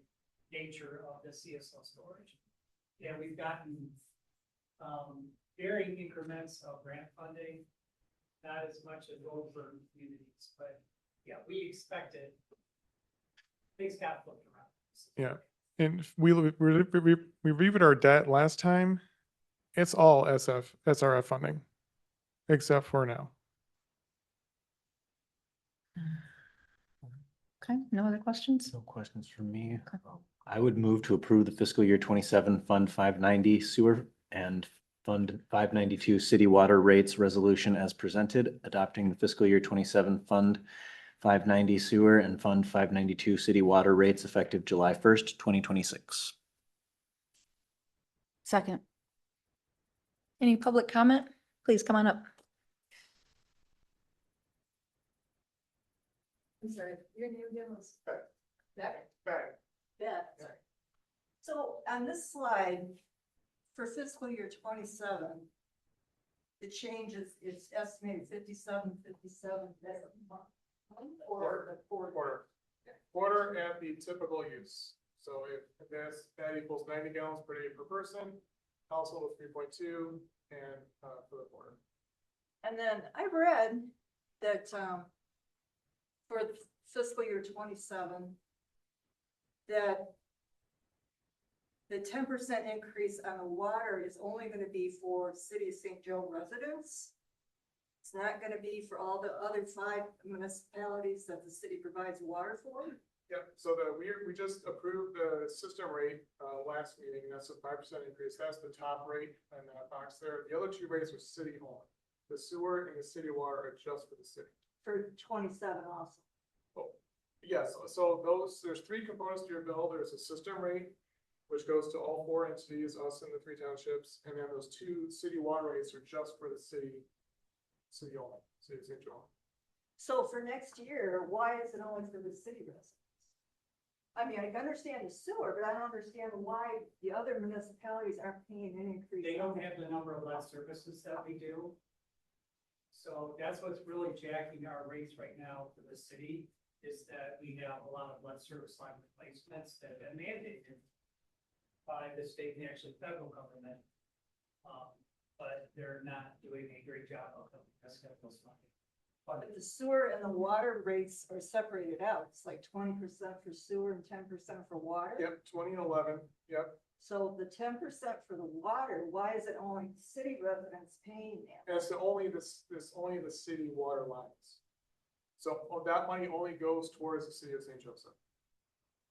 nature of the CSO storage. And we've gotten varying increments of grant funding, not as much as over communities, but yeah, we expected things got flipped around. Yeah. And if we reviewed our debt last time, it's all SRF funding, except for now. Okay, no other questions? No questions from me. I would move to approve the fiscal year 27 Fund 590 Sewer and Fund 592 City Water Rates Resolution as presented, adopting the fiscal year 27 Fund 590 Sewer and Fund 592 City Water Rates effective July 1st, 2026. Second. Any public comment? Please come on up. I'm sorry, your name again was? Beck. Beth, sorry. So on this slide, for fiscal year 27, the changes, it's estimated 57, that's a month. Or the quarter. Quarter at the typical use. So if that equals 90 gallons per day per person, household of 3.2, and for the quarter. And then I read that for the fiscal year 27, that the 10% increase on the water is only going to be for City of St. Joe residents. It's not going to be for all the other 5 municipalities that the city provides water for. Yep, so we just approved the system rate last meeting, that's a 5% increase, that's the top rate in that box there. The other 2 rates are city owned. The sewer and the city water are just for the city. For 27 also. Oh, yes, so there's 3 components to your bill. There's a system rate, which goes to all 4 entities, us and the 3 townships, and then those 2 city water rates are just for the city only, City of St. Joe. So for next year, why is it only for the city residents? I mean, I can understand the sewer, but I don't understand why the other municipalities aren't paying an increase. They don't have the number of lead services that we do. So that's what's really jacking our rates right now for the city, is that we have a lot of lead service line replacements that have been mandated by the state and actually federal government. But they're not doing a great job of them. That's got those money. But the sewer and the water rates are separated out. It's like 20% for sewer and 10% for water. Yep, 20 and 11, yep. So the 10% for the water, why is it only city residents paying that? And it's only only the city water lines. So that money only goes towards the City of St. Joseph.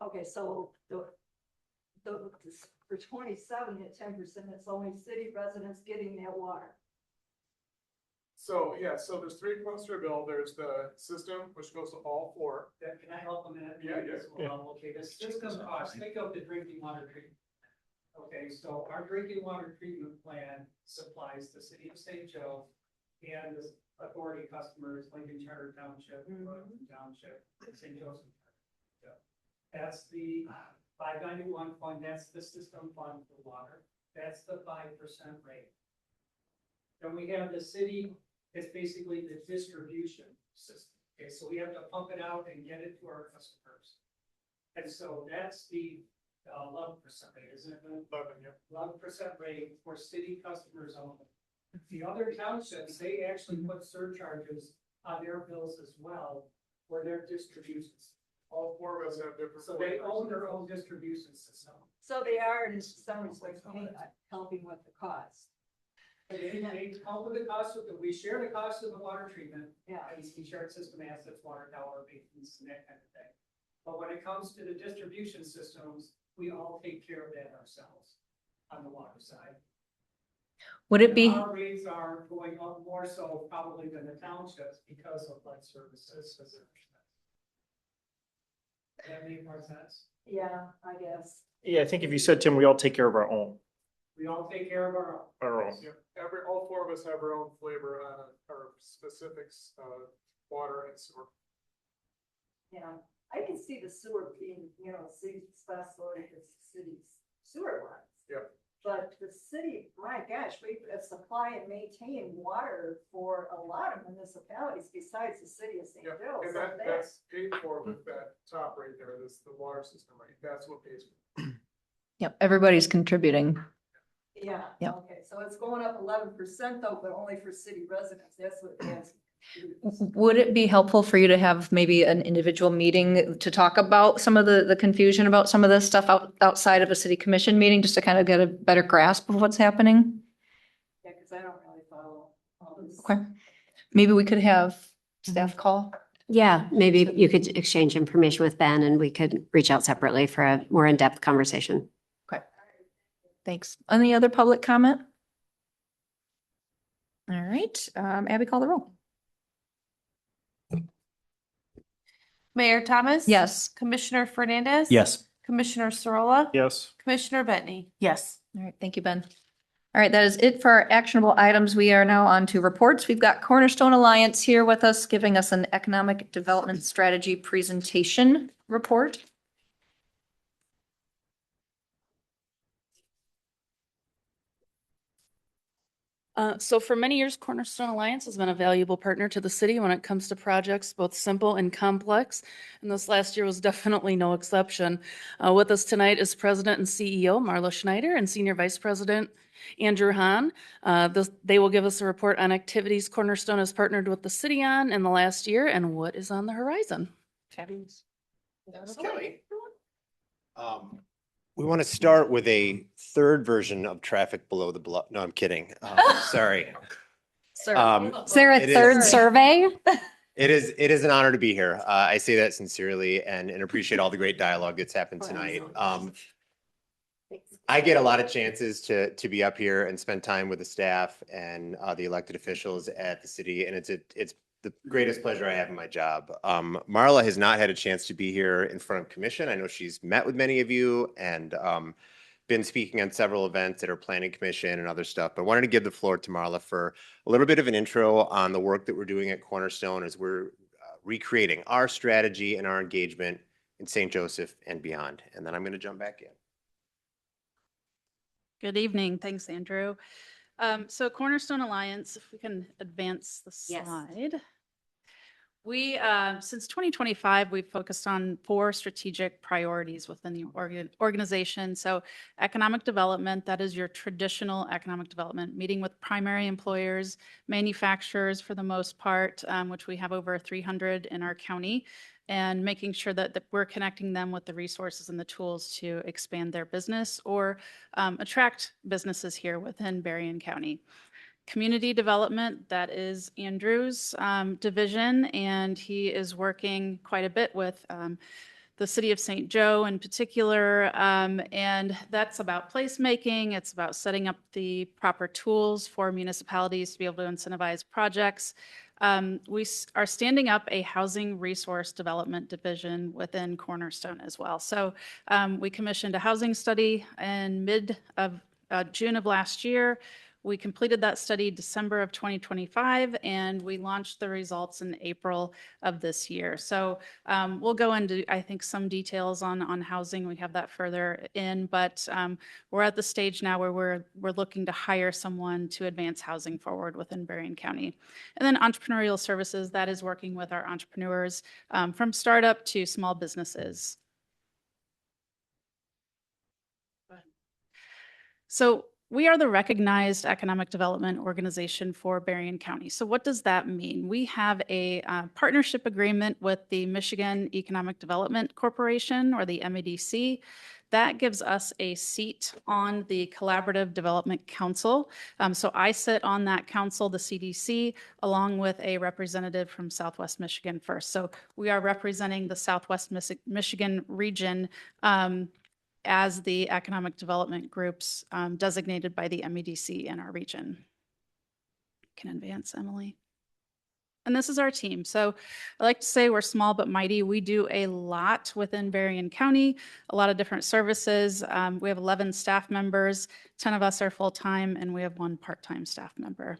Okay, so for 27 at 10%, it's only city residents getting that water. So, yeah, so there's 3 components to your bill. There's the system, which goes to all 4. Can I help a minute? Yeah. Okay, the system cost, think of the drinking water treatment. Okay, so our drinking water treatment plan supplies the City of St. Joe and the authority customers, Lincoln Charter Township, Township, St. Joseph. That's the 591 fund, that's the system fund for water. That's the 5% rate. Then we have the city, it's basically the distribution system. Okay, so we have to pump it out and get it to our customers. And so that's the 11% rate, isn't it? 11%, yep. 11% rate for city customers only. The other townships, they actually put surcharges on their bills as well for their distributions. All four of us have different. So they own their own distribution system. So they are in some respects helping with the cost. And they help with the cost of we share the cost of the water treatment. Yeah. And we share system assets, water tower, maintenance, and that kind of thing. But when it comes to the distribution systems, we all take care of that ourselves on the water side. Would it be, Our rates are going up more so probably than the townships because of lead services. Does that make more sense? Yeah, I guess. Yeah, I think if you said, Tim, we all take care of our own. We all take care of our own. Our own. All four of us have our own flavor on our specifics, water and sewer. Yeah, I can see the sewer being, city special because cities sewer lines. Yep. But the city, my gosh, we supply and maintain water for a lot of municipalities besides the city of St. Joe. And So that's paid for with that top right there, this, the water system, right? That's what pays for it. yep, everybody's contributing. yeah, Yep. okay, so it's going up 11% though, but only for city residents. That's what it is. Would it be helpful for you to have maybe an individual meeting to talk about some of the confusion about some of this stuff outside of a city commission meeting, just to kind of get a better grasp of what's happening? Yeah, because I don't really follow all this. Okay. Maybe we could have staff call. Yeah, maybe you could exchange information with Ben and we could reach out separately for a more in-depth conversation. Okay. Thanks. Any other public comment? All right, Abby, call the roll. Mayor Thomas. Yes. Commissioner Fernandez. Yes. Commissioner Sorolla. Yes. Commissioner Bentley. Yes. All right, thank you, Ben. All right, that is it for our actionable items. We are now on to reports. We've got Cornerstone Alliance here with us, giving us an economic development strategy presentation report. So for many years, Cornerstone Alliance has been a valuable partner to the city when it comes to projects both simple and complex. And this last year was definitely no exception. With us tonight is President and CEO Marla Schneider and Senior Vice President Andrew Hahn. They will give us a report on activities Cornerstone has partnered with the city on in the last year and what is on the horizon. Fabulous. Kelly. We want to start with a third version of traffic below the block. No, I'm kidding. Sorry. Is there a third survey? It is an honor to be here. I say that sincerely and appreciate all the great dialogue that's happened tonight. I get a lot of chances to be up here and spend time with the staff and the elected officials at the city, and it's the greatest pleasure I have in my job. Marla has not had a chance to be here in front of commission. I know she's met with many of you and been speaking on several events at our planning commission and other stuff, but I wanted to give the floor to Marla for a little bit of an intro on the work that we're doing at Cornerstone as we're recreating our strategy and our engagement in St. Joseph and beyond. And then I'm going to jump back in. Good evening. Thanks, Andrew. So Cornerstone Alliance, if we can advance the Yes. slide. We, since 2025, we've focused on 4 strategic priorities within the organization. So economic development, that is your traditional economic development, meeting with primary employers, manufacturers for the most part, which we have over 300 in our county, and making sure that we're connecting them with the resources and the tools to expand their business or attract businesses here within Berrien County. Community development, that is Andrew's division, and he is working quite a bit with the city of St. Joe in particular, and that's about placemaking. It's about setting up the proper tools for municipalities to be able to incentivize projects. We are standing up a housing resource development division within Cornerstone as well. So we commissioned a housing study in mid of June of last year. We completed that study December of 2025, and we launched the results in April of this year. So we'll go into, I think, some details on housing. We have that further in, but we're at the stage now where we're looking to hire someone to advance housing forward within Berrien County. And then entrepreneurial services, that is working with our entrepreneurs from startup to small businesses. So we are the recognized economic development organization for Berrien County. So what does that mean? We have a partnership agreement with the Michigan Economic Development Corporation, or the MEDC. That gives us a seat on the Collaborative Development Council. So I sit on that council, the CDC, along with a representative from Southwest Michigan First. So we are representing the Southwest Michigan region as the economic development groups designated by the MEDC in our region. Can advance, Emily. And this is our team. So I like to say we're small but mighty. We do a lot within Berrien County, a lot of different services. We have 11 staff members, 10 of us are full-time, and we have 1 part-time staff member.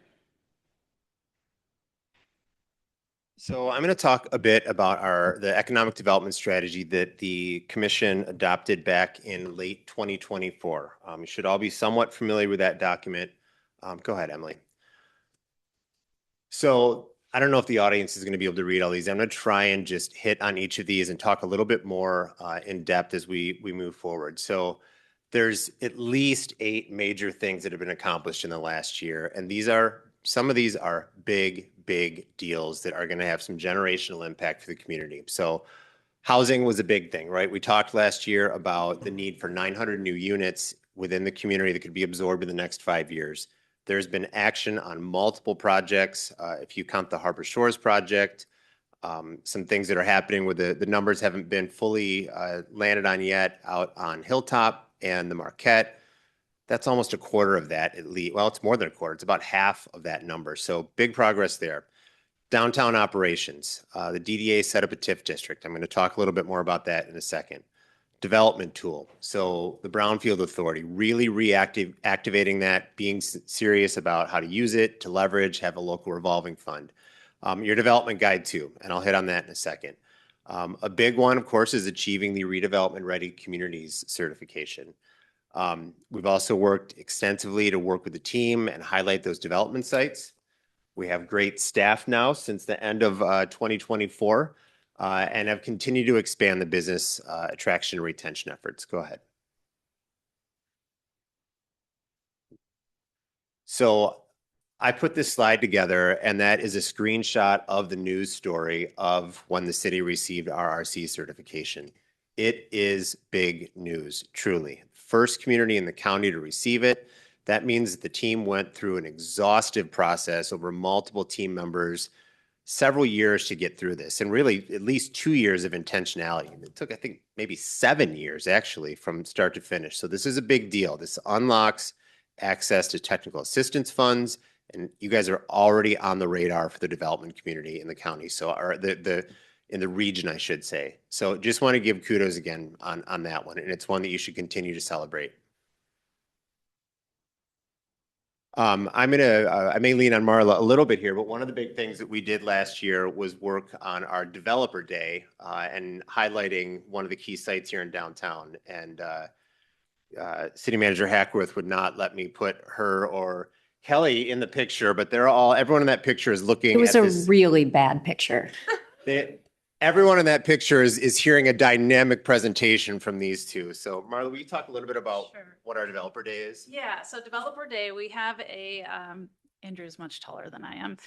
So I'm going to talk a bit about the economic development strategy that the commission adopted back in late 2024. You should all be somewhat familiar with that document. Go ahead, Emily. So I don't know if the audience is going to be able to read all these. I'm going to try and just hit on each of these and talk a little bit more in depth as we move forward. So there's at least 8 major things that have been accomplished in the last year, and some of these are big deals that are going to have some generational impact for the community. So housing was a big thing, right? We talked last year about the need for 900 new units within the community that could be absorbed in the next 5 years. There's been action on multiple projects. If you count the Harbor Shores project, some things that are happening with the numbers haven't been fully landed on yet out on Hilltop and the Marquette. That's almost a quarter of that at least. Well, it's more than a quarter. It's about half of that number. So big progress there. Downtown operations. The DDA set up a TIF district. I'm going to talk a little bit more about that in a second. Development tool. So the Brownfield Authority, really reactivating that, being serious about how to use it, to leverage, have a local revolving fund. Your development guide too, and I'll hit on that in a second. A big one, of course, is achieving the Redevelopment Ready Communities certification. We've also worked extensively to work with the team and highlight those development sites. We have great staff now since the end of 2024 and have continued to expand the business attraction and retention efforts. Go ahead. So I put this slide together, and that is a screenshot of the news story of when the city received RRC certification. It is big news, truly. First community in the county to receive it. That means that the team went through an exhaustive process over multiple team members, several years to get through this, and really at least 2 years of intentionality. It took, I think, maybe 7 years actually from start to finish. So this is a big deal. This unlocks access to technical assistance funds, and you guys are already on the radar for the development community in the county. So in the region, I should say. So just want to give kudos again on that one. And it's one that you should continue to celebrate. I may lean on Marla a little bit here, but one of the big things that we did last year was work on our developer day and highlighting one of the key sites here in downtown. And City Manager Hackworth would not let me put her or Kelly in the picture, but everyone in that picture is looking at this. It was a really bad picture. Everyone in that picture is hearing a dynamic presentation from these two. So Marla, will you talk a little bit about what our developer day is? Yeah, so Developer Day, we have Andrew's much taller than I am.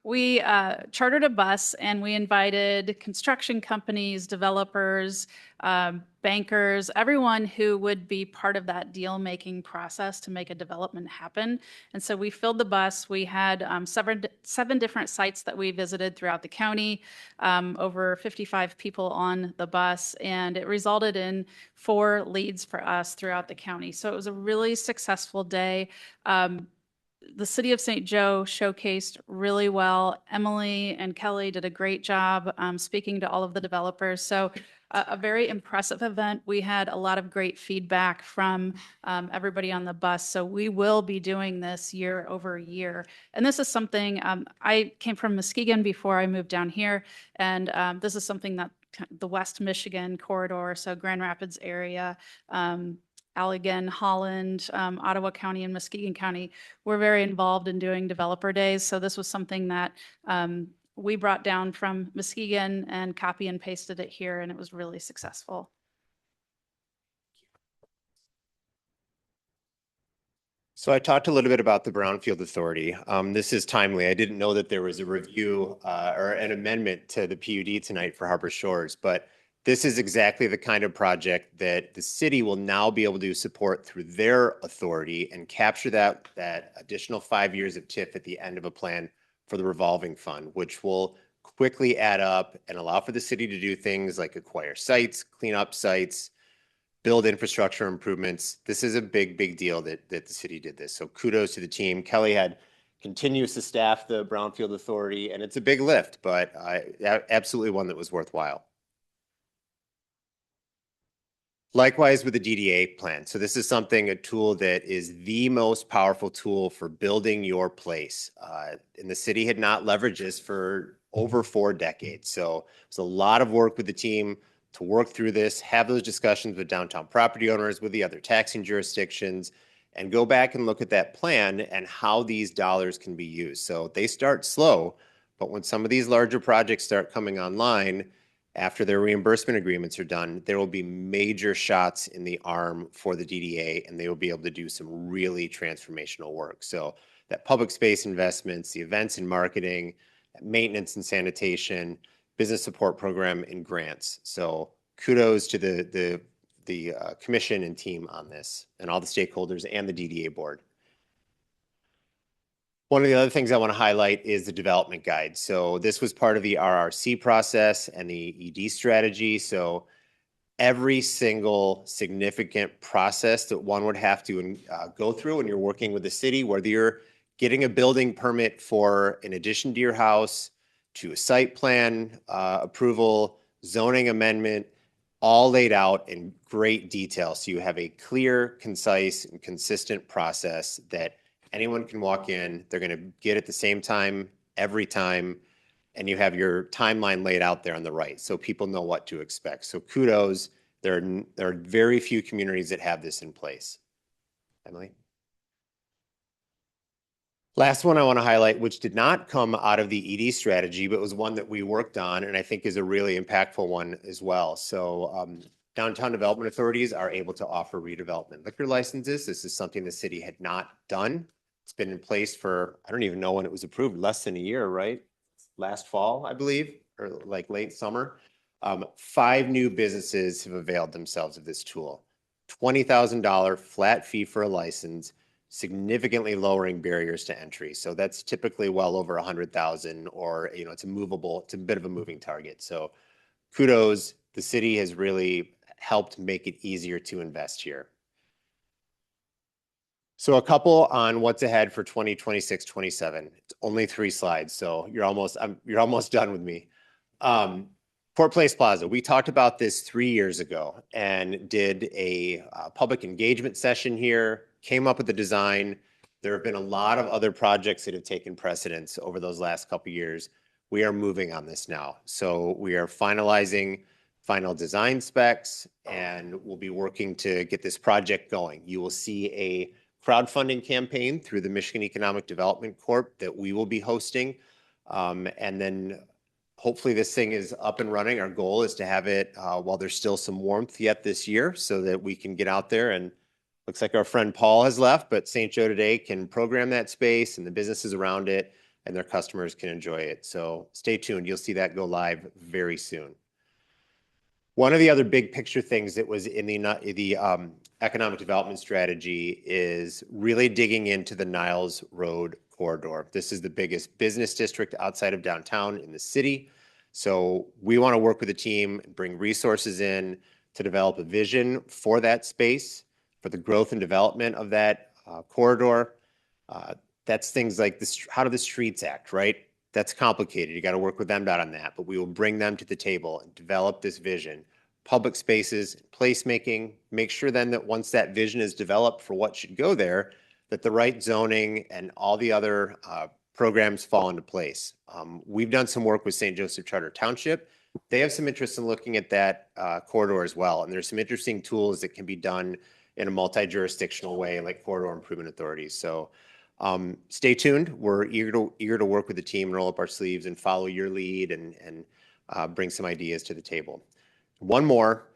We chartered a bus and we invited construction companies, developers, bankers, everyone who would be part of that deal-making process to make a development happen. And so we filled the bus. We had seven different sites that we visited throughout the county, over 55 people on the bus, and it resulted in 4 leads for us throughout the county. So it was a really successful day. The City of St. Joe showcased really well. Emily and Kelly did a great job speaking to all of the developers. So a very impressive event. We had a lot of great feedback from everybody on the bus. So we will be doing this year over year. And this is something, I came from Muskegon before I moved down here. And this is something that the West Michigan corridor, so Grand Rapids area, Allegan, Holland, Ottawa County, and Muskegon County, we're very involved in doing developer days. So this was something that we brought down from Muskegon and copy and pasted it here, and it was really successful. So I talked a little bit about the Brownfield Authority. This is timely. I didn't know that there was a review or an amendment to the PUD tonight for Harbor Shores, but this is exactly the kind of project that the city will now be able to support through their authority and capture that additional 5 years of TIF at the end of a plan for the revolving fund, which will quickly add up and allow for the city to do things like acquire sites, clean up sites, build infrastructure improvements. This is a big, big deal that the city did this. So kudos to the team. Kelly continues to staff the Brownfield Authority, and it's a big lift, but absolutely one that was worthwhile. Likewise with the DDA plan. So this is a tool that is the most powerful tool for building your place. And the city had not leveraged this for over 4 decades. So it's a lot of work with the team to work through this, have those discussions with downtown property owners, with the other taxing jurisdictions, and go back and look at that plan and how these dollars can be used. So they start slow, but when some of these larger projects start coming online, after their reimbursement agreements are done, there will be major shots in the arm for the DDA, and they will be able to do some really transformational work. So that public space investments, the events and marketing, maintenance and sanitation, business support program, and grants. So kudos to the commission and team on this, and all the stakeholders and the DDA board. One of the other things I want to highlight is the development guide. So this was part of the RRC process and the ED strategy. So every single significant process that one would have to go through when you're working with the city, whether you're getting a building permit for an addition to your house, to a site plan approval, zoning amendment, all laid out in great detail. So you have a clear, concise, and consistent process that anyone can walk in, they're going to get at the same time every time, and you have your timeline laid out there on the right so people know what to expect. So kudos. There are very few communities that have this in place. Emily? Last one I want to highlight, which did not come out of the ED strategy, but was one that we worked on and I think is a really impactful one as well. So downtown development authorities are able to offer redevelopment liquor licenses. This is something the city had not done. It's been in place for, I don't even know when it was approved, less than a year, right? Last fall, I believe, or like late summer. 5 new businesses have availed themselves of this tool. $20,000 flat fee for a license, significantly lowering barriers to entry. So that's typically well over 100,000, or, it's a bit of a moving target. So kudos, the city has really helped make it easier to invest here. So a couple on what's ahead for 2026-27. It's only 3 slides, so you're almost done with me. Port Place Plaza, we talked about this 3 years ago and did a public engagement session here, came up with the design. There have been a lot of other projects that have taken precedence over those last couple of years. We are moving on this now. So we are finalizing final design specs, and we'll be working to get this project going. You will see a crowdfunding campaign through the Michigan Economic Development Corp that we will be hosting. And then hopefully this thing is up and running. Our goal is to have it while there's still some warmth yet this year so that we can get out there, and looks like our friend Paul has left, but St. Joe Today can program that space and the businesses around it, and their customers can enjoy it. So stay tuned. You'll see that go live very soon. One of the other big picture things that was in the economic development strategy is really digging into the Niles Road corridor. This is the biggest business district outside of downtown in the city. So we want to work with the team and bring resources in to develop a vision for that space, for the growth and development of that corridor. That's things like this, how do the streets act, right? That's complicated. You got to work with MDOT on that, but we will bring them to the table and develop this vision. Public spaces, placemaking, make sure then that once that vision is developed for what should go there, that the right zoning and all the other programs fall into place. We've done some work with St. Joseph Charter Township. They have some interest in looking at that corridor as well. And there's some interesting tools that can be done in a multi-jurisdictional way, like corridor improvement authorities. So stay tuned. We're eager to work with the team and roll up our sleeves and follow your lead and bring some ideas to the table. One more,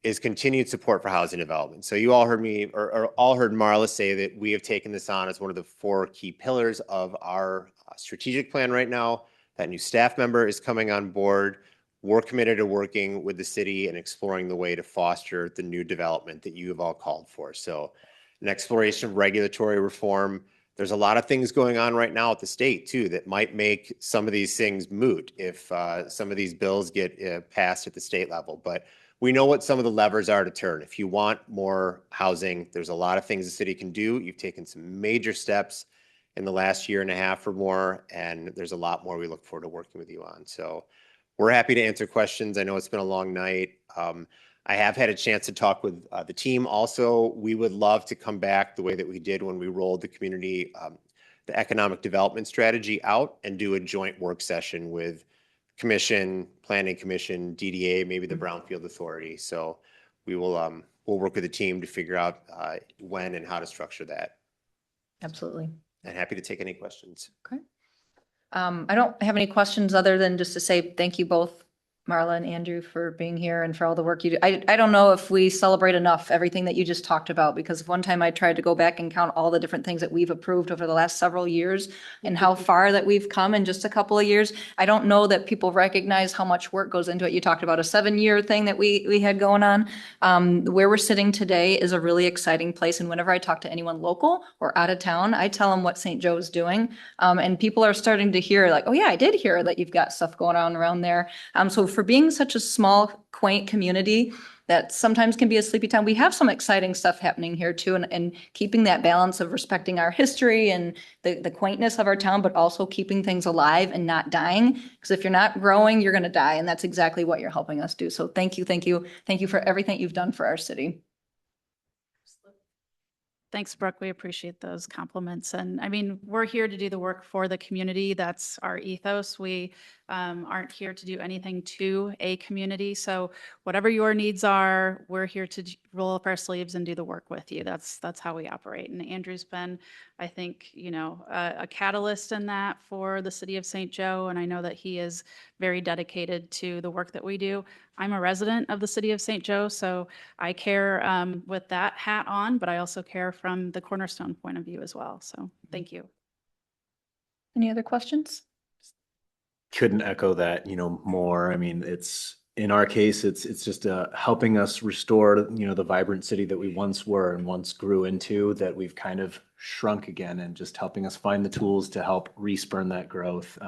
is continued support for housing development. So you all heard me or all heard Marla say that we have taken this on as one of the 4 key pillars of our strategic plan right now. That new staff member is coming on board. We're committed to working with the city and exploring the way to foster the new development that you have all called for. So an exploration of regulatory reform. There's a lot of things going on right now at the state too that might make some of these things moot if some of these bills get passed at the state level. But we know what some of the levers are to turn. If you want more housing, there's a lot of things the city can do. You've taken some major steps in the last year and a half or more, and there's a lot more we look forward to working with you on. So we're happy to answer questions. I know it's been a long night. I have had a chance to talk with the team also. We would love to come back the way that we did when we rolled the community, the economic development strategy out and do a joint work session with Commission, Planning Commission, DDA, maybe the Brownfield Authority. So we will we'll work with the team to figure out when and how to structure that. Absolutely. And happy to take any questions. Okay. I don't have any questions other than just to say thank you both, Marla and Andrew, for being here and for all the work you do. I don't know if we celebrate enough everything that you just talked about, because one time I tried to go back and count all the different things that we've approved over the last several years and how far that we've come in just a couple of years. I don't know that people recognize how much work goes into it. You talked about a 7-year thing that we had going on. Where we're sitting today is a really exciting place. And whenever I talk to anyone local or out of town, I tell them what St. Joe's doing. And people are starting to hear like, oh yeah, I did hear that you've got stuff going on around there. So for being such a small, quaint community that sometimes can be a sleepy town, we have some exciting stuff happening here too, and keeping that balance of respecting our history and the quaintness of our town, but also keeping things alive and not dying. Because if you're not growing, you're going to die. And that's exactly what you're helping us do. So thank you, thank you, thank you for everything you've done for our city. Thanks, Brooke. We appreciate those compliments. And I mean, we're here to do the work for the community. That's our ethos. We aren't here to do anything to a community. So whatever your needs are, we're here to roll up our sleeves and do the work with you. That's how we operate. And Andrew's been, I think, you know, a catalyst in that for the city of St. Joe. And I know that he is very dedicated to the work that we do. I'm a resident of the city of St. Joe, so I care with that hat on, but I also care from the Cornerstone point of view as well. So thank you. Any other questions? Couldn't echo that, you know, more. I mean, it's, in our case, it's just helping us restore, you know, the vibrant city that we once were and once grew into, that we've kind of shrunk again, and just helping us find the tools to help respurn that growth.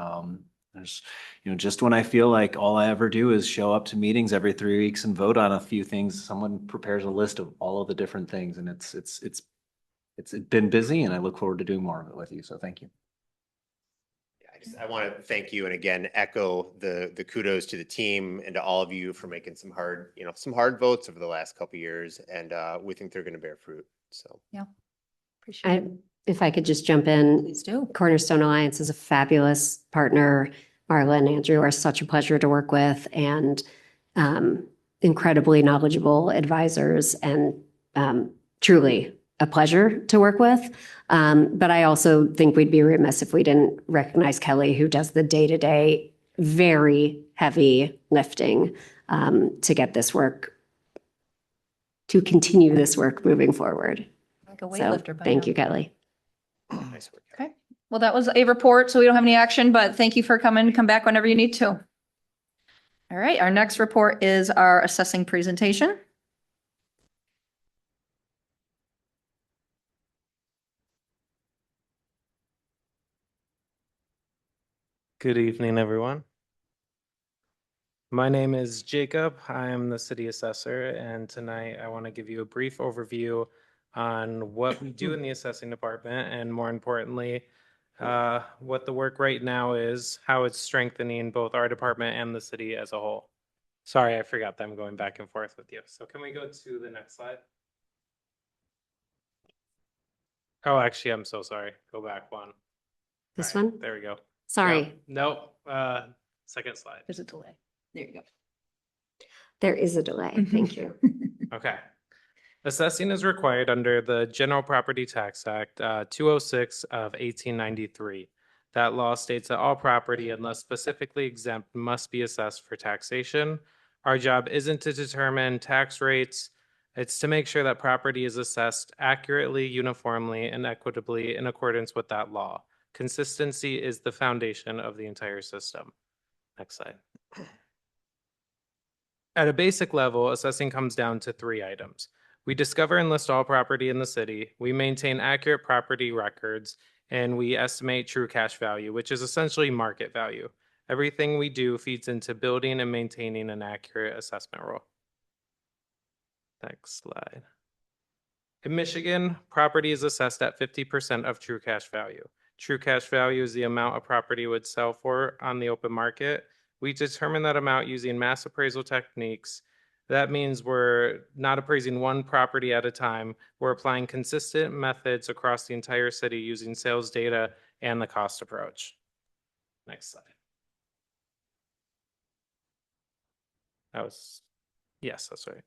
There's, you know, just when I feel like all I ever do is show up to meetings every 3 weeks and vote on a few things, someone prepares a list of all of the different things, and it's been busy, and I look forward to doing more of it with you. So thank you. I want to thank you and again echo the kudos to the team and to all of you for making some hard votes over the last couple of years, and we think they're going to bear fruit. So yeah, appreciate it. If I could just jump in. Please do. Cornerstone Alliance is a fabulous partner. Marla and Andrew are such a pleasure to work with, and incredibly knowledgeable advisors, and truly a pleasure to work with. But I also think we'd be remiss if we didn't recognize Kelly, who does the day-to-day, very heavy lifting to get this work, to continue this work moving forward. Like a So weightlifter. by thank now. you, Kelly. nice work. Okay. Well, that was a report, so we don't have any action, but thank you for coming. Come back whenever you need to. All right. Our next report is our assessing presentation. Good evening, everyone. My name is Jacob. I am the city assessor, and tonight I want to give you a brief overview on what we do in the assessing department, and more importantly, what the work right now is, how it's strengthening both our department and the city as a whole. Sorry, I forgot that I'm going back and forth with you. So can we go to the next slide? Oh, actually, I'm so sorry. Go back one. This All right, one? There we go. Sorry, Nope. Second slide. There's a delay. There you go. there is a delay. Thank you. Okay. Assessing is required under the General Property Tax Act 206 of 1893. That law states that all property, unless specifically exempt, must be assessed for taxation. Our job isn't to determine tax rates. It's to make sure that property is assessed accurately, uniformly, and equitably in accordance with that law. Consistency is the foundation of the entire system. Next slide. At a basic level, assessing comes down to 3 items. We discover and list all property in the city, we maintain accurate property records, and we estimate true cash value, which is essentially market value. Everything we do feeds into building and maintaining an accurate assessment role. Next slide. In Michigan, property is assessed at 50% of true cash value. True cash value is the amount a property would sell for on the open market. We determine that amount using mass appraisal techniques. That means we're not appraising one property at a time. We're applying consistent methods across the entire city using sales data and the cost approach. Next slide. Yes, that's right.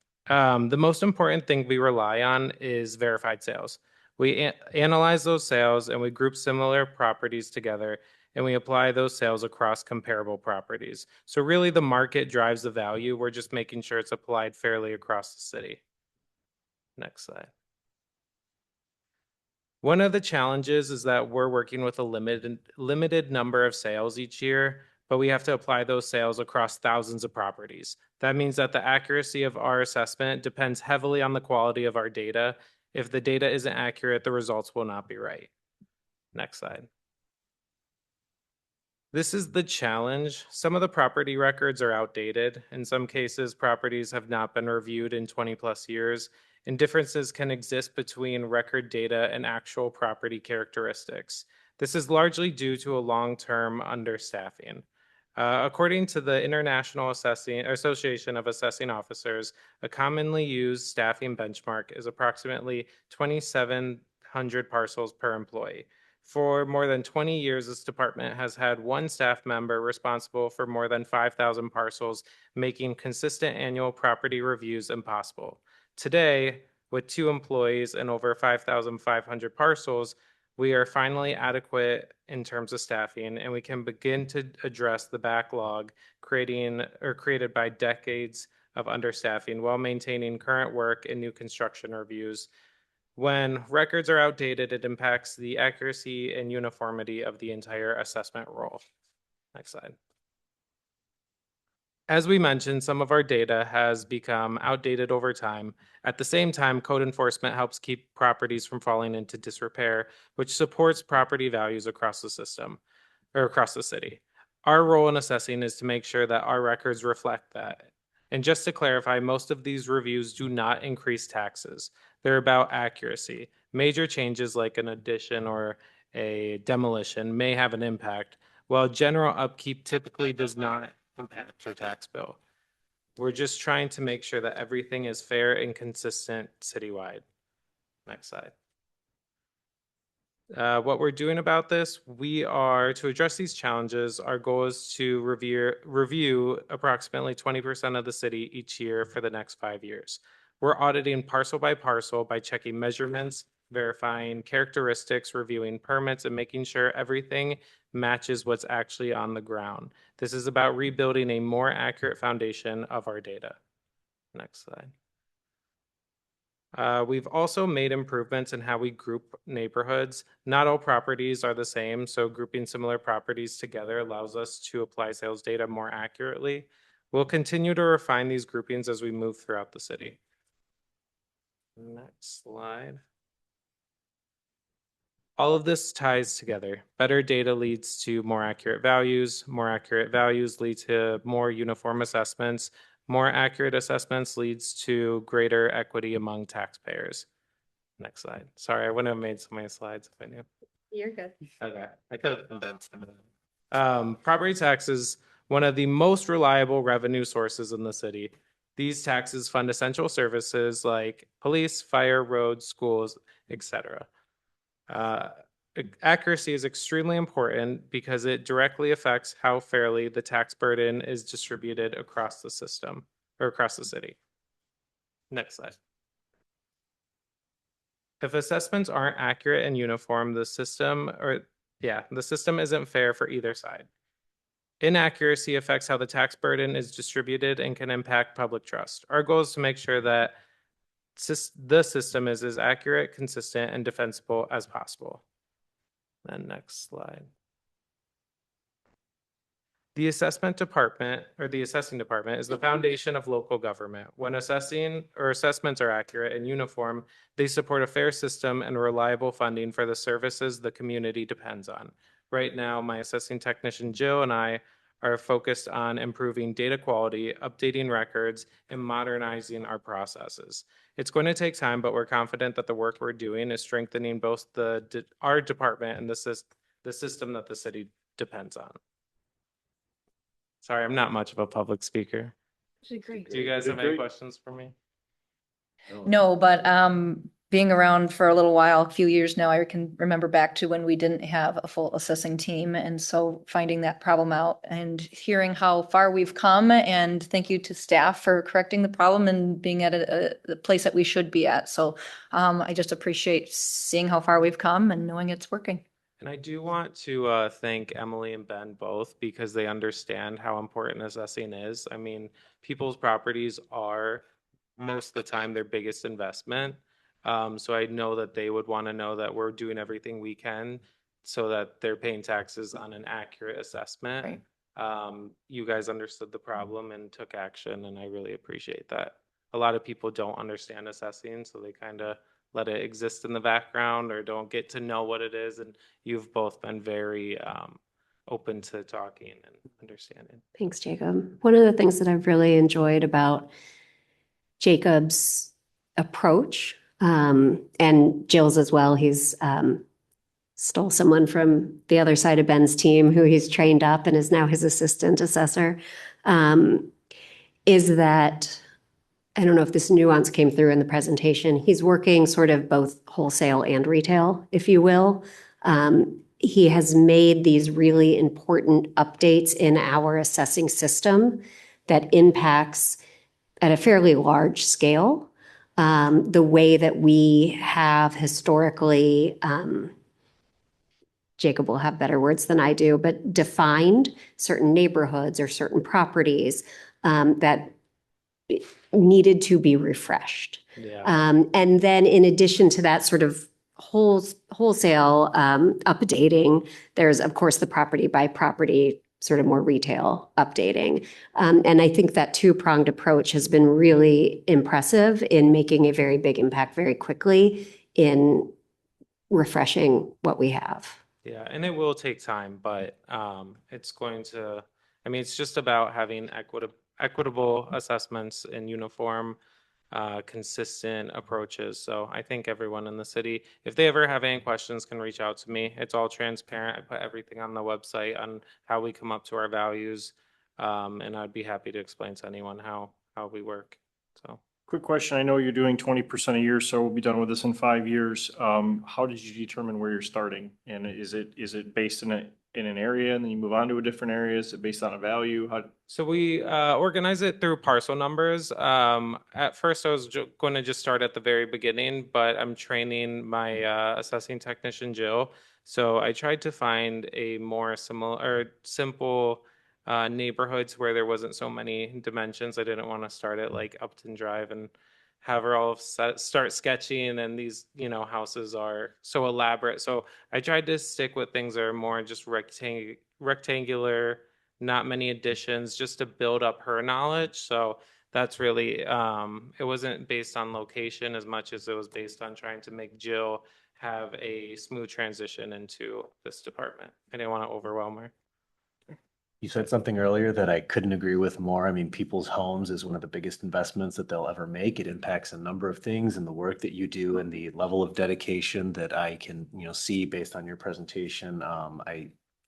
The most important thing we rely on is verified sales. We analyze those sales and we group similar properties together and we apply those sales across comparable properties. So really the market drives the value. We're just making sure it's applied fairly across the city. Next slide. One of the challenges is that we're working with a limited number of sales each year, but we have to apply those sales across thousands of properties. That means that the accuracy of our assessment depends heavily on the quality of our data. If the data isn't accurate, the results will not be right. Next slide. This is the challenge. Some of the property records are outdated. In some cases, properties have not been reviewed in 20+ years, and differences can exist between record data and actual property characteristics. This is largely due to a long-term understaffing. According to the International Association of Assessing Officers, a commonly used staffing benchmark is approximately 2,700 parcels per employee. For more than 20 years, this department has had one staff member responsible for more than 5,000 parcels, making consistent annual property reviews impossible. Today, with 2 employees and over 5,500 parcels, we are finally adequate in terms of staffing, and we can begin to address the backlog created by decades of understaffing while maintaining current work and new construction reviews. When records are outdated, it impacts the accuracy and uniformity of the entire assessment role. Next slide. As we mentioned, some of our data has become outdated over time. At the same time, code enforcement helps keep properties from falling into disrepair, which supports property values across the system or across the city. Our role in assessing is to make sure that our records reflect that. And just to clarify, most of these reviews do not increase taxes. They're about accuracy. Major changes like an addition or a demolition may have an impact, while general upkeep typically does not impact your tax bill. We're just trying to make sure that everything is fair and consistent citywide. Next slide. What we're doing about this, to address these challenges, our goal is to review approximately 20% of the city each year for the next 5 years. We're auditing parcel by parcel by checking measurements, verifying characteristics, reviewing permits, and making sure everything matches what's actually on the ground. This is about rebuilding a more accurate foundation of our data. Next slide. We've also made improvements in how we group neighborhoods. Not all properties are the same, so grouping similar properties together allows us to apply sales data more accurately. We'll continue to refine these groupings as we move throughout the city. Next slide. All of this ties together. Better data leads to more accurate values. More accurate values lead to more uniform assessments. More accurate assessments leads to greater equity among taxpayers. Next slide. Sorry, I wouldn't have made so many slides if I knew. You're good. Okay, I could have condensed them. Property tax is one of the most reliable revenue sources in the city. These taxes fund essential services like police, fire, roads, schools, etc. Accuracy is extremely important because it directly affects how fairly the tax burden is distributed across the system or across the city. Next slide. If assessments aren't accurate and uniform, the system isn't fair for either side. Inaccuracy affects how the tax burden is distributed and can impact public trust. Our goal is to make sure that the system is as accurate, consistent, and defensible as possible. Then next slide. The assessment department, or the assessing department, is the foundation of local government. When assessing or assessments are accurate and uniform, they support a fair system and reliable funding for the services the community depends on. Right now, my assessing technician, Jill, and I are focused on improving data quality, updating records, and modernizing our processes. It's going to take time, but we're confident that the work we're doing is strengthening both our department and the system that the city depends on. Sorry, I'm not much of a public speaker. Do you guys have any questions for me? No, but being around for a little while, a few years now, I can remember back to when we didn't have a full assessing team. And so finding that problem out and hearing how far we've come, and thank you to staff for correcting the problem and being at the place that we should be at. So I just appreciate seeing how far we've come and knowing it's working. And I do want to thank Emily and Ben both, because they understand how important assessing is. I mean, people's properties are most of the time their biggest investment. So I know that they would want to know that we're doing everything we can so that they're paying taxes on an accurate assessment. You guys understood the problem and took action, and I really appreciate that. A lot of people don't understand assessing, so they kind of let it exist in the background or don't get to know what it is. And you've both been very open to talking and understanding. Thanks, Jacob. One of the things that I've really enjoyed about Jacob's approach, and Jill's as well, he's stole someone from the other side of Ben's team who he's trained up and is now his assistant assessor, is that, I don't know if this nuance came through in the presentation, he's working sort of both wholesale and retail, if you will. He has made these really important updates in our assessing system that impacts at a fairly large scale the way that we have historically, Jacob will have better words than I do, but defined certain neighborhoods or certain properties that needed to be refreshed. Yeah. And then in addition to that sort of wholesale updating, there's of course the property by property sort of more retail updating. And I think that two-pronged approach has been really impressive in making a very big impact very quickly in refreshing what we have. Yeah, and it will take time, but it's going to, I mean, it's just about having equitable assessments and uniform, consistent approaches. So I think everyone in the city, if they ever have any questions, can reach out to me. It's all transparent. I put everything on the website on how we come up to our values. And I'd be happy to explain to anyone how we work. So. Quick question. I know you're doing 20% a year, so we'll be done with this in 5 years. How did you determine where you're starting? And is it based in an area and then you move on to a different area? Is it based on a value? So we organize it through parcel numbers. At first, I was going to just start at the very beginning, but I'm training my assessing technician, Jill. So I tried to find a more simple neighborhoods where there wasn't so many dimensions. I didn't want to start at like Upton Drive and have her all start sketching, and these, houses are so elaborate. So I tried to stick with things that are more just rectangular, not many additions, just to build up her knowledge. So that's really, it wasn't based on location as much as it was based on trying to make Jill have a smooth transition into this department. I didn't want to overwhelm her. You said something earlier that I couldn't agree with more. I mean, people's homes is one of the biggest investments that they'll ever make. It impacts a number of things, and the work that you do and the level of dedication that I can, see based on your presentation.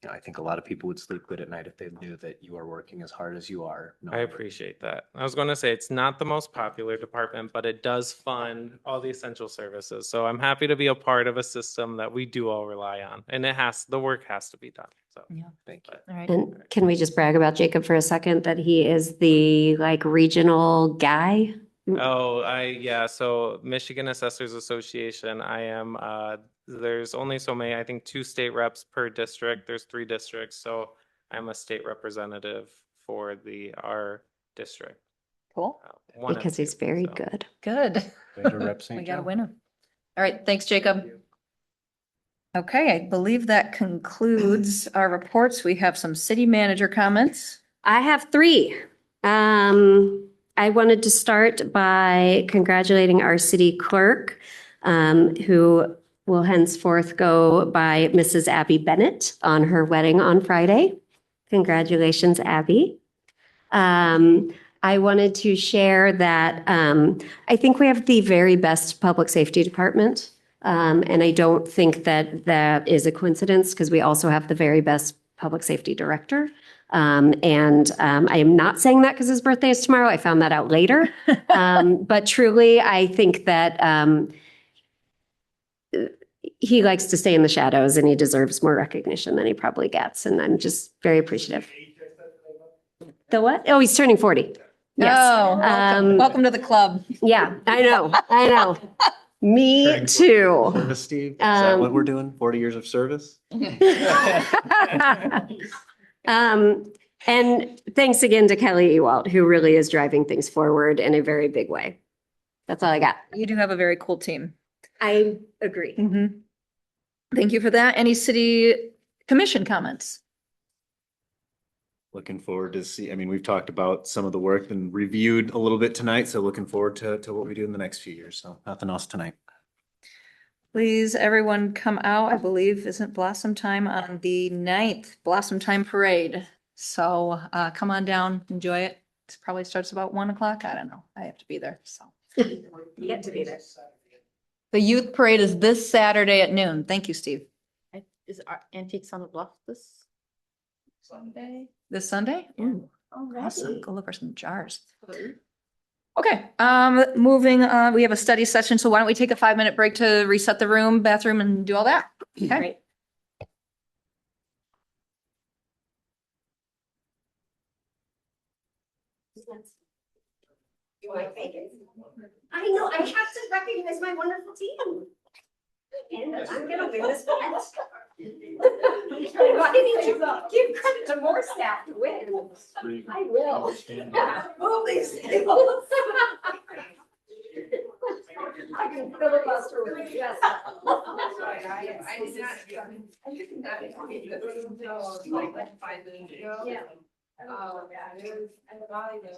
I think a lot of people would sleep good at night if they knew that you are working as hard as you are. I appreciate that. I was going to say it's not the most popular department, but it does fund all the essential services. So I'm happy to be a part of a system that we do all rely on, and the work has to be done. So thank you. All right. And can we just brag about Jacob for a second, that he is the regional guy? So Michigan Assessors Association, I am, there's only so many, I think 2 state reps per district. There's 3 districts. So I'm a state representative for our district. Cool. One of Because he's two, very so. good. Good. Way to rep We St. got a Joe. winner. All right, thanks, Jacob. Okay, I believe that concludes our reports. We have some city manager comments. I have 3. I wanted to start by congratulating our city clerk, who will henceforth go by Mrs. Abby Bennett on her wedding on Friday. Congratulations, Abby. I wanted to share that I think we have the very best public safety department. And I don't think that that is a coincidence because we also have the very best public safety director. And I am not saying that because his birthday is tomorrow. I found that out later. But truly, I think that he likes to stay in the shadows and he deserves more recognition than he probably gets. And I'm just very appreciative. The what? Oh, he's turning 40. Yes. Oh, welcome to the club. Yeah, I know. I know. Me too. Service, Steve? Is that what we're doing? 40 years of service? And thanks again to Kelly Ewald, who really is driving things forward in a very big way. That's all I got. You do have a very cool team. I agree. Mhm. Thank you for that. Any city commission comments? Looking forward to see, I mean, we've talked about some of the work and reviewed a little bit tonight, so looking forward to what we do in the next few years. So nothing else tonight. Please, everyone come out. I believe isn't Blossom Time on the 9th, Blossom Time Parade. So come on down, enjoy it. It probably starts about 1 o'clock. I don't know. I have to be there, so. You get to be there. The youth parade is this Saturday at noon. Thank you, Steve. Is our Antiques on the Bluff this Sunday? This Sunday? Ooh, awesome. Already? Go look for some jars. Okay, moving on, we have a study session, so why don't we take a 5-minute break to reset the room, bathroom, and do all that? Okay. You might make it. I know, I have to recognize my wonderful team. And I'm gonna win this bet. Why didn't you give credit to more staff to win? I will. Move these tables. I can filibuster with you. Yes. I did not. Like 5 minutes ago. Yeah. Oh, yeah, it was, and the volleyball,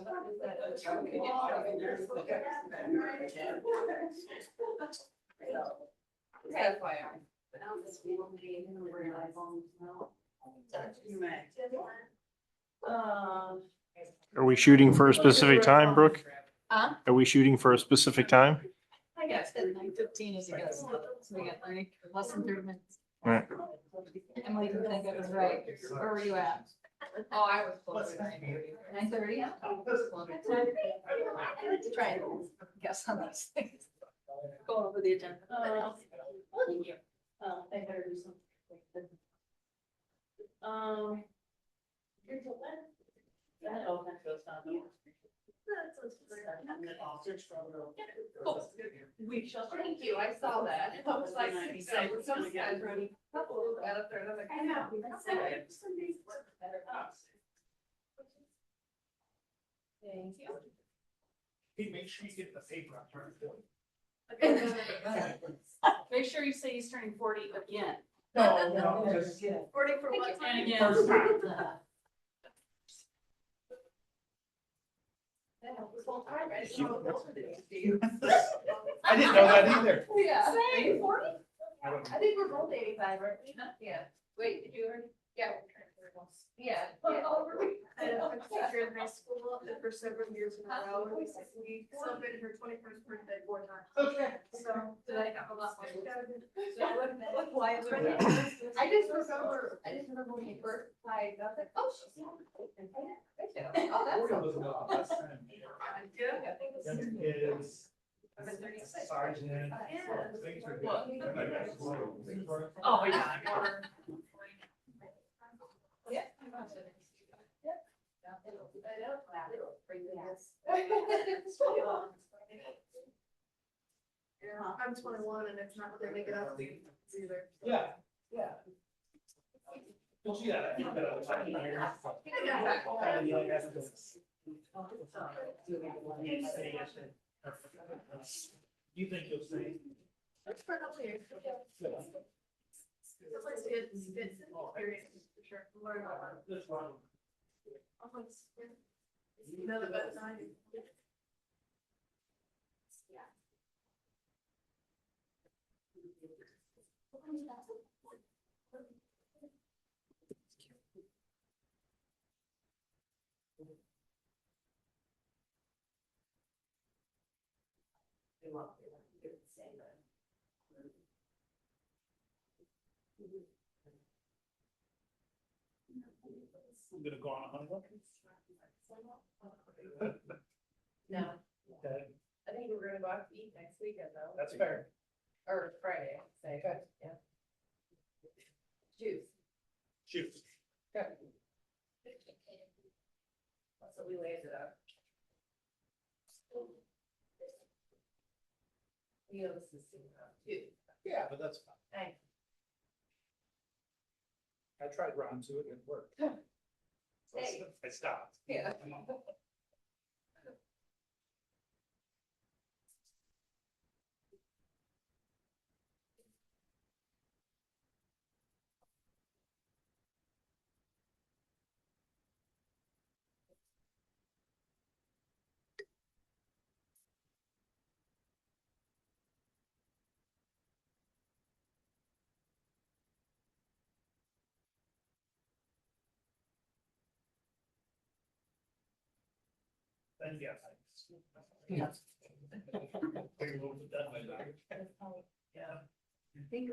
Are we shooting for a specific time, Brooke? Huh? Are we shooting for a specific time? I guess 9:15 is a guess. So we got 30, less than 30 minutes. All right. Emily didn't think it was right. Where were you at? Oh, I was close. 9:30? Try and guess on these things. Go over the agenda. They better do something. We shall, thank you, I saw that. It was like, so some guys running, couple got up there, and I was like, I know. Thank you. Hey, make sure you get the paper up front. Make sure you say he's turning 40 again. No, just. 40 for what time? And again. First time. I didn't know that either. Yeah. Same. 40? I don't know. I think we're both 85, right? Yeah. Wait, did you already? Yeah. Yeah. I'm teacher in high school for several years in a row. We celebrated her 21st birthday 4 times. Okay. So did I have a lot more? What why is it? I just remember when you first applied, I was like, oh, she's young. Oh, that's something. I do. I think it's. Young kids, sergeant. Oh, yeah. Yeah. I'm 21 and it's not what they make it out to be either. Yeah, yeah. You think you'll see? It's for a couple years. It's good, it's good experience, for sure. Learn a lot. This one. Oh, it's good. You know the best time. Yeah. I'm gonna go on a honeymoon. No, Okay, I think we're gonna go out to eat next weekend though. that's fair. Or Friday, say, Okay. yeah. Juice. Shoot. Good. That's what we landed on. We know this is too. Yeah, but that's fine. Thanks. I tried Ron too, it didn't work. Hey. I stopped. Yeah. Thank you. Yeah. Take a little bit that way back. Yeah. I think.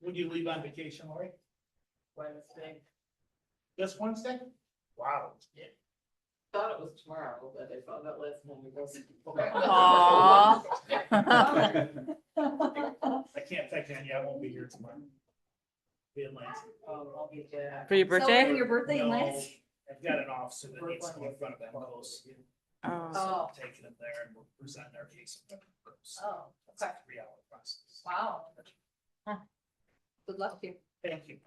When do you leave on vacation, Lori? Wednesday. This Wednesday? Wow. Yeah. Thought it was tomorrow, but I found out last night it wasn't. Aw. I can't take any, I won't be here tomorrow. Be in Lansing. I'll be there. For your birthday? Celebrating your birthday in No, Lansing? I've got an officer that needs to go in front of them close. Oh. So Oh. I'm taking them there and we'll present our case. Oh, It's a okay. 3-hour process. Wow. Good luck to you. Thank you.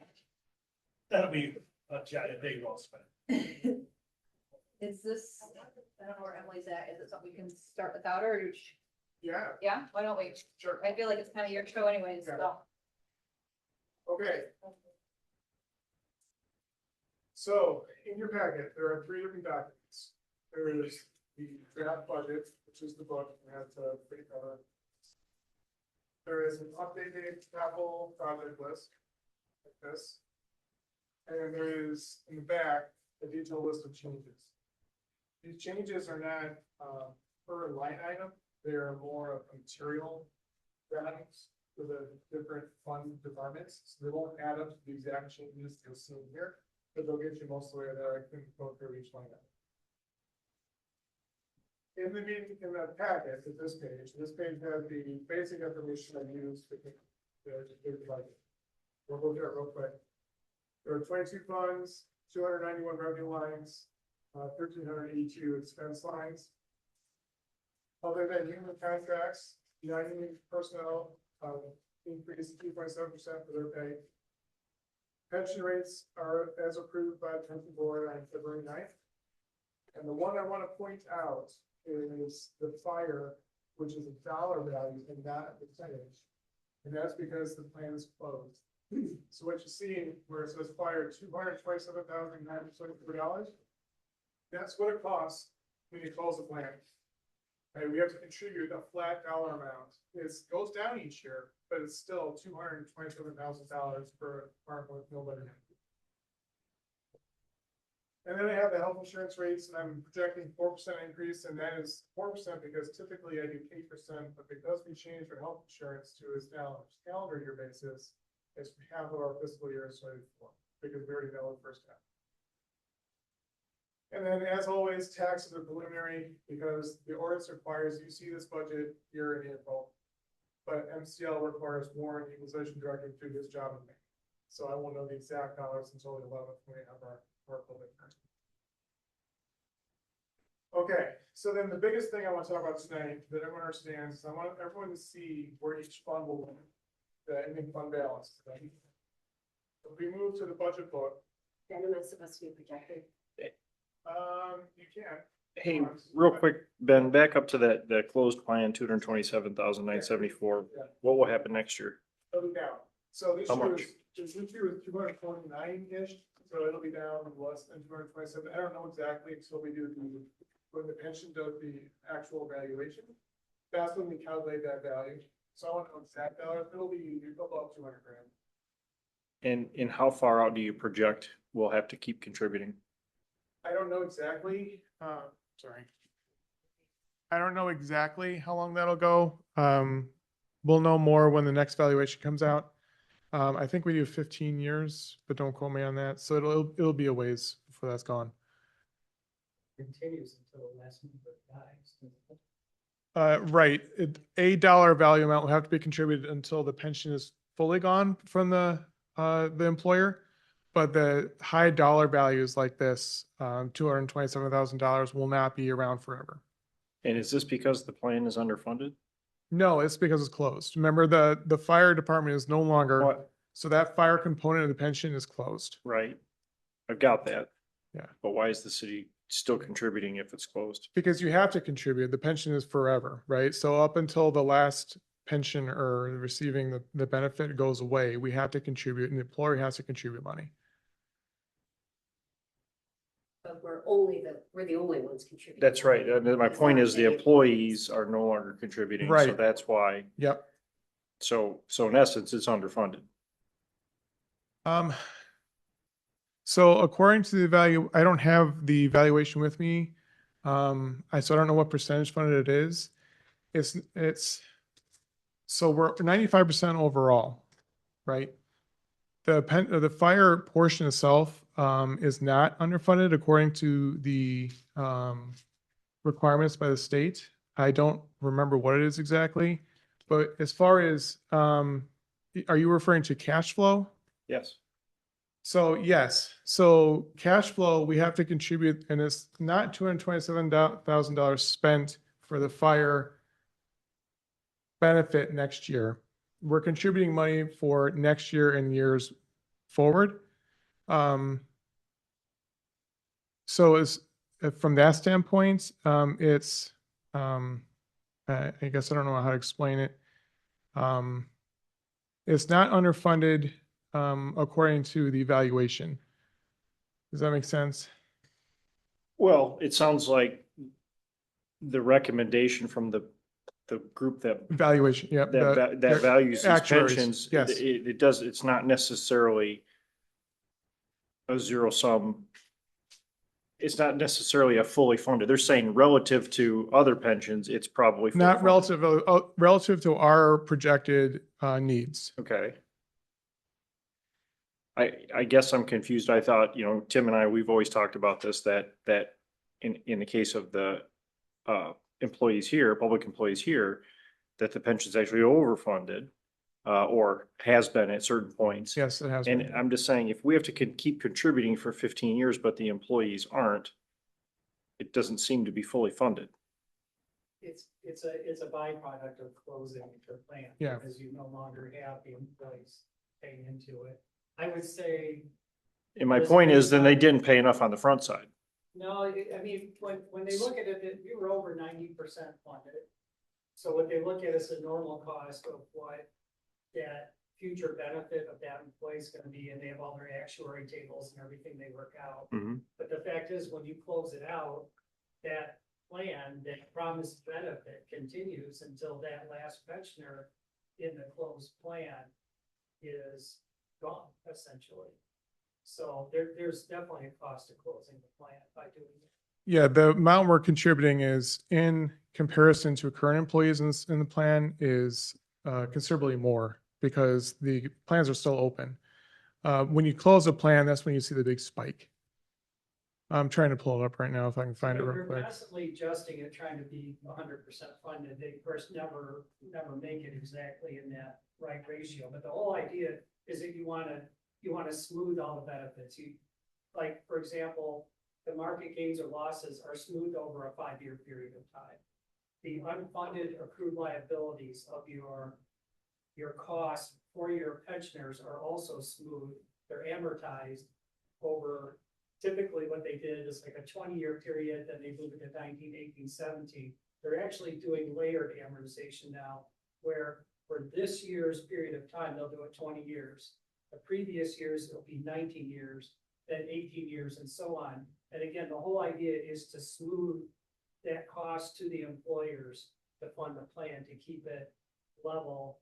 That'll be a big roll spin. Is this, I don't know where Emily's at, is it something we can start without her? Or Yeah, yeah, why don't we? sure. I feel like it's kind of your show anyways, Yeah. so. Okay. So in your packet, there are 3 different documents. There is the draft budget, which is the book, we have to pretty cover. There is an updated capital project list, like this. And then there is in the back, a detailed list of changes. These changes are not per line item, they're more of material values for the different fund departments. So they won't add up to the exact changes you'll see here, but they'll get you most of the way there. I couldn't go through each line item. In the packet, at this page has the basic information I used to make the budget. We'll go through it real quick. There are 22 funds, 291 revenue lines, 1,382 expense lines. Other than human contracts, non-union personnel increased 2.7% for their pay. Pension rates are as approved by the pension board on February 9th. And the one I want to point out is the fire, which is a dollar value and not a percentage. And that's because the plan is closed. So what you see where it says fire, $227,973, that's what it costs when you close the plant. And we have to contribute a flat dollar amount. It goes down each year, but it's still $227,000 for a farm with nobody. And then I have the health insurance rates, and I'm projecting 4% increase, and that is 4% because typically I do 8%, but because we changed our health insurance to a calendar year basis, it's half of our fiscal year is slated for, because we already know the first half. And then, as always, taxes are preliminary because the ordinance requires you see this budget here in April. But MCL requires Warren, Equalization Director, to do his job in May. So I won't know the exact dollars until the 11th when we have our public hearing. Okay, So then the biggest thing I want to talk about tonight that everyone understands, is I want everyone to see where each fund will, be, the ending fund balance. If we move to the budget book, Then am I supposed to be projected? you can. Hey, real quick, Ben, back up to the closed plan, 227,974. What will happen next year? It'll be down. So this How year much? this year was 249-ish, so it'll be down less than 227. I don't know exactly until we do when the pension does the actual valuation. That's when we calculate that value. So I want to know exact dollar. It'll be above 200 grand. And how far out do you project we'll have to keep contributing? I don't know exactly, sorry. I don't know exactly how long that'll go. We'll know more when the next valuation comes out. I think we do 15 years, but don't quote me on that. So it'll be a ways before that's gone. Continues until the last member dies. Right. A dollar value amount will have to be contributed until the pension is fully gone from the employer. But the high dollar values like this, $227,000 will not be around forever. And is this because the plan is underfunded? No, it's because it's closed. Remember, the fire department is no longer, so that fire component of the pension is closed. Right. I've got that. Yeah. But why is the city still contributing if it's closed? Because you have to contribute. The pension is forever, right? So up until the last pension or receiving the benefit goes away, we have to contribute and the employer has to contribute money. But we're the only ones contributing. That's right. My point is the employees are no longer contributing. So Right. that's why. Yep. So in essence, it's underfunded. So according to the value, I don't have the valuation with me. So I don't know what percentage funded it is. So we're 95% overall, right? The fire portion itself is not underfunded according to the requirements by the state. I don't remember what it is exactly, but as far as, are you referring to cash flow? Yes. So yes, so cash flow, we have to contribute, and it's not $227,000 spent for the fire benefit next year. We're contributing money for next year and years forward. So as from that standpoint, it's I guess I don't know how to explain it. It's not underfunded according to the evaluation. Does that make sense? Well, it sounds like the recommendation from the group that Valuation, yeah. that values these actuaries, pensions. yes. It's not necessarily a zero sum. It's not necessarily a fully funded. They're saying relative to other pensions, it's probably fully Not funded. relative to our projected needs. Okay. I guess I'm confused. I thought, Tim and I, we've always talked about this, that in the case of the employees here, public employees here, that the pension's actually overfunded or has been at certain points. Yes, it has And been. I'm just saying, if we have to keep contributing for 15 years, but the employees aren't, it doesn't seem to be fully funded. It's a byproduct of closing the plant. Yeah. Because you no longer have the employees paying into it. I would say, And my point is, then they didn't pay enough on the front side. no, I mean, when they look at it, we were over 90% funded. So what they look at is the normal cost of what that future benefit of that employee is gonna be, and they have all their actuary tables and everything they work out. Mhm. But the fact is, when you close it out, that plan, that promised benefit continues until that last pensioner in the closed plan is gone, essentially. So there's definitely a cost to closing the plan by doing it. Yeah, the amount we're contributing is in comparison to current employees in the plan is considerably more because the plans are still open. When you close a plan, that's when you see the big spike. I'm trying to pull it up right now if I can find it real They're quick. constantly adjusting it, trying to be 100% funded. They first never make it exactly in that right ratio. But the whole idea is that you wanna smooth all the benefits. Like, for example, the market gains or losses are smoothed over a 5-year period of time. The unfunded accrued liabilities of your costs for your pensioners are also smooth. They're amortized over, typically what they did is like a 20-year period, then they moved it to 19, 18, 17. They're actually doing layered amortization now, where for this year's period of time, they'll do it 20 years. The previous years, it'll be 19 years, then 18 years, and so on. And again, the whole idea is to smooth that cost to the employers to fund the plan, to keep it level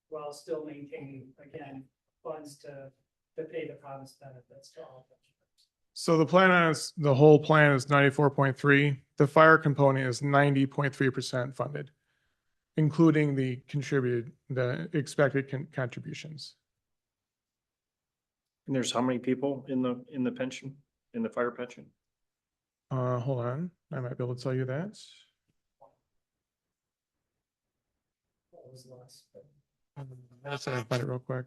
while still maintaining, again, funds to pay the promised benefits to all pensioners. So the whole plan is 94.3. The fire component is 90.3% funded, including the expected contributions. And there's how many people in the pension, in the fire pension? Hold on, I might be able to tell you that. That was less, but Let's find it real quick.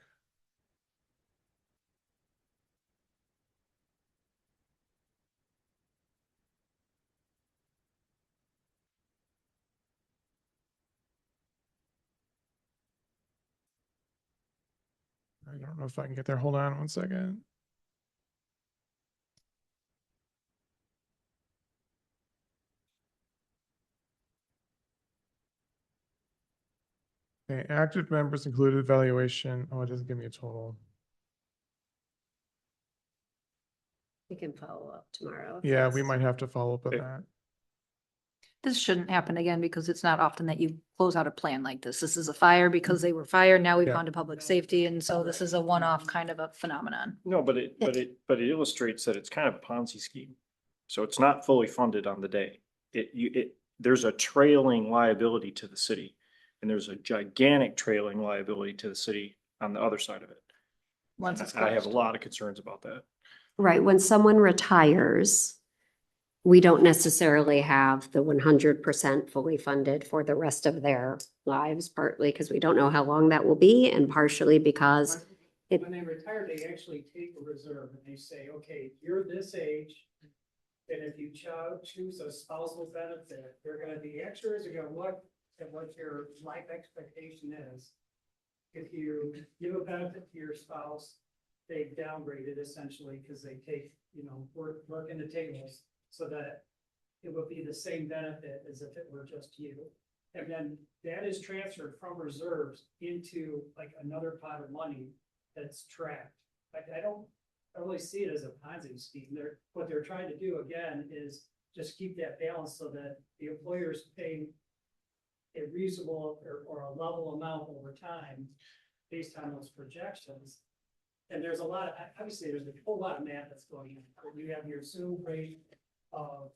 I don't know if I can get there. Hold on 1 second. Okay, active members included evaluation. Oh, it doesn't give me a total. We can follow up tomorrow. Yeah, we might have to follow up with Okay. that. This shouldn't happen again because it's not often that you close out a plan like this. This is a fire because they were fired. Now we've Yeah. gone to public safety. And so this is a one-off kind of a phenomenon. No, but it illustrates that it's kind of a Ponzi scheme. So it's not fully funded on the day. There's a trailing liability to the city. And there's a gigantic trailing liability to the city on the other side of it. Once it's I have a closed. lot of concerns about that. Right, when someone retires, we don't necessarily have the 100% fully funded for the rest of their lives, partly because we don't know how long that will be, and partially because it, when they retire, they actually take a reserve and they say, okay, you're this age. And if you choose a spousal benefit, the actuaries are gonna look at what your life expectation is. If you give a benefit to your spouse, they downgrade it essentially because they take, work in the tables so that it would be the same benefit as if it were just you. And then that is transferred from reserves into like another pot of money that's tracked. Like I don't really see it as a Ponzi scheme. What they're trying to do again is just keep that balance so that the employer's paying a reasonable or a level amount over time based on those projections. And there's a lot of, obviously, there's a whole lot of math that's going on. You have your assumed rate of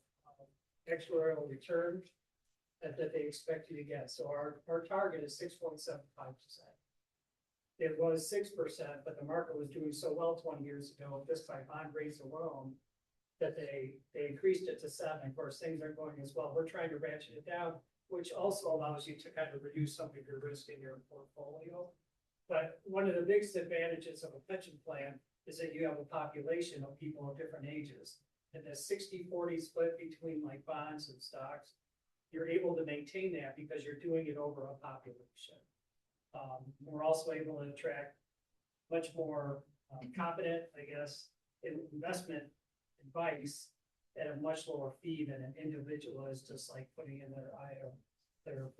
actuarial return that they expect you to get. So our target is 6.75%. It was 6%, but the market was doing so well 20 years ago, just by bond rates alone, that they increased it to 7%. Of course, things aren't going as well. We're trying to ratchet it down, which also allows you to kind of reduce some of your risk in your portfolio. But one of the biggest advantages of a pension plan is that you have a population of people of different ages. And the 60-40 split between like bonds and stocks, you're able to maintain that because you're doing it over a population. We're also able to attract much more competent, I guess, investment advice at a much lower fee than an individual is just like putting in their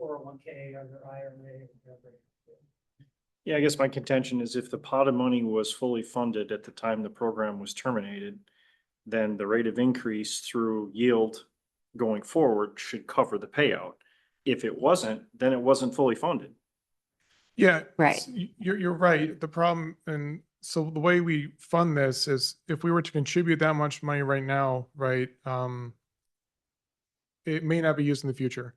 401k or their IRA or whatever. Yeah, I guess my contention is if the pot of money was fully funded at the time the program was terminated, then the rate of increase through yield going forward should cover the payout. If it wasn't, then it wasn't fully funded. Yeah. Right. You're right. The problem, and so the way we fund this is if we were to contribute that much money right now, right, it may not be used in the future.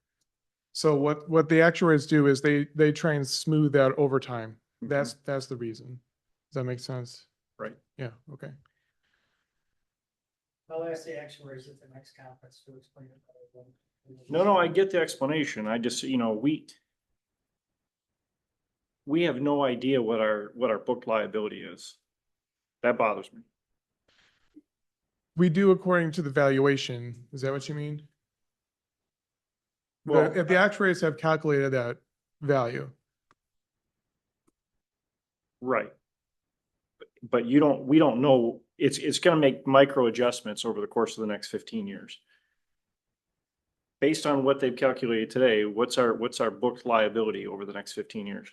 So what the actuaries do is they try and smooth that over time. That's the reason. Does that make sense? Right. Yeah, okay. I'll ask the actuaries at the next conference to explain it better. No, I get the explanation. I just, we have no idea what our book liability is. That bothers me. We do according to the valuation. Is that what you mean? Well, If the actuaries have calculated that value. right. But we don't know, it's gonna make micro adjustments over the course of the next 15 years. Based on what they've calculated today, what's our booked liability over the next 15 years?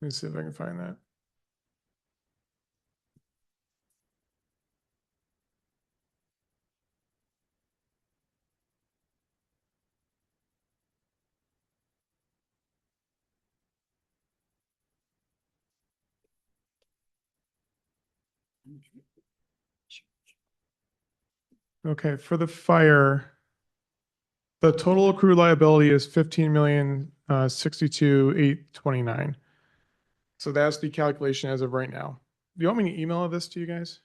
Let me see if I can find that. Okay, for the fire, the total accrued liability is 15,062,829. So that's the calculation as of right now. Do you want me to email this to you guys?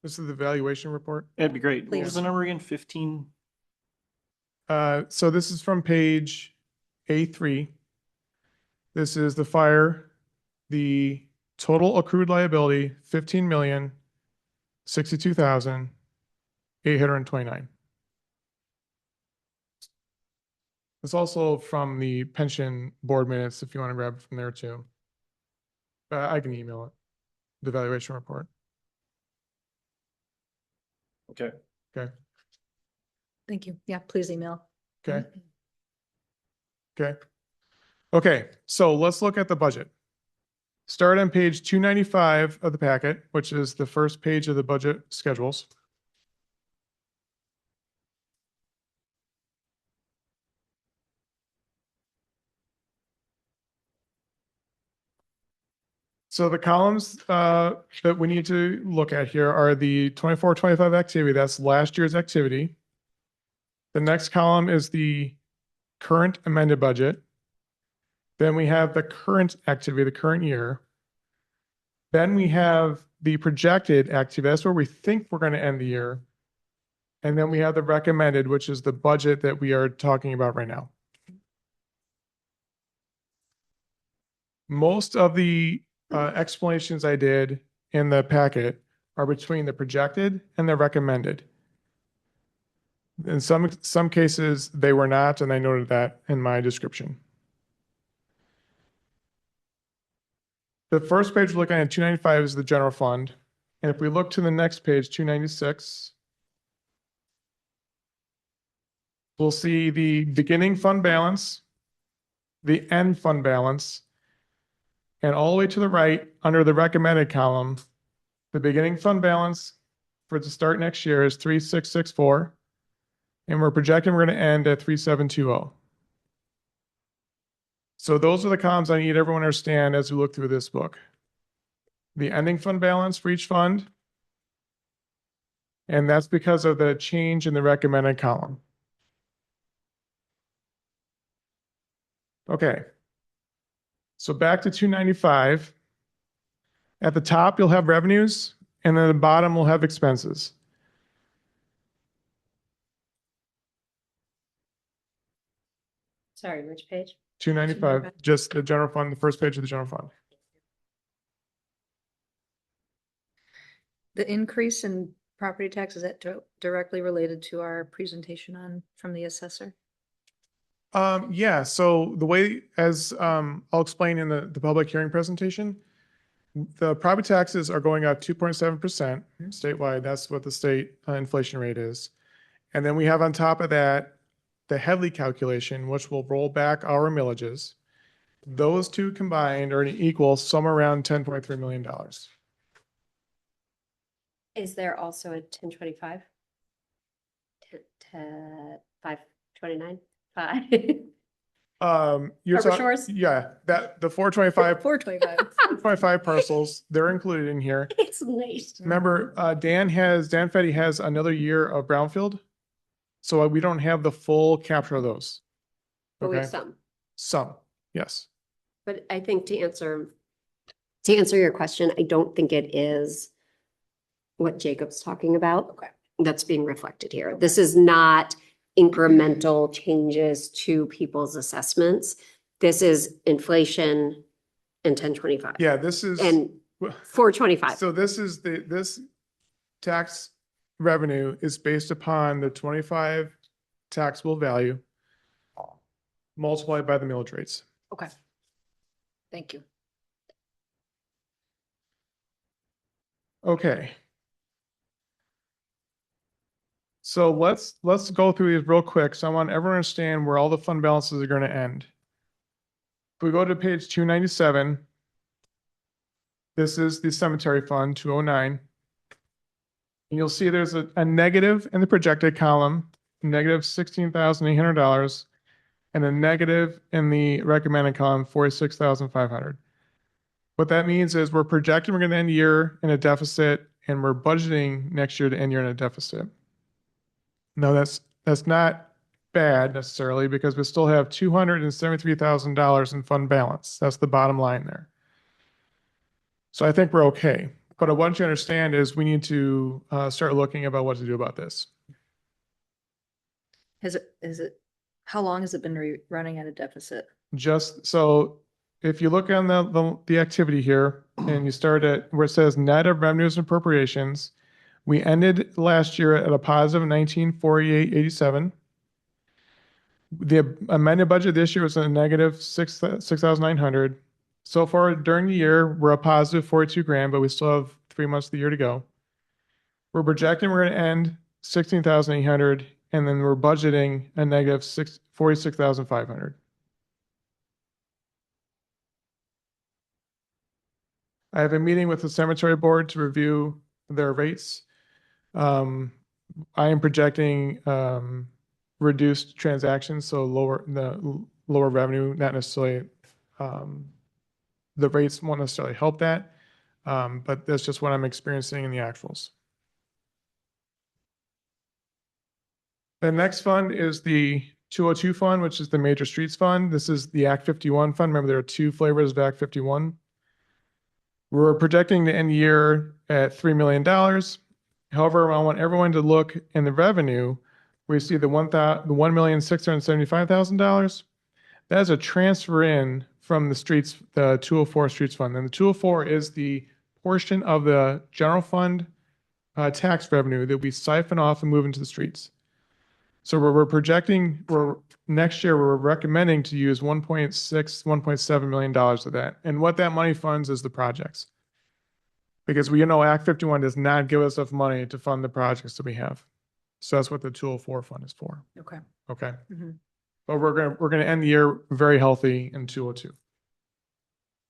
This is the valuation report. That'd be great. What was Please. the number again? 15? So this is from page A3. This is the fire, the total accrued liability, 15,062,829. It's also from the pension board minutes if you want to grab it from there too. I can email it, the valuation report. Okay. Okay, Thank you. Yeah, please email. okay. Okay. Okay, so let's look at the budget. Start on page 295 of the packet, which is the first page of the budget schedules. So the columns that we need to look at here are the 24-25 activity. That's last year's activity. The next column is the current amended budget. Then we have the current activity, the current year. Then we have the projected activity. That's where we think we're going to end the year. And then we have the recommended, which is the budget that we are talking about right now. Most of the explanations I did in the packet are between the projected and the recommended. In some cases, they were not, and I noted that in my description. The first page we're looking at 295 is the general fund. And if we look to the next page, 296, we'll see the beginning fund balance, the end fund balance, and all the way to the right, under the recommended column, the beginning fund balance for the start next year is 3664. And we're projecting we're going to end at 3720. So those are the columns I need everyone to understand as we look through this book. The ending fund balance for each fund. And that's because of the change in the recommended column. Okay. So back to 295. At the top, you'll have revenues, and then at the bottom, we'll have expenses. Sorry, which page? 295, just the general fund, the first page of the general fund. The increase in property tax, is that directly related to our presentation from the assessor? Yeah, so the way, as I'll explain in the public hearing presentation, the property taxes are going up 2.7% statewide. That's what the state inflation rate is. And then we have on top of that, the Headley calculation, which will roll back our millages. Those two combined are equal somewhere around $10.3 million. Is there also a 1025? 529? 5? You're Harbor Shores? Yeah, that the 425, 425. 425 parcels, they're included in here. It's late. Remember, Dan Fetty has another year of brownfield. So we don't have the full capture of those. But we have Okay, some. some, yes. But I think to answer your question, I don't think it is what Jacob's talking about. Okay. That's being reflected here. This is not incremental changes to people's assessments. This is inflation and 1025. Yeah, this is. And for 25. So this tax revenue is based upon the 25 taxable value multiplied by the millage rates. Okay. Thank you. Okay. So let's go through these real quick. So I want everyone to understand where all the fund balances are going to end. If we go to page 297, this is the cemetery fund, 209. And you'll see there's a negative in the projected column, negative $16,800, and a negative in the recommended column, $46,500. What that means is we're projecting we're going to end the year in a deficit, and we're budgeting next year to end year in a deficit. No, that's not bad necessarily, because we still have $273,000 in fund balance. That's the bottom line there. So I think we're okay. But what I want you to understand is we need to start looking about what to do about this. How long has it been running at a deficit? Just so if you look on the activity here and you start at where it says net of revenues and appropriations, we ended last year at a positive 1948.87. The amended budget this year was a negative 6,900. So far during the year, we're a positive 42 grand, but we still have 3 months of the year to go. We're projecting we're going to end 16,800, and then we're budgeting a negative 46,500. I have a meeting with the cemetery board to review their rates. I am projecting reduced transactions, so lower revenue, not necessarily the rates won't necessarily help that, but that's just what I'm experiencing in the actuals. The next fund is the 202 fund, which is the Major Streets Fund. This is the Act 51 fund. Remember, there are two flavors of Act 51. We're projecting to end the year at $3 million. However, I want everyone to look in the revenue where you see the $1,675,000. That is a transfer in from the 204 Streets Fund. And the 204 is the portion of the general fund tax revenue that we siphon off and move into the streets. So we're projecting, next year, we're recommending to use $1.7 million of that. And what that money funds is the projects. Because we know Act 51 does not give us enough money to fund the projects that we have. So that's what the 204 fund is for. Okay. Okay. Mhm. But we're gonna end the year very healthy in 202.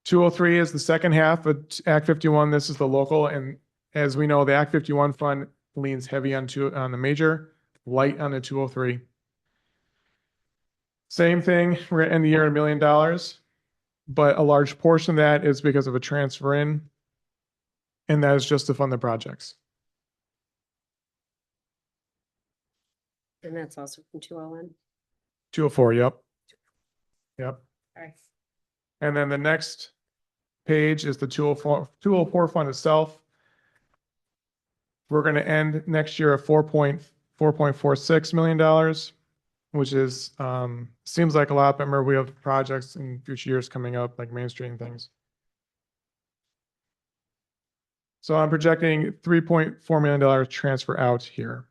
203 is the second half of Act 51. This is the local, and as we know, the Act 51 fund leans heavy on the major, light on the 203. Same thing, we're gonna end the year at $1 million, but a large portion of that is because of a transfer in, and that is just to fund the projects. And that's also from 201. 204, yep. Yep. Sorry. And then the next page is the 204 fund itself. We're going to end next year at $4.46 million, which is, seems like a lot, but remember we have projects in future years coming up, like Main Street and things. So I'm projecting $3.4 million transfer out here,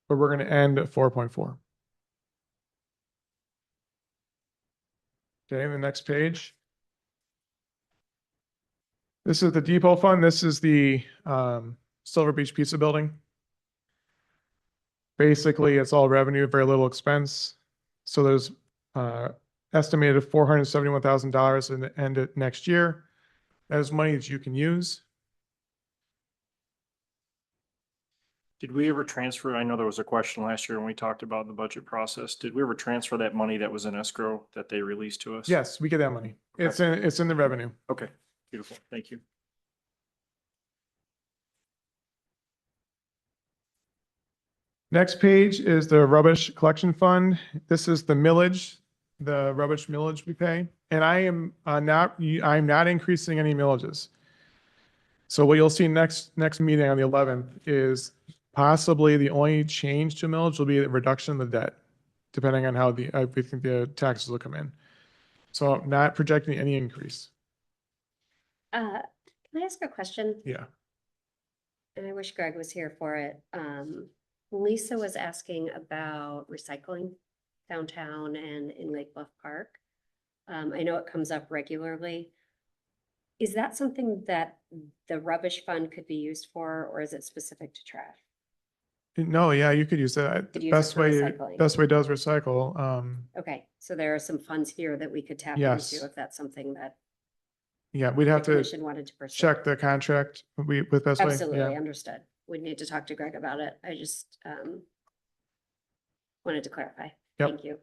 but we're going to end at 4.4. Okay, the next page. This is the depot fund. This is the Silver Beach Pizza Building. Basically, it's all revenue, very little expense. So there's estimated $471,000 in the end of next year. That is money that you can use. Did we ever transfer, I know there was a question last year when we talked about the budget process. Did we ever transfer that money that was in escrow that they released to us? Yes, we get that money. It's in the revenue. Okay, beautiful. Thank you. Next page is the rubbish collection fund. This is the millage, the rubbish millage we pay. And I'm not increasing any millages. So what you'll see next meeting on the 11th is possibly the only change to millage will be the reduction of the debt, depending on how we think the taxes will come in. So I'm not projecting any increase. Can I ask a question? Yeah. And I wish Greg was here for it. Lisa was asking about recycling downtown and in Lake Bluff Park. I know it comes up regularly. Is that something that the rubbish fund could be used for, or is it specific to trash? No, yeah, you could use that. Could use it Best for way, recycling. best way does recycle. Okay, so there are some funds here that we could tap Yes. into if that's something that Yeah, we'd the have to commission wanted to pursue. check the contract with Best Way. Absolutely, Yeah. understood. We'd need to talk to Greg about it. I just wanted to clarify. Yep. Thank you.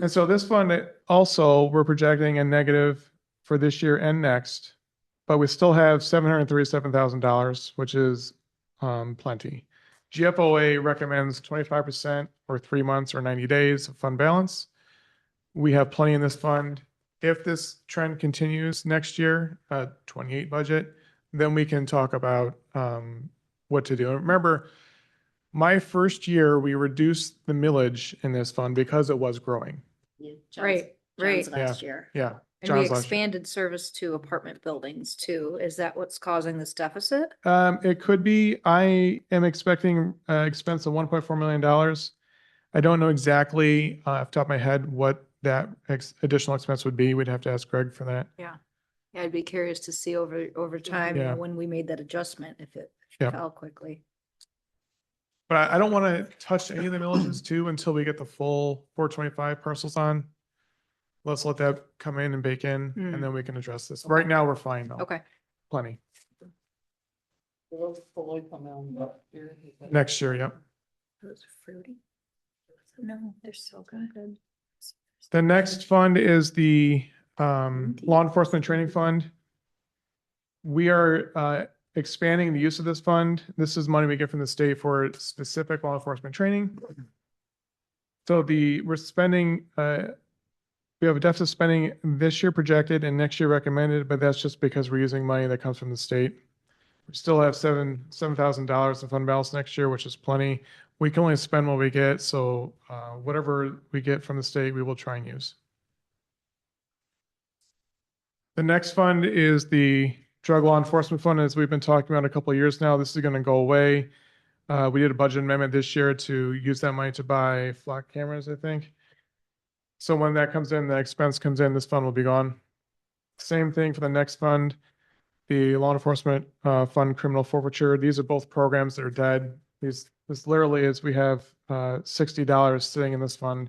And so this fund also, we're projecting a negative for this year and next, but we still have $737,000, which is plenty. GFOA recommends 25% or 3 months or 90 days of fund balance. We have plenty in this fund. If this trend continues next year, 28 budget, then we can talk about what to do. Remember, my first year, we reduced the millage in this fund because it was growing. Yeah, Right, John's right. last year. Yeah. And we John's last year. expanded service to apartment buildings too. Is that what's causing this deficit? It could be. I am expecting expense of $1.4 million. I don't know exactly off the top of my head what that additional expense would be. We'd have to ask Greg for that. Yeah. Yeah, I'd be curious to see over time, you know, Yeah. when we made that adjustment, if it Yeah. fell quickly. But I don't want to touch any of the millages too until we get the full 425 parcels on. Let's let that come in and bake in, Mm. and then we can address this. Right now, we're fine though. Okay. Plenty. Next year, yep. Those are fruity. No, they're so good. The next fund is the Law Enforcement Training Fund. We are expanding the use of this fund. This is money we get from the state for specific law enforcement training. So we're spending, we have a deficit spending this year projected and next year recommended, but that's just because we're using money that comes from the state. We still have $7,000 in fund balance next year, which is plenty. We can only spend what we get, so whatever we get from the state, we will try and use. The next fund is the Drug Law Enforcement Fund, as we've been talking about a couple of years now. This is going to go away. We did a budget amendment this year to use that money to buy flock cameras, I think. So when that comes in, the expense comes in, this fund will be gone. Same thing for the next fund, the Law Enforcement Fund Criminal Forfeiture. These are both programs that are dead. This literally is, we have $60 sitting in this fund.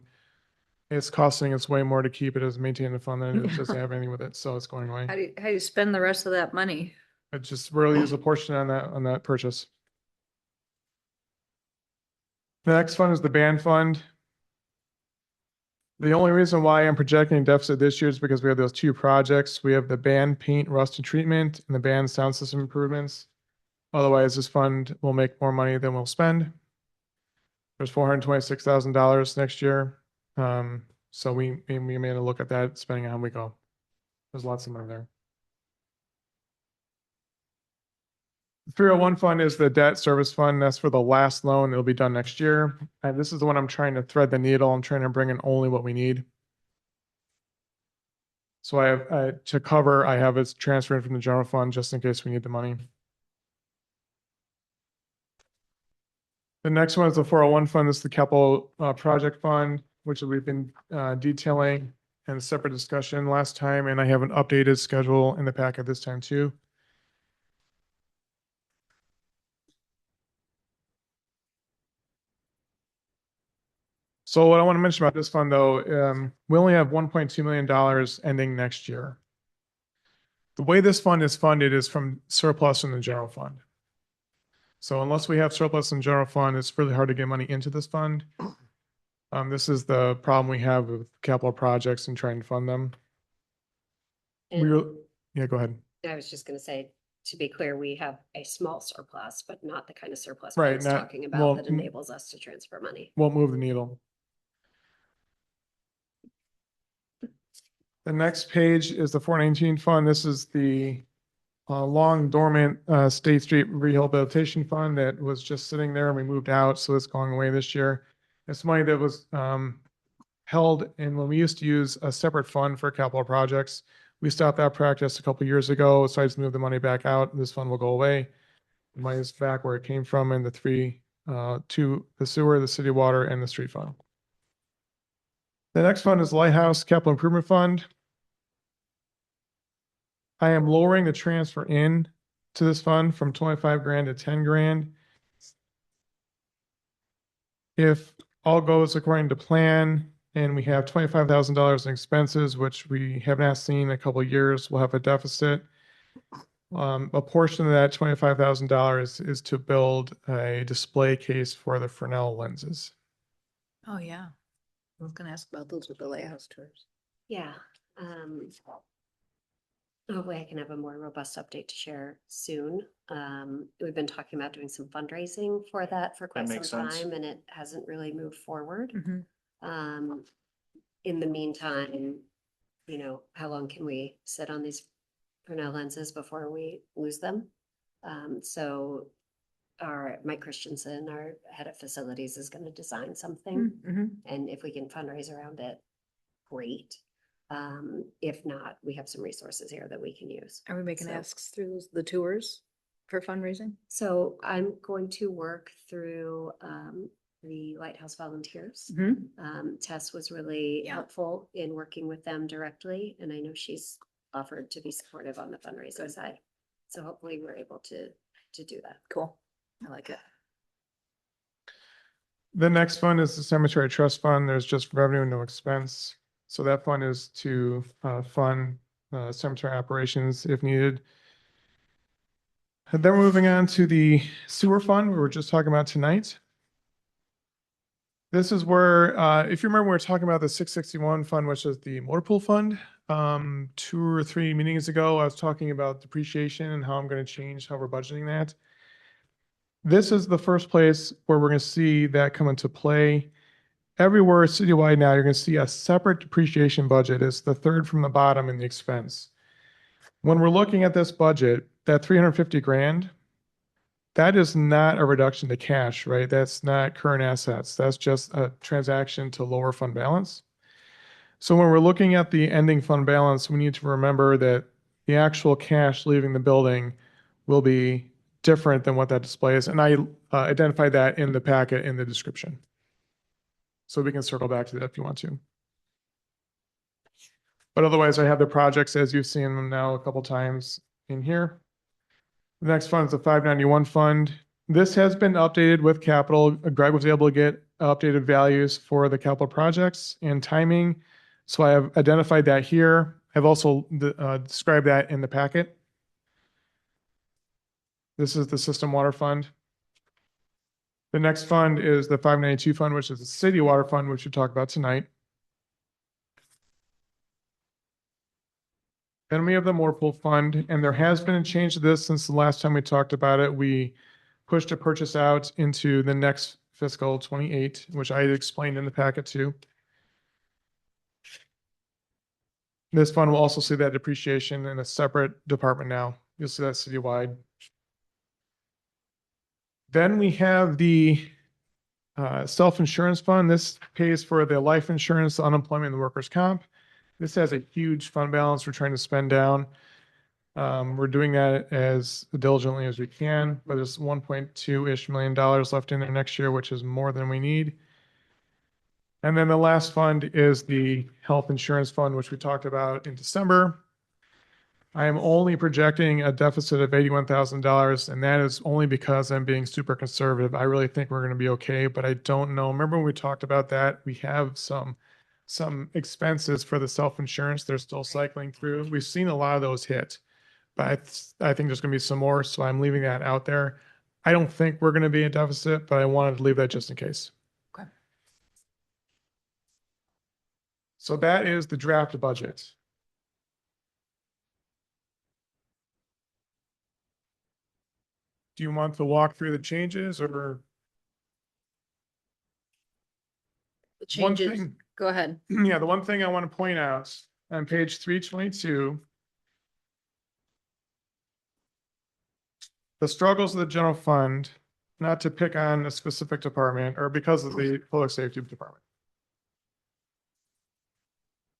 It's costing us way more to keep it as maintaining the fund than it is just to have anything with it, so it's going away. How do you spend the rest of that money? I just really use a portion on that purchase. The next fund is the band fund. The only reason why I'm projecting deficit this year is because we have those two projects. We have the band paint, rust and treatment, and the band sound system improvements. Otherwise, this fund will make more money than we'll spend. There's $426,000 next year. So we may look at that depending on how we go. There's lots of money there. The 301 fund is the debt service fund. That's for the last loan. It'll be done next year. And this is the one I'm trying to thread the needle. I'm trying to bring in only what we need. So I have to cover, I have it transferred from the general fund just in case we need the money. The next one is the 401 fund. This is the capital project fund, which we've been detailing in a separate discussion last time, and I have an updated schedule in the packet this time too. So what I want to mention about this fund though, we only have $1.2 million ending next year. The way this fund is funded is from surplus in the general fund. So unless we have surplus in general fund, it's really hard to get money into this fund. This is the problem we have with capital projects and trying to fund them. Yeah, go ahead. I was just gonna say, to be clear, we have a small surplus, but not the kind of surplus Right, Ben's not- talking well, about that enables us to transfer money. Won't move the needle. The next page is the 419 fund. This is the long dormant State Street Rehabilitation Fund that was just sitting there and we moved out, so it's going away this year. It's money that was held, and when we used to use a separate fund for capital projects, We stopped that practice a couple years ago, so I just moved the money back out. This fund will go away. The money is back where it came from in the three, to the sewer, the city water, and the street fund. The next fund is Lighthouse Capital Improvement Fund. I am lowering the transfer in to this fund from 25 grand to 10 grand. If all goes according to plan and we have $25,000 in expenses, which we have not seen in a couple of years, we'll have a deficit. A portion of that $25,000 is to build a display case for the Fresnel lenses. Oh, yeah. I was gonna ask about those with the lighthouse tours. Yeah. Hopefully I can have a more robust update to share soon. We've been talking about doing some fundraising for that for quite some makes sense. time, and it hasn't really moved forward. Mm-hmm. In the meantime, how long can we sit on these Fresnel lenses before we lose them? So Mike Christensen, our head of facilities, is going to design something. Mm-hmm. And if we can fundraise around it, great. If not, we have some resources here that we can use. Are we making So- asks through the tours for fundraising? So I'm going to work through the Lighthouse Volunteers. Tess was really Yeah. helpful in working with them directly, and I know she's offered to be supportive on the fundraising side. So hopefully we're able to do that. Cool. I like it. The next fund is the Cemetery Trust Fund. There's just revenue, no expense. So that fund is to fund cemetery operations if needed. And then we're moving on to the sewer fund we were just talking about tonight. This is where, if you remember, we were talking about the 661 fund, which is the motor pool fund. 2 or 3 meetings ago, I was talking about depreciation and how I'm going to change how we're budgeting that. This is the first place where we're going to see that come into play. Everywhere citywide now, you're going to see a separate depreciation budget. It's the third from the bottom in the expense. When we're looking at this budget, that 350 grand, that is not a reduction to cash, right? That's not current assets. That's just a transaction to lower fund balance. So when we're looking at the ending fund balance, we need to remember that the actual cash leaving the building will be different than what that displays. And I identified that in the packet in the description. So we can circle back to that if you want to. But otherwise, I have the projects as you've seen them now a couple times in here. The next fund is the 591 fund. This has been updated with capital. Greg was able to get updated values for the capital projects and timing. So I have identified that here. I've also described that in the packet. This is the system water fund. The next fund is the 592 fund, which is the city water fund, which we talked about tonight. Then we have the motor pool fund, and there has been a change to this since the last time we talked about it. We pushed a purchase out into the next fiscal 28, which I had explained in the packet too. This fund will also see that depreciation in a separate department now. You'll see that citywide. Then we have the self-insurance fund. This pays for the life insurance, the unemployment, and the workers' comp. This has a huge fund balance we're trying to spend down. We're doing that as diligently as we can, but there's $1.2-ish million left in there next year, which is more than we need. And then the last fund is the health insurance fund, which we talked about in December. I am only projecting a deficit of $81,000, and that is only because I'm being super conservative. I really think we're going to be okay, but I don't know. Remember when we talked about that? We have some expenses for the self-insurance they're still cycling through. We've seen a lot of those hit, but I think there's going to be some more, so I'm leaving that out there. I don't think we're going to be in deficit, but I wanted to leave that just in case. Okay. So that is the draft budget. Do you want to walk through the changes or? The One changes, thing- go ahead. Yeah, the one thing I want to point out on page 322, the struggles of the general fund, not to pick on a specific department or because of the public safety department.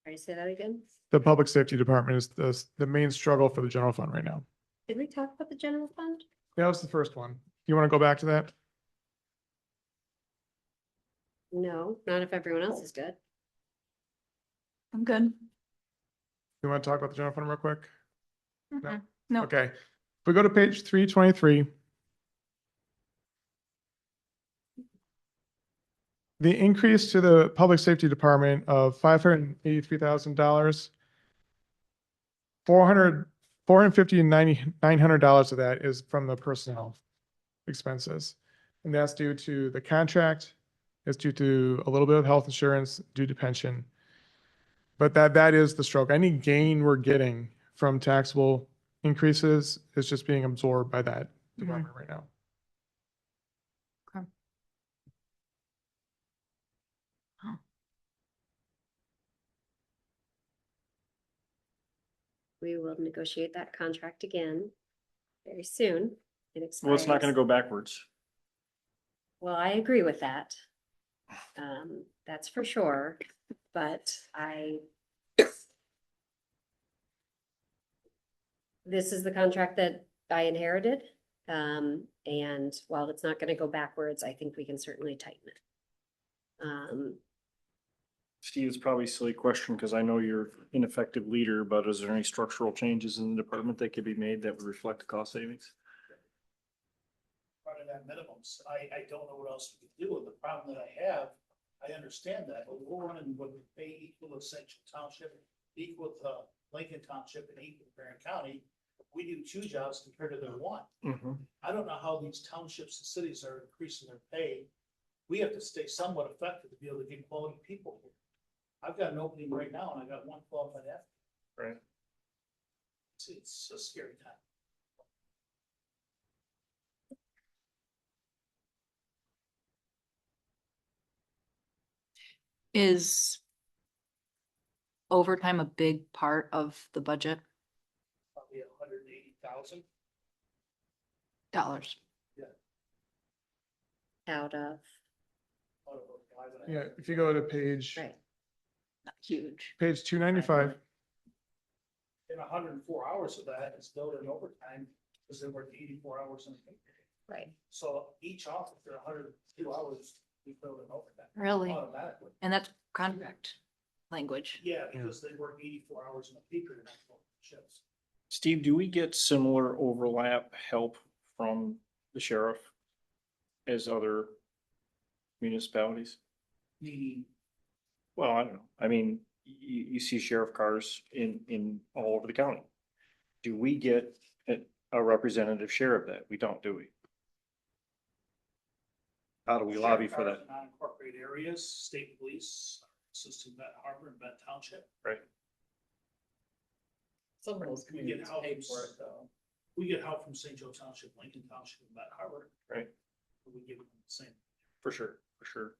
Sorry, say that again? The public safety department is the main struggle for the general fund right now. Did we talk about the general fund? That was the first one. You want to go back to that? No, not if everyone else is good. I'm good. You want to talk about the general fund real quick? No? No. Okay. If we go to page 323. The increase to the public safety department of $583,000. 450 and $900 of that is from the personnel expenses. And that's due to the contract, it's due to a little bit of health insurance, due to pension. But that is the stroke. Any gain we're getting from taxable increases is just being absorbed by that department right now. We will negotiate that contract again very soon. It Well, it's not expires. gonna go backwards. Well, I agree with that. That's for sure, but this is the contract that I inherited. And while it's not gonna go backwards, I think we can certainly tighten it. Steve, it's probably a silly question because I know you're an ineffective leader, but is there any structural changes in the department that could be made that would reflect the cost savings? Part of that minimums, I don't know what else we could do, and the problem that I have, I understand that, but we're running what we pay equal to Central Township, equal to Lincoln Township, and equal to Barron County. We do 2 jobs compared to their 1. I don't know how these townships and cities are increasing their pay. We have to stay somewhat effective to be able to get quality people here. I've got an opening right now and I got 1 qualified applicant. Right. It's a scary time. Is overtime a big part of the budget? Probably $180,000. Out of, Yeah, if you go to page right, Not huge. page 295. And 104 hours of that is billed in overtime because they work 84 hours in a week. right. So each officer, 102 hours, we billed in overtime. Really? Automatically. And that's contract language. Yeah, because they work 84 hours in a peak or shifts. Steve, do we get similar overlap help from the sheriff as other municipalities? Meaning, Well, I don't know. I mean, you see sheriff cars in all over the county. Do we get a representative share of that? We don't, do we? How do we lobby for that? non-incorporated areas, state police, assistant Benton Harbor and Benton Township. Right. Some of those communities pay for it though. We get help from St. Joe Township, Lincoln Township, and Benton Harbor. Right. We give them the same. For sure, for sure.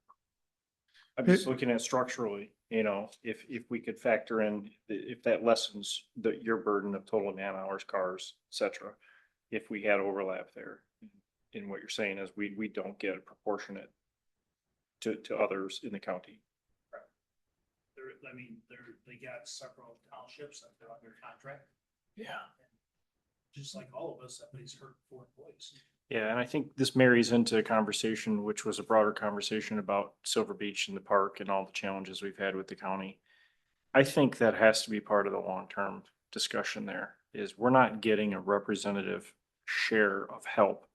I'm just looking at structurally, you know, if we could factor in, if that lessens your burden of total man hours, cars, et cetera. If we had overlap there, in what you're saying is we don't get a proportionate to others in the county. They got several townships that they're under contract. Yeah. Just like all of us, everybody's hurt for employees. Yeah, and I think this marries into a conversation, which was a broader conversation about Silver Beach and the park and all the challenges we've had with the county. I think that has to be part of the long-term discussion there, is we're not getting a representative share of help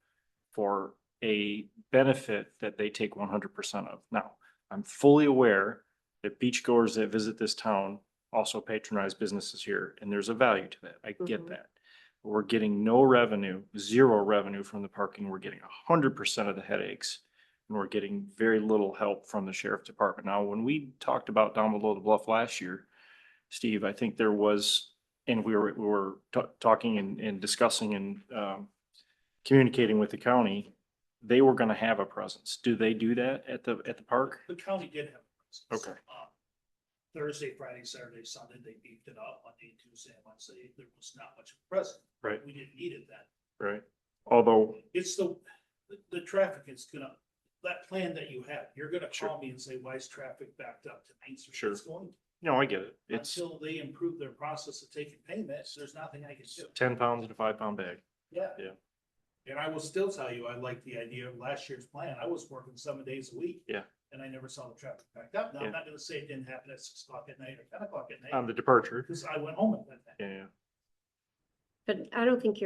for a benefit that they take 100% of. Now, I'm fully aware that beachgoers that visit this town also patronize businesses here, and there's a value to that. I get that. We're getting no revenue, 0 revenue from the parking. We're getting 100% of the headaches. And we're getting very little help from the sheriff department. Now, when we talked about down below the bluff last year, Steve, I think there was, and we were talking and discussing and communicating with the county, they were gonna have a presence. Do they do that at the park? The county did have a presence. Okay. Thursday, Friday, Saturday, Sunday, they beefed it up. Monday, Tuesday, and Wednesday, there was not much of a presence. Right. We didn't need it then. Right. Although, It's the traffic is that plan that you have, you're gonna call me and say, why is traffic backed up to Main Street? Sure. It's going to. No, I get it. It's Until they improve their process of taking payments, there's nothing I can do. 10 pounds in a 5-pound bag. Yeah. Yeah. And I will still tell you, I like the idea of last year's plan. I was working 7 days a week. Yeah. And I never saw the traffic backed up. Now, Yeah. I'm not gonna say it didn't happen at 6 o'clock at night or 10 o'clock at night. On the departure. Because I went home at that time. Yeah, yeah. But I don't think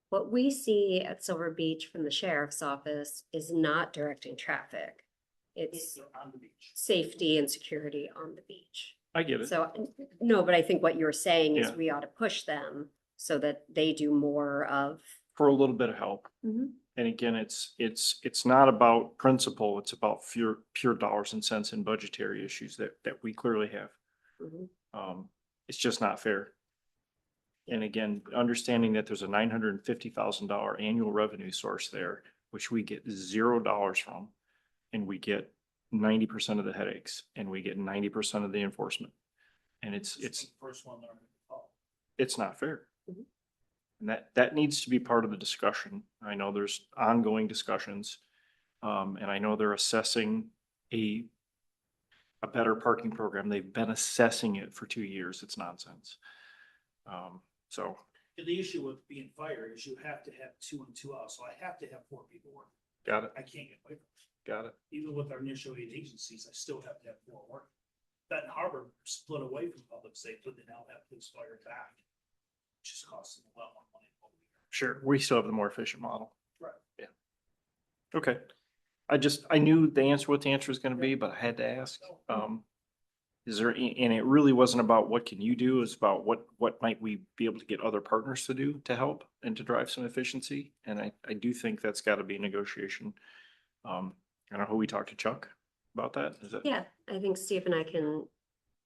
what we see at Silver Beach from the sheriff's office is not directing traffic. It's They're on the beach. safety and security on the beach. I get it. So, no, but I think what you're saying is Yeah. we ought to push them so that they do more of. For a little bit of help. Mhm. And again, it's not about principle, it's about pure dollars and cents and budgetary issues that we clearly have. Mhm. It's just not fair. And again, understanding that there's a $950,000 annual revenue source there, which we get $0 from. And we get 90% of the headaches and we get 90% of the enforcement. And it's The first one learned to fall. it's not fair. Mhm. And that needs to be part of the discussion. I know there's ongoing discussions. And I know they're assessing a better parking program. They've been assessing it for 2 years. It's nonsense. So, And the issue with being fired is you have to have 2 and 2 out. So I have to have 4 people working. got it, I can't get away from it. got it. Even with our initial 8 agencies, I still have to have 4 working. Benton Harbor split away from public safety. They now have police fire back. Which is costing a lot more money. than what we are. Sure, we still have the more efficient model. Right. Yeah. Okay. I knew what the answer was gonna be, but I had to ask. Is there, and it really wasn't about what can you do, it's about what might we be able to get other partners to do to help and to drive some efficiency? And I do think that's gotta be a negotiation. I don't know who we talked to, Chuck, about that? Is that? Yeah, I think Steve and I can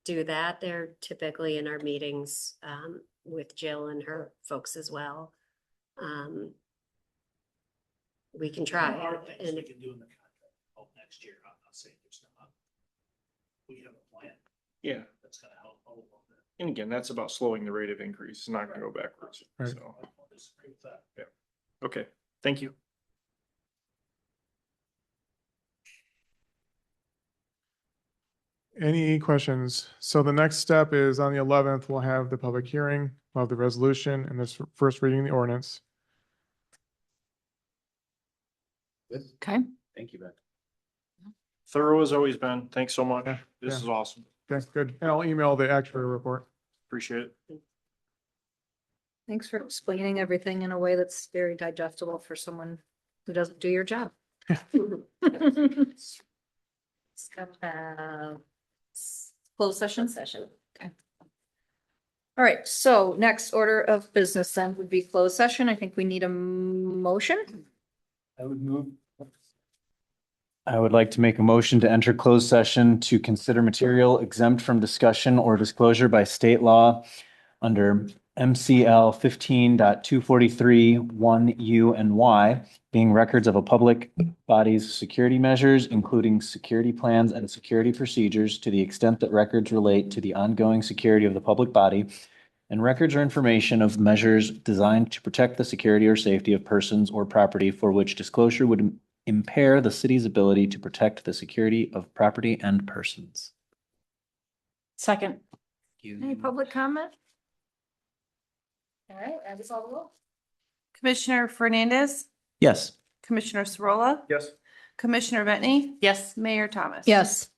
do that. They're typically in our meetings with Jill and her folks as well. We can try. There are things And we can do in the contract. Next year, I'm not saying there's not. We have a plan Yeah, that's gonna help a little bit. and again, that's about slowing the rate of increase. It's not gonna go backwards, Right. so, I don't disagree with that. okay, thank you. Any questions? So the next step is on the 11th, we'll have the public hearing, we'll have the resolution and this first reading of the ordinance. Okay. Thank you, Beth. Thorough as always, Ben. Thanks so much. Yeah, This yeah. is awesome. Okay, good. And I'll email the actual report. Appreciate it. Thanks for explaining everything in a way that's very digestible for someone who doesn't do your job. Closed session? session. Okay. All right, so next order of business then would be closed session. I think we need a motion. I would like to make a motion to enter closed session to consider material exempt from discussion or disclosure by state law under MCL 15.243(1)(u) and Y, being records of a public body's security measures, including security plans and security procedures to the extent that records relate to the ongoing security of the public body, and records or information of measures designed to protect the security or safety of persons or property for which disclosure would impair the city's ability to protect the security of property and persons. Second. Any public comment? All right, I just all the roll. Commissioner Fernandez, Yes. Commissioner Sorolla, Yes. Commissioner Bentley, Yes. Mayor Thomas. Yes.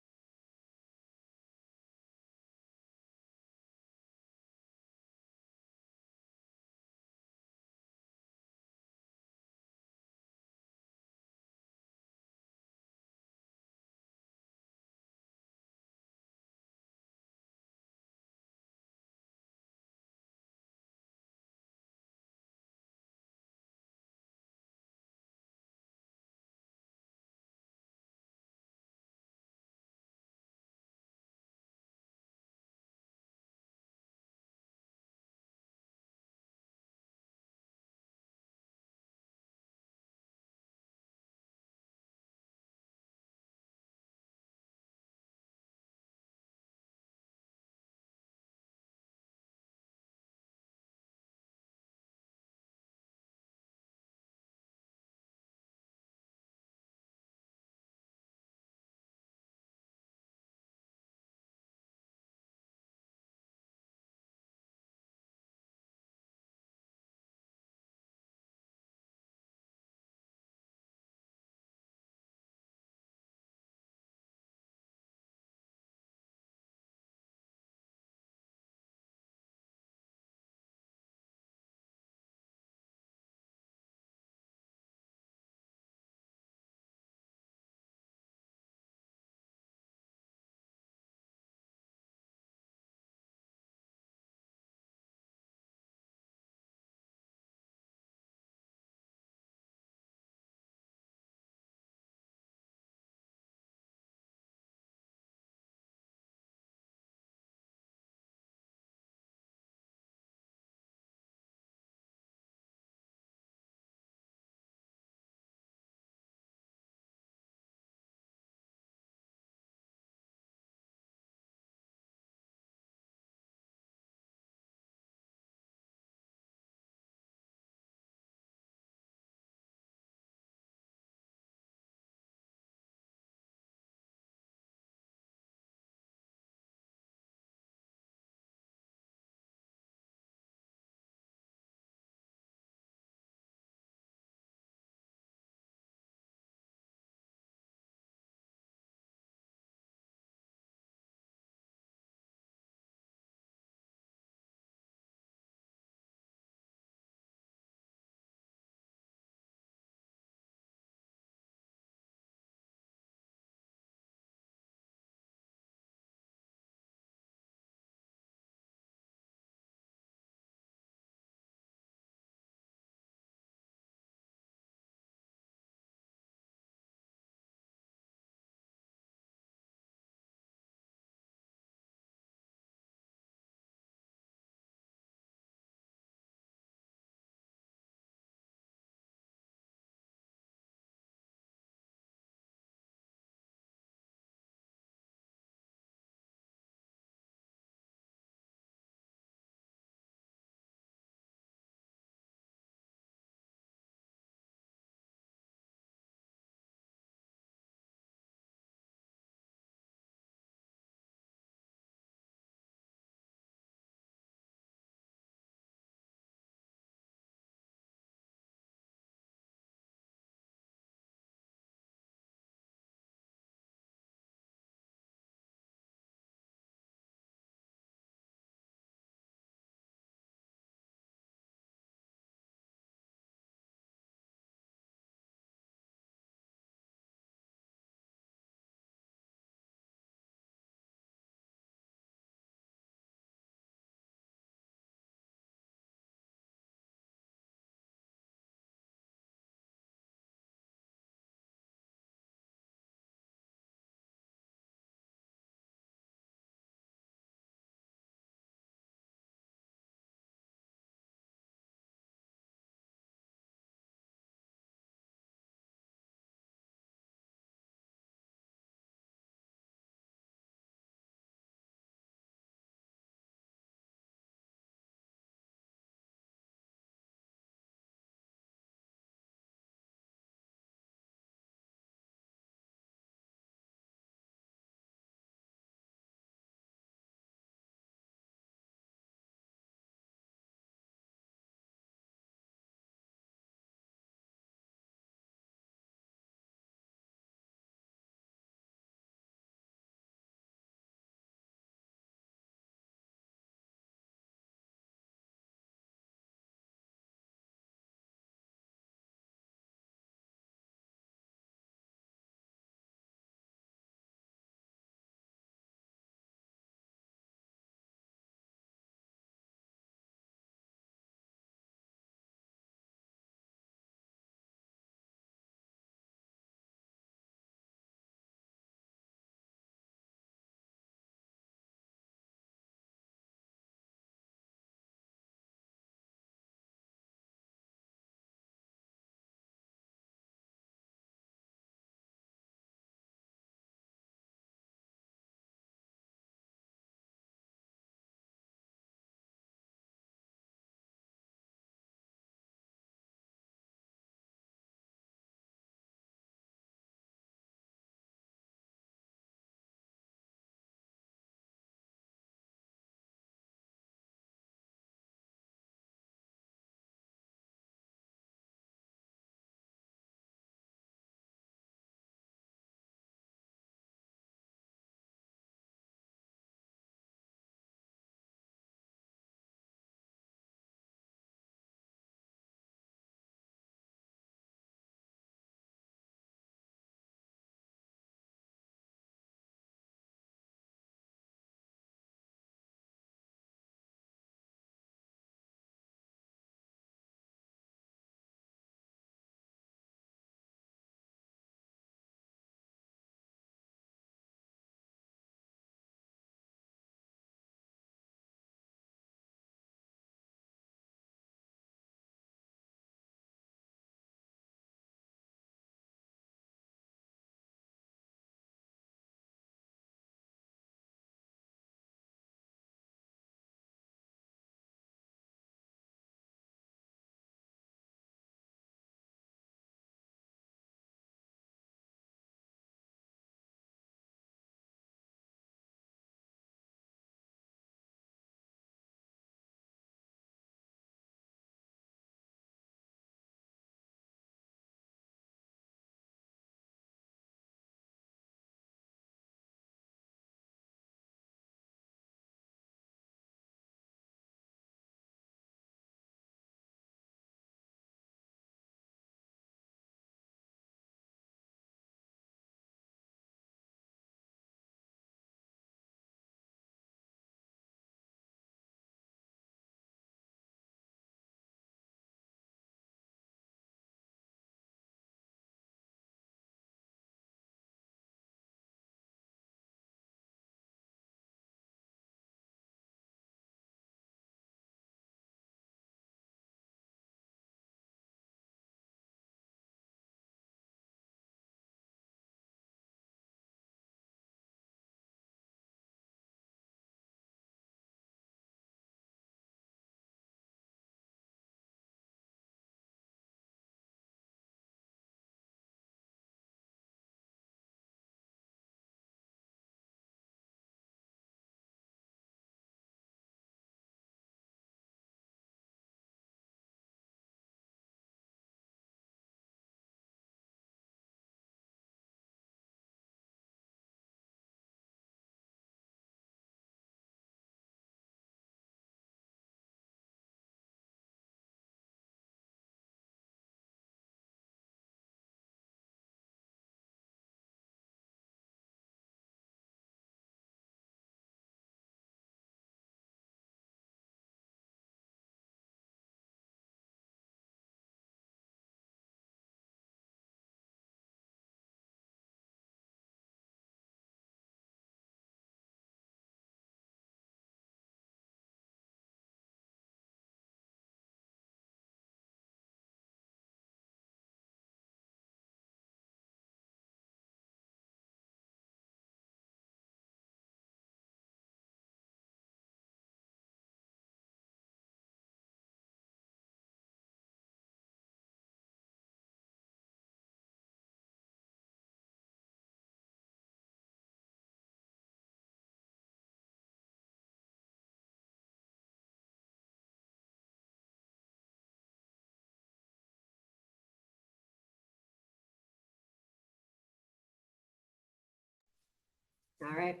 All right.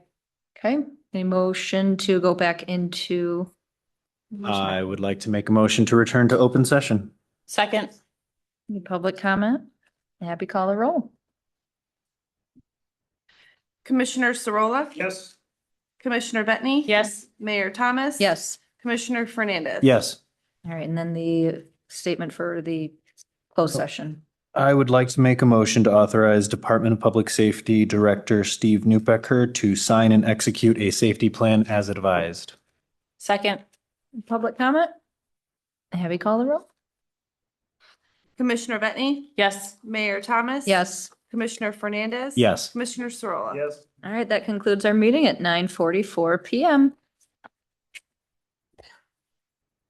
Okay, a motion to go back into. I would like to make a motion to return to open session. Second. Any public comment? Happy call the roll. Commissioner Sorolla, Yes. Commissioner Betney. Yes. Mayor Thomas. Yes. Commissioner Fernandez. Yes. All right, and then the statement for the closed session. I would like to make a motion to authorize Department of Public Safety Director Steve Newbecker to sign and execute a safety plan as advised. Second. Public comment? Happy call the roll. Commissioner Betney. Yes. Mayor Thomas. Yes. Commissioner Fernandez. Yes. Commissioner Sorolla. Yes. All right, that concludes our meeting at 9:44 PM.